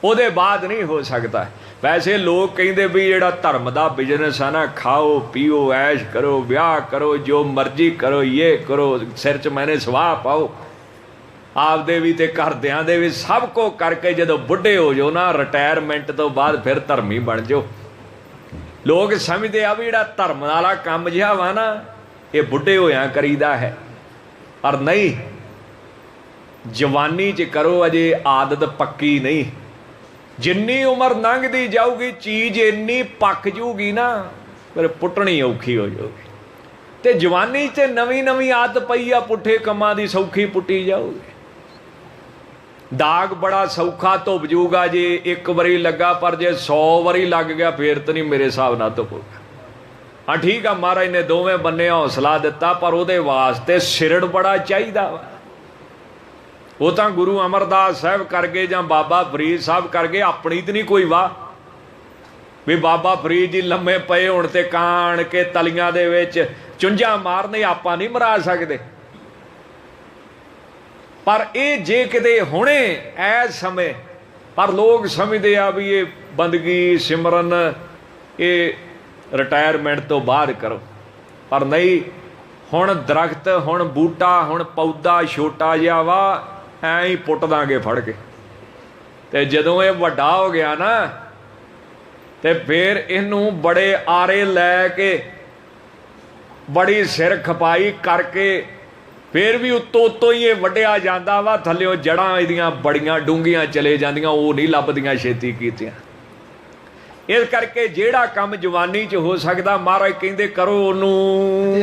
ਉਹਦੇ ਬਾਅਦ ਨਹੀਂ ਹੋ ਸਕਦਾ। ਵੈਸੇ ਲੋਕ ਕਹਿੰਦੇ ਵੀ ਜਿਹੜਾ ਧਰਮ ਦਾ ਬਿਜ਼ਨਸ ਆ ਨਾ, ਖਾਓ ਪੀਓ ਐਸ਼ ਕਰੋ, ਵਿਆਹ ਕਰੋ, ਜੋ ਮਰਜ਼ੀ ਕਰੋ, ਇਹ ਕਰੋ, ਸਿਰ 'ਚ ਮੈਨੇ ਸਵਾਹ ਪਾਓ, ਆਪਦੇ ਵੀ ਤੇ ਘਰਦਿਆਂ ਦੇ ਵੀ, ਸਭ ਕੁਝ ਕਰਕੇ ਜਦੋਂ ਬੁੱਢੇ ਹੋ ਜਾਓ ਨਾ, ਰਿਟਾਇਰਮੈਂਟ ਤੋਂ ਬਾਅਦ ਫਿਰ ਧਰਮੀ ਬਣ ਜਾਓ। ਲੋਕ ਸਮਝਦੇ ਆ ਵੀ ਜਿਹੜਾ ਧਰਮ ਵਾਲਾ ਕੰਮ ਜਿਹਾ ਵਾ ਨਾ ਇਹ ਬੁੱਢੇ ਹੋਇਆਂ ਕਰੀਦਾ ਹੈ, ਪਰ ਨਹੀਂ, ਜਵਾਨੀ 'ਚ ਕਰੋ, ਅਜੇ ਆਦਤ ਪੱਕੀ ਨਹੀਂ। ਜਿੰਨੀ ਉਮਰ ਲੰਘਦੀ ਜਾਊਗੀ ਚੀਜ਼ ਇੰਨੀ ਪੱਕ ਜੂਗੀ ਨਾ, ਫਿਰ ਪੁੱਟਣੀ ਔਖੀ ਹੋ ਜਾਊਗੀ। ਤੇ ਜਵਾਨੀ 'ਚ ਨਵੀਂ ਨਵੀਂ ਆਦਤ ਪਈ ਆ ਪੁੱਠੇ ਕੰਮਾਂ ਦੀ, ਸੌਖੀ ਪੁੱਟੀ ਜਾਊਗੀ। ਦਾਗ ਬੜਾ ਸੌਖਾ ਧੁੱਪ ਜੂਗਾ ਜੇ ਇੱਕ ਵਾਰੀ ਲੱਗਾ, ਪਰ ਜੇ 100 ਵਾਰੀ ਲੱਗ ਗਿਆ ਫੇਰ ਤਾਂ ਨਹੀਂ ਮੇਰੇ ਹਿਸਾਬ ਨਾਲ ਧੁੱਪੂਗਾ। ਹਾਂ ਠੀਕ ਆ, ਮਹਾਰਾਜ ਨੇ ਦੋਵੇਂ ਬੰਨੇ ਹੌਸਲਾ ਦਿੱਤਾ, ਪਰ ਉਹਦੇ ਵਾਸਤੇ ਸਿਰੜ ਬੜਾ ਚਾਹੀਦਾ ਵਾ। ਉਹ ਤਾਂ ਗੁਰੂ ਅਮਰਦਾਸ ਸਾਹਿਬ ਕਰ ਗਏ ਜਾਂ ਬਾਬਾ ਫਰੀਦ ਸਾਹਿਬ ਕਰ ਗਏ, ਆਪਣੀ ਤਾਂ ਨਹੀਂ ਕੋਈ ਵਾਹ ਵੀ ਬਾਬਾ ਫਰੀਦ ਜੀ ਲੰਮੇ ਪਏ ਹੋਣ ਤੇ ਕਾਣ ਕੇ ਤਲੀਆਂ ਦੇ ਵਿੱਚ ਚੁੰਝਾਂ ਮਾਰਨੇ, ਆਪਾਂ ਨਹੀਂ ਮਰਾ ਸਕਦੇ। ਪਰ ਇਹ ਜੇ ਕਿਤੇ ਹੁਣੇ ਐਸ ਸਮੇਂ, ਪਰ ਲੋਕ ਸਮਝਦੇ ਆ ਵੀ ਇਹ ਬੰਦਗੀ ਸਿਮਰਨ ਇਹ ਰਿਟਾਇਰਮੈਂਟ ਤੋਂ ਬਾਅਦ ਕਰੋ, ਪਰ ਨਹੀਂ। ਹੁਣ ਦਰਖਤ, ਹੁਣ ਬੂਟਾ, ਹੁਣ ਪੌਦਾ ਛੋਟਾ ਜਿਹਾ ਵਾ, ਐਂ ਹੀ ਪੁੱਟ ਦਾਂਗੇ ਫੜ ਕੇ, ਤੇ ਜਦੋਂ ਇਹ ਵੱਡਾ ਹੋ ਗਿਆ ਨਾ ਤੇ ਫਿਰ ਇਹਨੂੰ ਬੜੇ ਆਰੇ ਲੈ ਕੇ, ਬੜੀ ਸਿਰ ਖਪਾਈ ਕਰਕੇ, ਫਿਰ ਵੀ ਉੱਤੋਂ ਹੀ ਇਹ ਵੱਢਿਆ ਜਾਂਦਾ ਵਾ, ਥੱਲਿਓਂ ਜੜ੍ਹਾਂ ਇਹਦੀਆਂ ਬੜੀਆਂ ਡੂੰਘੀਆਂ ਚਲੇ ਜਾਂਦੀਆਂ, ਉਹ ਨਹੀਂ ਲੱਭਦੀਆਂ ਛੇਤੀ ਕੀਤੀਆਂ। ਇਸ ਕਰਕੇ ਜਿਹੜਾ ਕੰਮ ਜਵਾਨੀ 'ਚ ਹੋ ਸਕਦਾ, ਮਹਾਰਾਜ ਕਹਿੰਦੇ ਕਰੋ ਉਹਨੂੰ।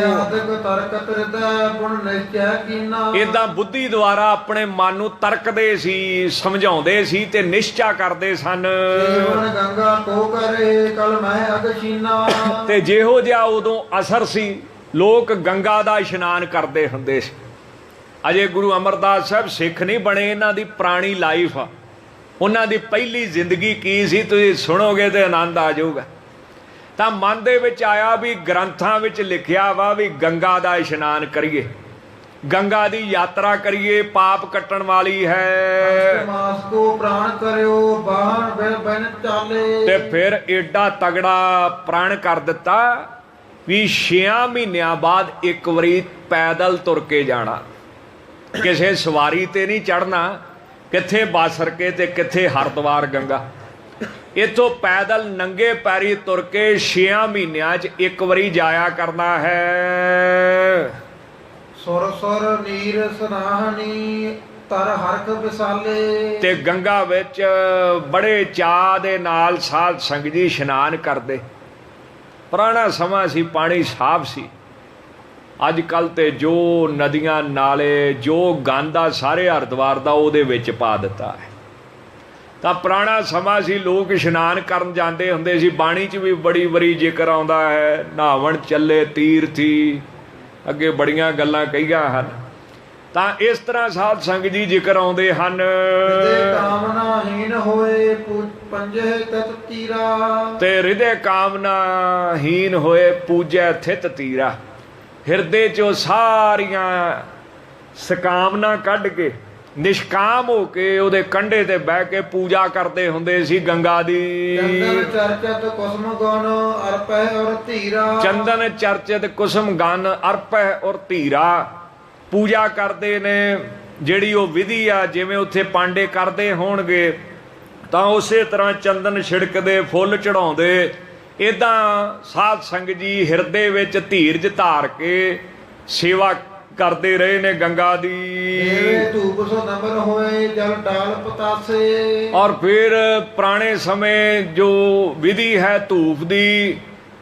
ਏਦਾਂ ਬੁੱਧੀ ਦੁਆਰਾ ਆਪਣੇ ਮਨ ਨੂੰ ਤਰਕਦੇ ਸੀ, ਸਮਝਾਉਂਦੇ ਸੀ ਤੇ ਨਿਸ਼ਚਾ ਕਰਦੇ ਸਨ। ਤੇ ਜਿਹੋ ਜਿਹਾ ਉਦੋਂ ਅਸਰ ਸੀ, ਲੋਕ ਗੰਗਾ ਦਾ ਇਸ਼ਨਾਨ ਕਰਦੇ ਹੁੰਦੇ ਸੀ। ਅਜੇ ਗੁਰੂ ਅਮਰਦਾਸ ਸਾਹਿਬ ਸਿੱਖ ਨਹੀਂ ਬਣੇ, ਇਹਨਾਂ ਦੀ ਪੁਰਾਣੀ ਲਾਈਫ ਆ, ਉਹਨਾਂ ਦੀ ਪਹਿਲੀ ਜ਼ਿੰਦਗੀ ਕੀ ਸੀ, ਤੁਸੀਂ ਸੁਣੋਗੇ ਤੇ ਆਨੰਦ ਆ ਜਾਊਗਾ। ਤਾਂ ਮਨ ਦੇ ਵਿੱਚ ਆਇਆ ਵੀ ਗ੍ਰੰਥਾਂ ਵਿੱਚ ਲਿਖਿਆ ਵਾ ਵੀ ਗੰਗਾ ਦਾ ਇਸ਼ਨਾਨ ਕਰੀਏ, ਗੰਗਾ ਦੀ ਯਾਤਰਾ ਕਰੀਏ, ਪਾਪ ਕੱਟਣ ਵਾਲੀ ਹੈ। ਤੇ ਫਿਰ ਏਡਾ ਤਗੜਾ ਪ੍ਰਣ ਕਰ ਦਿੱਤਾ ਵੀ 6 ਮਹੀਨਿਆਂ ਬਾਅਦ ਇੱਕ ਵਾਰੀ ਪੈਦਲ ਤੁਰ ਕੇ ਜਾਣਾ, ਕਿਸੇ ਸਵਾਰੀ ਤੇ ਨਹੀਂ ਚੜ੍ਹਨਾ, ਕਿੱਥੇ ਬਾਸਰ ਕੇ ਤੇ ਕਿੱਥੇ ਹਰਿਦੁਆਰ ਗੰਗਾ। ਇੱਥੋਂ ਪੈਦਲ ਨੰਗੇ ਪੈਰੀ ਤੁਰ ਕੇ 6 ਮਹੀਨਿਆਂ 'ਚ ਇੱਕ ਵਾਰੀ ਜਾਇਆ ਕਰਨਾ ਹੈ। ਸੁਰ ਸੁਰ ਨੀਰ ਸਨਾਹਨੀ ਤਰ ਹਰਖ ਵਿਸਾਲੇ। ਤੇ ਗੰਗਾ ਵਿੱਚ ਬੜੇ ਚਾਅ ਦੇ ਨਾਲ ਸਾਧ ਸੰਗਤ ਜੀ ਇਸ਼ਨਾਨ ਕਰਦੇ। ਪੁਰਾਣਾ ਸਮਾਂ ਸੀ, ਪਾਣੀ ਸਾਫ਼ ਸੀ। ਅੱਜ ਕੱਲ੍ਹ ਤੇ ਜੋ ਨਦੀਆਂ ਨਾਲੇ ਜੋ ਗੰਦ ਆ ਸਾਰੇ ਹਰਿਦੁਆਰ ਦਾ ਉਹਦੇ ਵਿੱਚ ਪਾ ਦਿੱਤਾ ਹੈ। ਤਾਂ ਪੁਰਾਣਾ ਸਮਾਂ ਸੀ, ਲੋਕ ਇਸ਼ਨਾਨ ਕਰਨ ਜਾਂਦੇ ਹੁੰਦੇ ਸੀ। ਬਾਣੀ 'ਚ ਵੀ ਬੜੀ ਵਾਰੀ ਜ਼ਿਕਰ ਆਉਂਦਾ ਹੈ, ਨਹਾਵਣ ਚੱਲੇ ਤੀਰਥੀ, ਅੱਗੇ ਬੜੀਆਂ ਗੱਲਾਂ ਕਹੀਆਂ ਹਨ। ਤਾਂ ਇਸ ਤਰ੍ਹਾਂ ਸਾਧ ਸੰਗਤ ਜੀ ਜ਼ਿਕਰ ਆਉਂਦੇ ਹਨ। ਕਾਮਨਾਹੀਨ ਹੋਏ ਪੰਜੇ ਤਤ ਤੀਰਾ। ਤੇ ਹਿਰਦੇ ਕਾਮਨਾਹੀਨ ਹੋਏ ਪੂਜੈ ਥਿਤ ਤੀਰਾ। ਹਿਰਦੇ 'ਚੋਂ ਸਾਰੀਆਂ ਸਕਾਮਨਾ ਕੱਢ ਕੇ, ਨਿਸ਼ਕਾਮ ਹੋ ਕੇ ਉਹਦੇ ਕੰਢੇ ਤੇ ਬਹਿ ਕੇ ਪੂਜਾ ਕਰਦੇ ਹੁੰਦੇ ਸੀ ਗੰਗਾ ਦੀ। ਚੰਦਨ ਚਰਚਿਤ ਕੁਸਮ ਗਨ ਅਰਪੈ ਔਰ ਧੀਰਾ। ਚੰਦਨ ਚਰਚਿਤ ਕੁਸਮ ਗਨ ਅਰਪੈ ਔਰ ਧੀਰਾ। ਪੂਜਾ ਕਰਦੇ ਨੇ, ਜਿਹੜੀ ਉਹ ਵਿਧੀ ਆ, ਜਿਵੇਂ ਉੱਥੇ ਪਾਂਡੇ ਕਰਦੇ ਹੋਣਗੇ ਤਾਂ ਉਸੇ ਤਰ੍ਹਾਂ ਚੰਦਨ ਛਿੜਕਦੇ, ਫੁੱਲ ਚੜਾਉਂਦੇ। ਇੱਦਾਂ ਸਾਧ ਸੰਗਤ ਜੀ ਹਿਰਦੇ ਵਿੱਚ ਧੀਰਜ ਧਾਰ ਕੇ ਸੇਵਾ ਕਰਦੇ ਰਹੇ ਨੇ ਗੰਗਾ ਦੀ। ਧੂਪ ਸੋ ਨੰਬਰ ਹੋਏ ਜਲ ਡਾਲ ਪਤਾਸੇ। ਔਰ ਫਿਰ ਪੁਰਾਣੇ ਸਮੇਂ ਜੋ ਵਿਧੀ ਹੈ ਧੂਪ ਦੀ,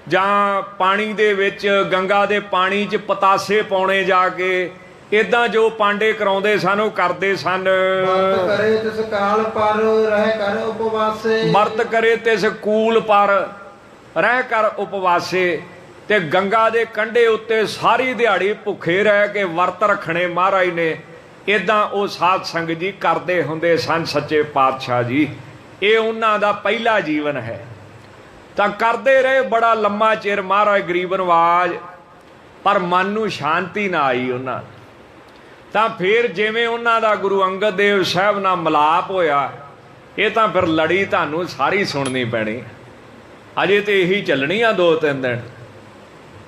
ਜਾਂ ਪਾਣੀ ਦੇ ਵਿੱਚ ਗੰਗਾ ਦੇ ਪਾਣੀ 'ਚ ਪਤਾਸੇ ਪਾਉਣੇ ਜਾ ਕੇ, ਇੱਦਾਂ ਜੋ ਪਾਂਡੇ ਕਰਾਉਂਦੇ ਸਨ ਉਹ ਕਰਦੇ ਸਨ। ਵਰਤ ਕਰੇ ਤਿਸ ਕਾਲ ਪਰ ਰਹਿ ਕਰ ਉਪਵਾਸੇ। ਵਰਤ ਕਰੇ ਤਿਸ ਕੂਲ ਪਰ ਰਹਿ ਕਰ ਉਪਵਾਸੇ। ਤੇ ਗੰਗਾ ਦੇ ਕੰਢੇ ਉੱਤੇ ਸਾਰੀ ਦਿਹਾੜੀ ਭੁੱਖੇ ਰਹਿ ਕੇ ਵਰਤ ਰੱਖਣੇ ਮਹਾਰਾਜ ਨੇ। ਇੱਦਾਂ ਉਹ ਸਾਧ ਸੰਗਤ ਜੀ ਕਰਦੇ ਹੁੰਦੇ ਸਨ ਸੱਚੇ ਪਾਤਸ਼ਾਹ ਜੀ। ਇਹ ਉਹਨਾਂ ਦਾ ਪਹਿਲਾ ਜੀਵਨ ਹੈ। ਤਾਂ ਕਰਦੇ ਰਹੇ ਬੜਾ ਲੰਮਾ ਚਿਰ ਮਹਾਰਾਜ ਗਰੀਬ ਨਵਾਜ, ਪਰ ਮਨ ਨੂੰ ਸ਼ਾਂਤੀ ਨਾ ਆਈ ਉਹਨਾਂ। ਤਾਂ ਫਿਰ ਜਿਵੇਂ ਉਹਨਾਂ ਦਾ ਗੁਰੂ ਅੰਗਦ ਦੇਵ ਸਾਹਿਬ ਨਾਲ ਮਿਲਾਪ ਹੋਇਆ, ਇਹ ਤਾਂ ਫਿਰ ਲੜੀ ਤੁਹਾਨੂੰ ਸਾਰੀ ਸੁਣਨੀ ਪੈਣੀ। ਅਜੇ ਤੇ ਇਹੀ ਚੱਲਣੀ ਆ 2-3 ਦਿਨ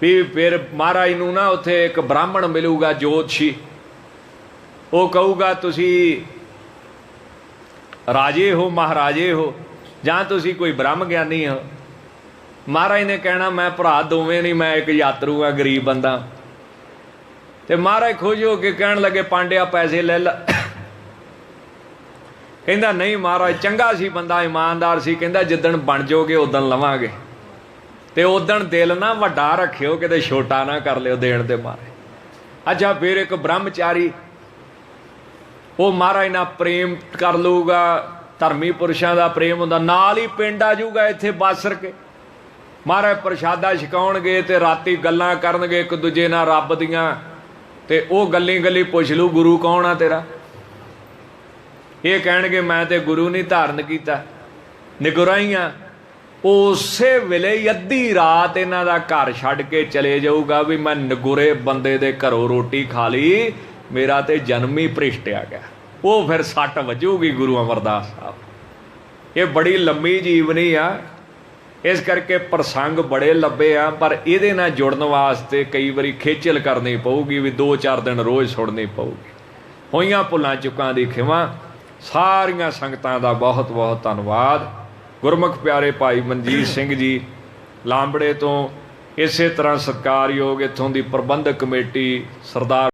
ਵੀ ਫਿਰ ਮਹਾਰਾਜ ਨੂੰ ਨਾ ਉੱਥੇ ਇੱਕ ਬ੍ਰਾਹਮਣ ਮਿਲੂਗਾ ਜੋਤਸ਼ੀ। ਉਹ ਕਹੂਗਾ ਤੁਸੀਂ ਰਾਜੇ ਹੋ, ਮਹਾਰਾਜੇ ਹੋ, ਜਾਂ ਤੁਸੀਂ ਕੋਈ ਬ੍ਰਹਮ ਗਿਆਨੀ ਹੋ। महाराज ने कहना मैं भरा दोवें नहीं, मैं एक यात्रु हाँ, गरीब बंदा। ते महाराज खुश हो के कहन लगे पांडिया पैसे ले ला। कहंदा नहीं महाराज, चंगा सी बंदा, ईमानदार सी, कहंदा जिद्दण बन जाओगे उदण लवांगे, ते उदण दिल ना वड्डा रखियो, किते छोटा ना कर लियो देण दे मारे। अच्छा फिर एक ब्रह्मचारी वो महाराज ना प्रेम कर लूगा, धर्मी पुरुषों का प्रेम हुंदा, नाल ही पिंड आ जाऊगा इत्थे बासर के। महाराज प्रशादा छकाउणगे ते राती गल्लां करनगे एक दूजे नाल रब दियां, ते वो गल्ली गल्ली पुछ लू गुरु कौन आ तेरा। ये कहणगे मैं ते गुरु नहीं धारण कीता, निगुरा ही आ। उसे वेले अद्धी रात इन्हां दा घर छड्ड के चले जाऊगा भी मैं निगुरे बंदे दे घरों रोटी खा ली, मेरा ते जन्म ही भ्रिष्टिया गया। वो फिर सट वजूगी गुरु अमरदास साहब। ये बड़ी लंबी जीवनी आ, इस करके प्रसंग बड़े लंबे आ, पर इहदे नाल जुड़न वास्ते कई बारी खेचल करनी पऊगी, भी 2-4 दिन रोज़ सुननी पऊगी। होईयां भुलां चुकां दी खिमा। सारियां संगतां दा बहुत बहुत धन्नवाद। गुरमुख प्यारे भाई मनजीत सिंह जी लांबड़े तो इसे तरह सत्कारयोग इत्थों दी प्रबंधक कमेटी सरदार